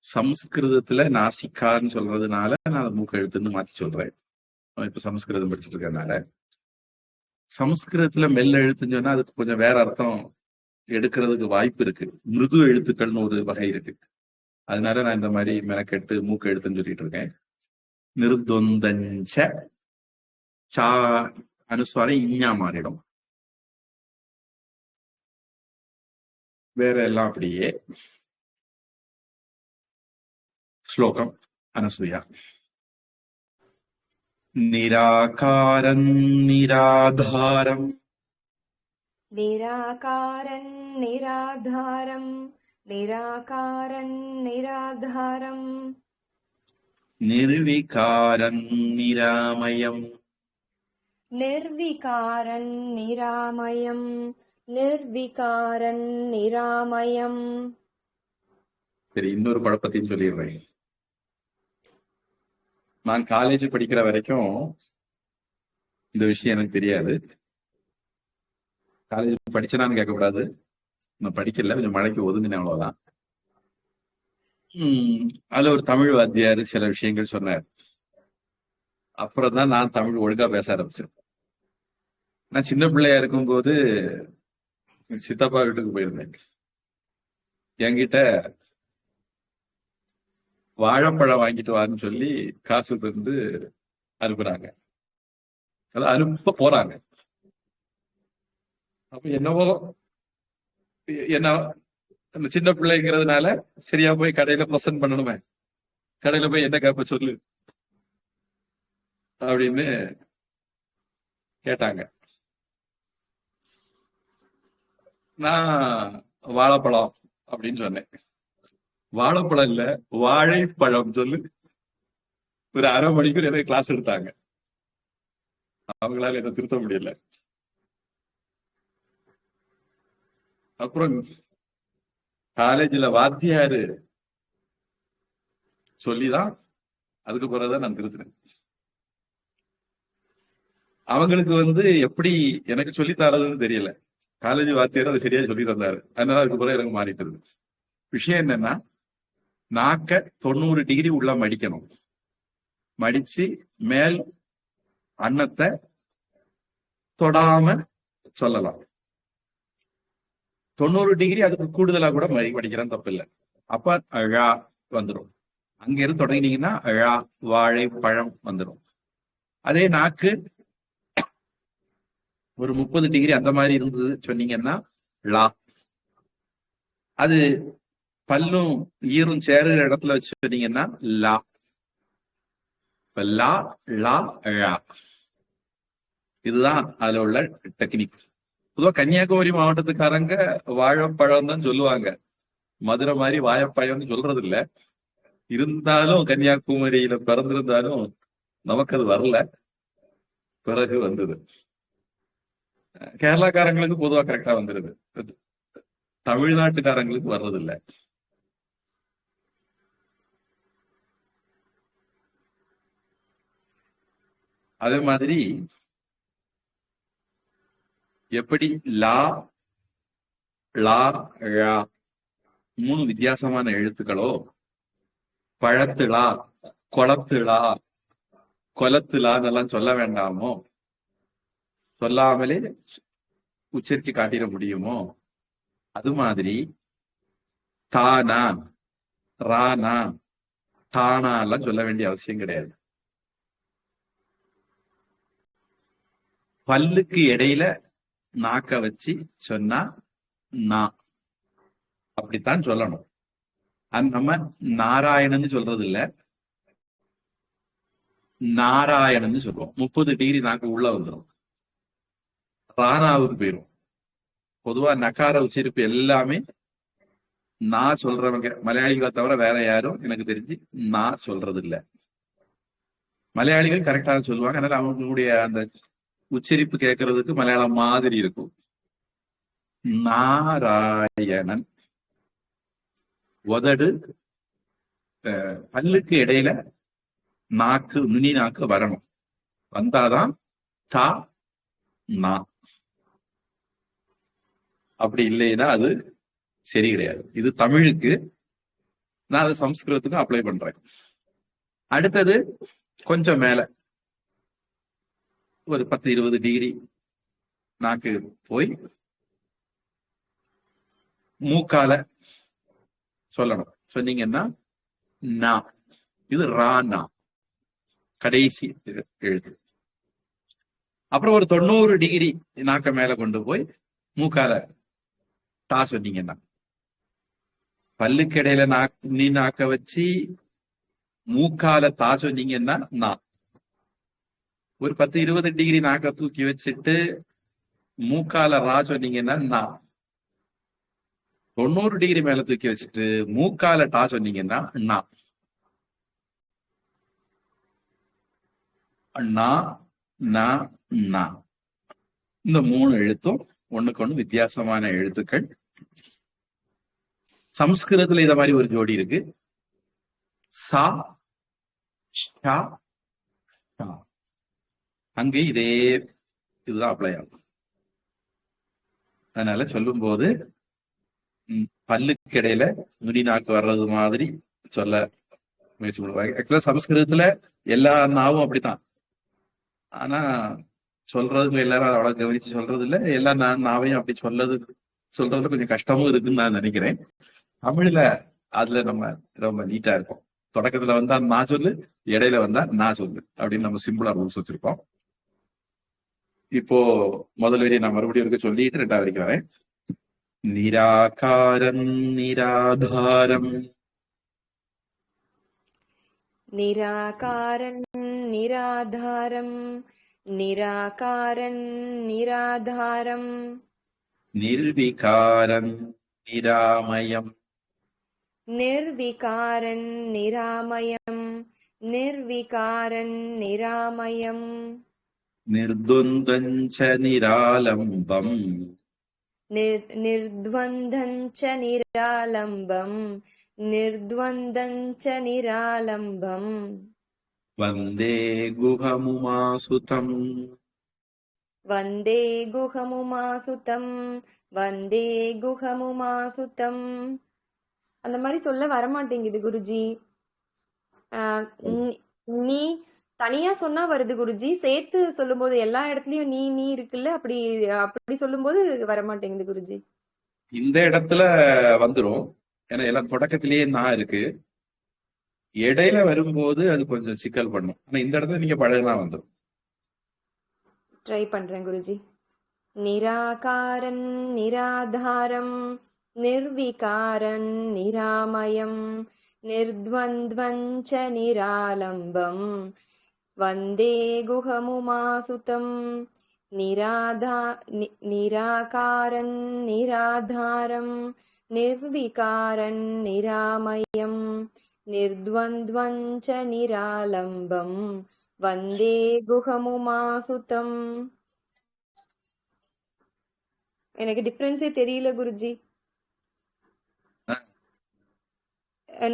சம்ஸ்கிருதத்துல நாசிக்கான்னு சொல்றதுனால நான் மூக்கெழுத்துன்னு மாத்தி சொல்றேன். இப்ப சமஸ்கிருதம் படிச்சுட்டு இருக்கனால சமஸ்கிருதத்துல மெல்ல எழுத்துன்னு சொன்னா அதுக்கு கொஞ்சம் வேற அர்த்தம் எடுக்கிறதுக்கு வாய்ப்பு இருக்கு. மிருது எழுத்துக்கள்னு ஒரு வகை இருக்கு. அதனால நான் இந்த மாதிரி மெனக்கெட்டு மூக்கு எழுத்துன்னு சொல்லிட்டு இருக்கேன். நிருத்தொந்தஞ்ச சா அனுஸ்வாரம் இஞ்ஞா மாறிடும். வேற எல்லாம் அப்படியே. ஸ்லோகம் அனசூயா. நிராகாரம் நிராதாரம் நிராகாரம் நிராதாரம் நிராகாரம் நிராதாரம் நிர்விகாரம் நிராமயம் நிர்விகாரம் நிராமயம் நிர்விகாரம் நிராமயம். சரி, இன்னொரு குழப்பத்தையும் சொல்லிடுறேன். நான் காலேஜ் படிக்கிற வரைக்கும் இந்த விஷயம் எனக்கு தெரியாது. காலேஜ் படிச்சேனான்னு கேட்கக்கூடாது, நான் படிக்கல, கொஞ்சம் மழைக்கு ஒதுங்கினேன், அவ்வளவுதான். அதுல ஒரு தமிழ் வாத்தியார் சில விஷயங்கள் சொன்னார். அப்புறம் தான் நான் தமிழ் ஒழுங்கா பேச ஆரம்பிச்சேன். நான் சின்ன பிள்ளையா இருக்கும்போது சித்தப்பா வீட்டுக்கு போயிருந்தேன். என்கிட்ட வாழைப்பழம் வாங்கிட்டு வான்னு சொல்லி காசு தந்து அனுப்புறாங்க. அதான் அனுப்ப போறாங்க. அப்ப என்னவோ என்ன அந்த சின்ன பிள்ளைங்கிறதுனால சரியா போய் கடையில ப்ரெசென்ட் பண்ணணுமே, கடையில போய் என்ன கேப்ப சொல்லு அப்படின்னு கேட்டாங்க. நான் வாழைப்பழம் அப்படின்னு சொன்னேன். வாழைப்பழம் இல்ல, வாழைப்பழம் சொல்லு. ஒரு அரை மணிக்கூர் எனக்கு கிளாஸ் எடுத்தாங்க. அவங்களால என்ன திருத்த முடியல. அப்புறம் காலேஜ்ல வாத்தியாரு சொல்லிதான் அதுக்கு பிறகுதான் நான் திருத்தினேன். அவங்களுக்கு எப்படி எனக்கு சொல்லி தரதுன்னு தெரியல. காலேஜ் வாத்தியார் அதை சரியா சொல்லி தந்தாரு. அதனால அதுக்கு பிறகு எனக்கு மாறிட்டது. விஷயம் என்னன்னா, நாக்க 90 டிகிரி உள்ள மடிக்கணும். மடிச்சு மேல் அன்னத்தை தொடாம சொல்லலாம். 90 டிகிரி அதுக்கு கூடுதலா கூட மடிக்கிறேன், தப்பு இல்லை. அப்ப அழா வந்துடும். அங்க இருந்து தொடங்கினீங்கன்னா அழா வாழைப்பழம் வந்துடும். அதே நாக்கு ஒரு 30 டிகிரி அந்த மாதிரி இருந்தது சொன்னீங்கன்னா லா. அது பல்லும் ஈரும் சேருற இடத்துல வச்சு சொன்னீங்கன்னா லா. லா லா ழா. இதுதான் அதுல உள்ள டெக்னிக். பொதுவா கன்னியாகுமரி மாவட்டத்துக்காரங்க வாழைப்பழம் தான் சொல்லுவாங்க. மதுரை மாதிரி வாழைப்பழம்னு சொல்றது இல்ல. இருந்தாலும் கன்னியாகுமரியில பிறந்திருந்தாலும் நமக்கு அது வரல, பிறகு வந்தது. கேரளாக்காரங்களுக்கு பொதுவா கரெக்டா வந்துருது, தமிழ்நாட்டுக்காரங்களுக்கு வர்றது இல்ல. அதே மாதிரி எப்படி லா லா ழா 3 வித்தியாசமான எழுத்துக்களோ, பழத்துலா கொளத்துலா கொலத்துலான்னு சொல்ல வேண்டாமோ, சொல்லாமலே உச்சரிச்சு காட்டிட முடியுமோ, அது மாதிரி தானா ரானா தானா எல்லாம் சொல்ல வேண்டிய அவசியம் கிடையாது. பல்லுக்கு இடையில நாக்க வச்சு சொன்னா நா, அப்படித்தான் சொல்லணும். நம்ம நாராயணன்னு சொல்றது இல்ல, நாராயணன்னு சொல்லுவோம். 30 டிகிரி நாக்கு உள்ள வந்துடும், ராணாவுக்கு போயிரும். பொதுவா நகார உச்சரிப்பு எல்லாமே நான் சொல்றவங்க மலையாளிகளை தவிர வேற யாரும் எனக்கு தெரிஞ்சு நான் சொல்றது இல்ல. மலையாளிகள் கரெக்டாக சொல்லுவாங்க, அதனால அவங்களுடைய அந்த உச்சரிப்பு கேட்கறதுக்கு மலையாளம் மாதிரி இருக்கும். நாராயணன். உதடு பல்லுக்கு இடையில நாக்கு, நுனி நாக்கு வரணும், வந்தாதான் தா நா. அப்படி இல்லைன்னா அது சரி கிடையாது. இது தமிழுக்கு, நான் அது சம்ஸ்கிருதத்துக்கு அப்ளை பண்றேன். அடுத்தது கொஞ்சம் மேல ஒரு 10-20 டிகிரி நாக்கு போய் மூக்கால சொல்லணும். சொன்னீங்கன்னா நா. இது ராணா, கடைசி எழுத்து. அப்புறம் ஒரு 90 டிகிரி நாக்க மேல கொண்டு போய் மூக்கால டா சொன்னீங்கன்னா, பல்லுக்கு இடையில நீ நாக்க வச்சு மூக்கால தா சொன்னீங்கன்னா நான். ஒரு 10-20 டிகிரி நாக்க தூக்கி வச்சுட்டு மூக்கால ரா சொன்னீங்கன்னா நான். 90 டிகிரி மேல தூக்கி வச்சுட்டு மூக்கால டா சொன்னீங்கன்னா நான். இந்த 3 எழுத்தும் ஒண்ணுக்கு ஒண்ணு வித்தியாசமான எழுத்துக்கள். சம்ஸ்கிருதத்துல இத மாதிரி ஒரு ஜோடி இருக்கு, சா ஷா ஷா. அங்க இதே இதுதான் அப்ளை ஆகும். அதனால சொல்லும் போது பல்லுக்கு இடையில நுனி நாக்கு வர்றது மாதிரி சொல்ல முயற்சி பண்ணுவாங்க. ஆக்சுவலா சமஸ்கிருதத்துல எல்லா நாவும் அப்படித்தான். ஆனா சொல்றதுங்க எல்லாரும் அவ்வளவு கவனிச்சு சொல்றது இல்ல. எல்லா நாவையும் அப்படி சொல்றதுல கொஞ்சம் கஷ்டமும் இருக்குன்னு நான் நினைக்கிறேன். தமிழ்ல அதுல நம்ம ரொம்ப நீட்டா இருக்கும். தொடக்கத்துல வந்தா நான் சொல்லு, இடையில வந்தா நான் சொல்லு அப்படின்னு நம்ம சிம்பிளா ரூல்ஸ் வச்சிருப்போம். இப்போ முதல் வரி நான் மறுபடியும் இருக்க சொல்லிட்டு 2வது வரைக்கும் வரேன். நிராகாரம் நிராதாரம். நிராகாரன் நிராதாரம், நிராகாரன் நிராதாரம். நிர்விகாரன் நிராமயம். நிர்விகாரன் நிராமயம், நிர்விகாரன் நிராமயம். நிர்துந்தஞ்ச நிராலம்பம். நிர்த்வந்தஞ்ச நிராலம்பம், நிர்த்வந்தஞ்ச நிராலம்பம். வந்தே குஹமுமாசுதம். வந்தே குஹமுமாசுதம், வந்தே குஹமுமாசுதம். அந்த மாதிரி சொல்ல வரமாட்டேங்குது குருஜி. நீ தனியா சொன்னா வருது குருஜி, சேர்த்து சொல்லும்போது எல்லா இடத்துலயும் நீ நீ இருக்குல்ல, அப்படி அப்படி சொல்லும்போது வரமாட்டேங்குது குருஜி. இந்த இடத்துல வந்துரும், ஏன்னா எல்லாம் தொடக்கத்திலேயே நான் இருக்கு. இடையில வரும்போது அது கொஞ்சம் சிக்கல் பண்ணும். ஆனா இந்த இடத்துல நீங்க பழகுனா வந்துடும். ட்ரை பண்றேன் குருஜி. நிராகாரன் நிராதாரம், நிர்விகாரன் நிராமயம், நிர்த்வந்த்வஞ்ச நிராலம்பம். வந்தே குஹமுமாசுதம். நிராகாரன் நிராதாரம், நிர்விகாரன் நிராமயம், நிர்த்வந்த்வஞ்ச நிராலம்பம். வந்தே குஹமுமாசுதம். எனக்கு டிஃபரன்ஸே தெரியல குருஜி.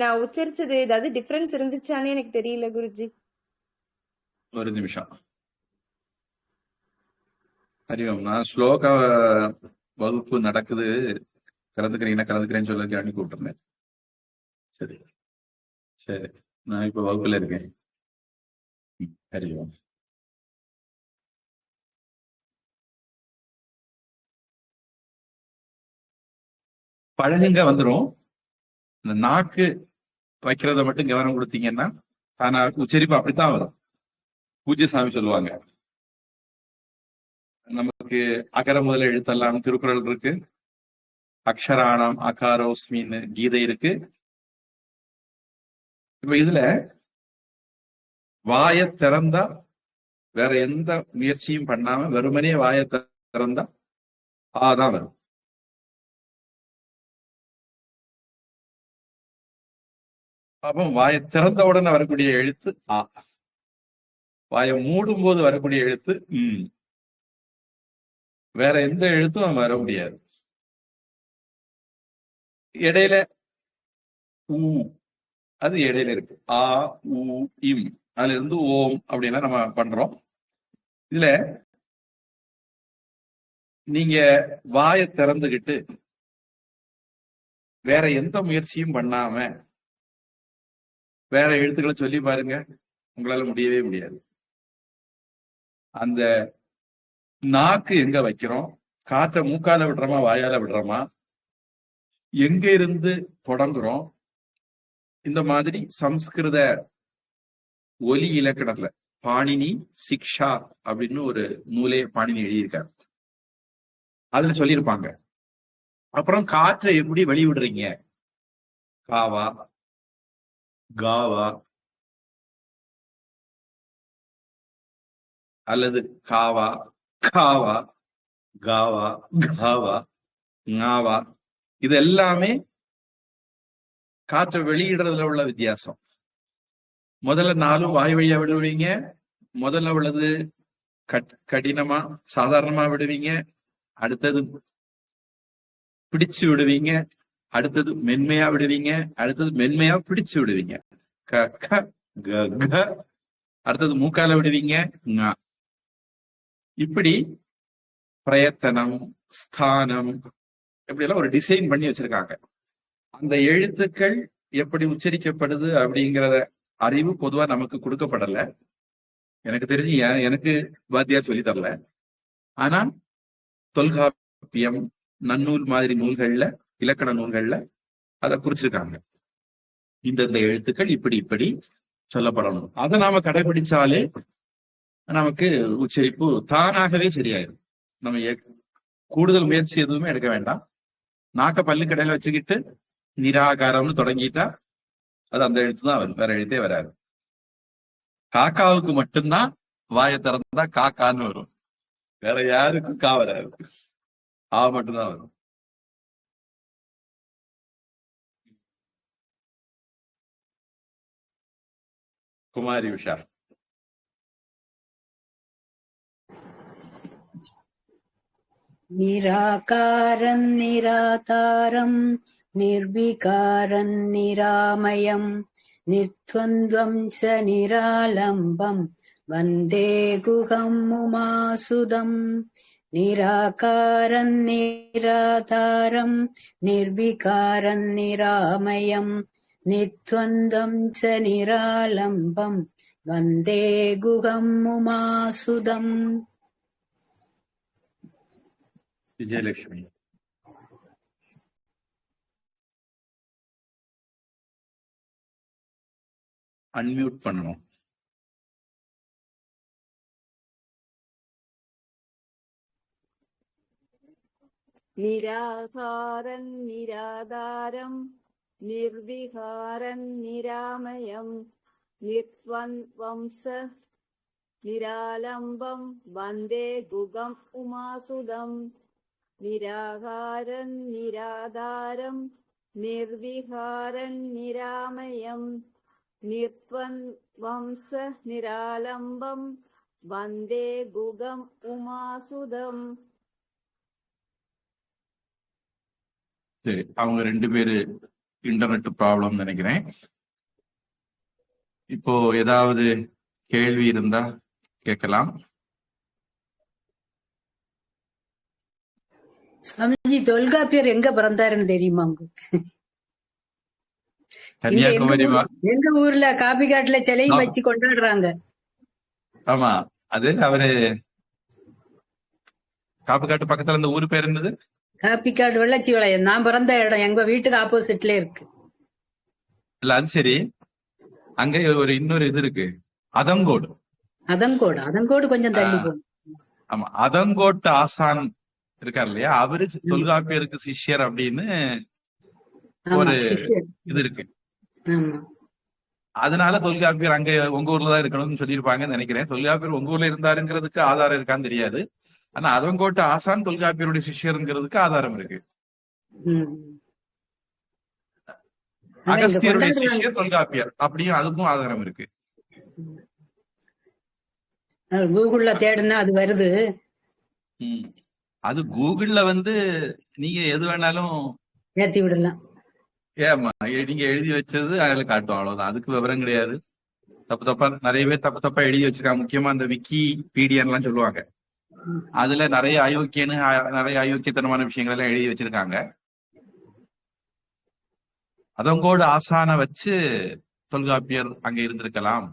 நான் உச்சரிச்சது ஏதாவது டிஃபரன்ஸ் இருந்துச்சானே எனக்கு தெரியல குருஜி. ஒரு நிமிஷம். ஹரிஓம். நான் ஸ்லோக வகுப்பு நடக்குது, கலந்துக்கிறேன்னு சொல்ல அனுப்பி விட்டுருந்தேன். சரி சரி, நான் இப்ப வகுப்புல இருக்கேன். ஹரிஓம். பழகுங்க வந்துரும். இந்த நாக்கு வைக்கிறத மட்டும் கவனம் கொடுத்தீங்கன்னா ஆனா உச்சரிப்பு அப்படித்தான் வரும். பூஜ்ய சாமி சொல்லுவாங்க, நமக்கு அகர முதல எழுத்தெல்லாம் திருக்குறள் இருக்கு, அக்ஷராணம் அகாரோஸ்மின்னு கீதை இருக்கு, இப்ப இதுல வாயை திறந்தா வேற எந்த முயற்சியும் பண்ணாம வெறுமனே வாயை திறந்தா ஆதான் வரும். அப்போ வாயை திறந்த உடனே வரக்கூடிய எழுத்து ஆ. வாயை மூடும் போது வரக்கூடிய எழுத்து வேற எந்த எழுத்தும் வர முடியாது. இடையில ஊ, அது இடையில இருக்கு. ஆ ஊ இம், அதுல இருந்து ஓம் அப்படின்னா நம்ம பண்றோம். இதுல நீங்க வாயை திறந்துகிட்டு வேற எந்த முயற்சியும் பண்ணாம வேற எழுத்துக்களை சொல்லி பாருங்க, உங்களால முடியவே முடியாது. அந்த நாக்கு எங்க வைக்கிறோம், காற்றை மூக்கால விடுறோமா வாயால விடுறோமா, எங்க இருந்து தொடங்குறோம், இந்த மாதிரி சம்ஸ்கிருத ஒலி இலக்கணத்துல பாணினி சிக்ஷா அப்படின்னு ஒரு நூலே பாணினி எழுதியிருக்காரு. அதுல சொல்லியிருப்பாங்க. அப்புறம் காற்றை எப்படி வெளிவிடுறீங்க, காவா காவா அல்லது காவா காவா காவா காவா ஞாவா, இது எல்லாமே காற்றை வெளியிடுறதுல உள்ள வித்தியாசம். முதல்ல 4 வாய் வழியா விடுவீங்க. முதல்ல உள்ளது கடினமா சாதாரணமா விடுவீங்க, அடுத்தது பிடிச்சு விடுவீங்க, அடுத்தது மென்மையா விடுவீங்க, அடுத்தது மென்மையா பிடிச்சு விடுவீங்க, க க க க, அடுத்தது மூக்கால விடுவீங்க, ங. இப்படி பிரயத்தனம் ஸ்தானம் இப்படி எல்லாம் ஒரு டிசைன் பண்ணி வச்சிருக்காங்க. அந்த எழுத்துக்கள் எப்படி உச்சரிக்கப்படுது அப்படிங்கிறத அறிவு பொதுவா நமக்கு கொடுக்கப்படல. எனக்கு தெரிஞ்சு எனக்கு வாத்தியார் சொல்லி தரல. ஆனா தொல்காப்பியம் நன்னூல் மாதிரி நூல்கள்ல இலக்கண நூல்கள்ல அதை குறிச்சிருக்காங்க. இந்த எழுத்துக்கள் இப்படி இப்படி சொல்லப்படணும். அதை நாம கடைபிடிச்சாலே நமக்கு உச்சரிப்பு தானாகவே சரியாயிடும். நம்ம கூடுதல் முயற்சி எதுவுமே எடுக்க வேண்டாம். நாக்க பல்லு கடையில வச்சுக்கிட்டு நிராகாரம்னு தொடங்கிட்டா அது அந்த எழுத்து தான் வரும், வேற எழுத்தே வராது. காக்காவுக்கு மட்டும்தான் வாயை திறந்தா காக்கான்னு வரும், வேற யாருக்கும் கா வராது, ஆ மட்டும்தான் வரும். குமாரி உஷா. நிராகாரம் நிராதாரம் நிர்விகாரம் நிராமயம் நித்வந்த்வம் ச நிராலம்பம் வந்தே குஹம் உமாசுதம். நிராகாரம் நிராதாரம் நிர்விகாரம் நிராமயம் நித்வந்தம் ச நிராலம்பம் வந்தே குஹம் உமாசுதம். விஜயலட்சுமி. அன்மியூட் பண்ணணும். நிராகாரம் நிராதாரம் நிர்விகாரம் நிராமயம் நித்வந்த்வம் ச நிராலம்பம் வந்தே குஹம் உமாசுதம். நிராகாரம் நிராதாரம் நிர்விகாரம் நிராமயம் நித்வந்த்வம் ச நிராலம்பம் வந்தே குஹம் உமாசுதம். சரி, அவங்க 2 பேரு இன்டர்நெட் ப்ராப்ளம் நினைக்கிறேன். இப்போ ஏதாவது கேள்வி இருந்தா கேட்கலாம். சுவாமிஜி, தொல்காப்பியர் எங்க பிறந்தாருன்னு தெரியுமா உங்களுக்கு? கன்னியாகுமரி. எங்க ஊர்ல காப்பிக்காட்டுல சிலையும் வச்சு கொண்டாடுறாங்க. ஆமா, அது அவரு காப்புக்காட்டு பக்கத்துல இந்த ஊரு பேர் என்னது? காப்பிக்காடு வெள்ளச்சி வளையம். நான் பிறந்த இடம் எங்க வீட்டுக்கு ஆப்போசிட்ல இருக்கு. இல்ல அது சரி, அங்க ஒரு இன்னொரு இது இருக்கு, அதங்கோடு. அதங்கோடு கொஞ்சம் தள்ளி போகும். ஆமா, அதங்கோட்டு ஆசான் இருக்காரு இல்லையா, அவரு தொல்காப்பியருக்கு சிஷ்யர் அப்படின்னு ஒரு இது இருக்கு. அதனால தொல்காப்பியர் அங்க உங்க ஊர்ல தான் இருக்கணும்னு சொல்லியிருப்பாங்கன்னு நினைக்கிறேன். தொல்காப்பியர் உங்க ஊர்ல இருந்தாருங்கிறதுக்கு ஆதாரம் இருக்கான்னு தெரியாது. ஆனா அதங்கோட்ட ஆசான் தொல்காப்பியருடைய சிஷ்யருங்கிறதுக்கு ஆதாரம் இருக்கு. ம். ஆனா இந்த அகஸ்தியருடைய கொண்டாடுறாங்க. சிஷ்யர் தொல்காப்பியர் அப்படியும் அதுக்கும் ஆதாரம் இருக்கு. கூகுள்ல தேடுனா அது வருது. ம். அது கூகுள்ல நீங்க எது வேணாலும் ஏத்தி விடலாம். ஏமா நீங்க எழுதி வச்சது அதுல காட்டும், அவ்வளவுதான். அதுக்கு விவரம் கிடையாது. தப்பு தப்பா நிறைய பேர் தப்பு தப்பா எழுதி வச்சிருக்காங்க. முக்கியமா அந்த விக்கிபீடியன் எல்லாம் சொல்லுவாங்க. அதுல நிறைய அயோக்கியத்தனமான விஷயங்கள் எல்லாம் எழுதி வச்சிருக்காங்க. அதங்கோடு ஆசான வச்சு தொல்காப்பியர் அங்க இருந்திருக்கலாம்,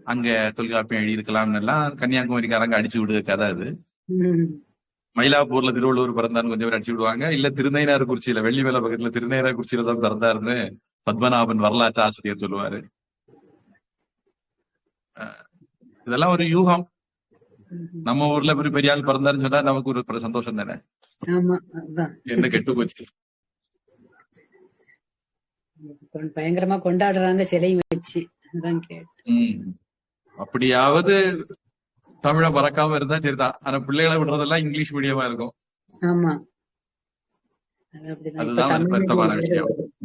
அங்க தொல்காப்பியம் எழுதியிருக்கலாம் எல்லாம் கன்னியாகுமரிக்காரங்க அடிச்சு விடுற கதை அது. ம். மயிலாப்பூர்ல திருவள்ளுவர் பிறந்தான்னு கொஞ்சம் பேர் அடிச்சு விடுவாங்க. இல்ல திருநெய்னார்குறிச்சியில வெள்ளிமலை பக்கத்துல திருநெய்னார்குறிச்சியில தான் பிறந்தாருன்னு பத்மநாபன் வரலாற்று ஆசிரியர் சொல்லுவாரு. இதெல்லாம் ஒரு யூகம். நம்ம ஊர்ல ஒரு பெரிய ஆள் பிறந்தாருன்னு சொன்னா நமக்கு ஒரு சந்தோஷம் தானே. ஆமா, அதுதான். என்ன கெட்டு போச்சு. பயங்கரமா கொண்டாடுறாங்க சிலை வச்சு. அதான் கேட்டேன். அப்படியாவது தமிழை மறக்காம இருந்தா சரிதான். ஆனா பிள்ளைகளை விடுறதெல்லாம் இங்கிலீஷ் மீடியமா இருக்கும். ஆமா, அது அப்படிதான். இப்ப அதுதான் தமிழ் வருத்தமான மீடியம் விஷயம். வருது.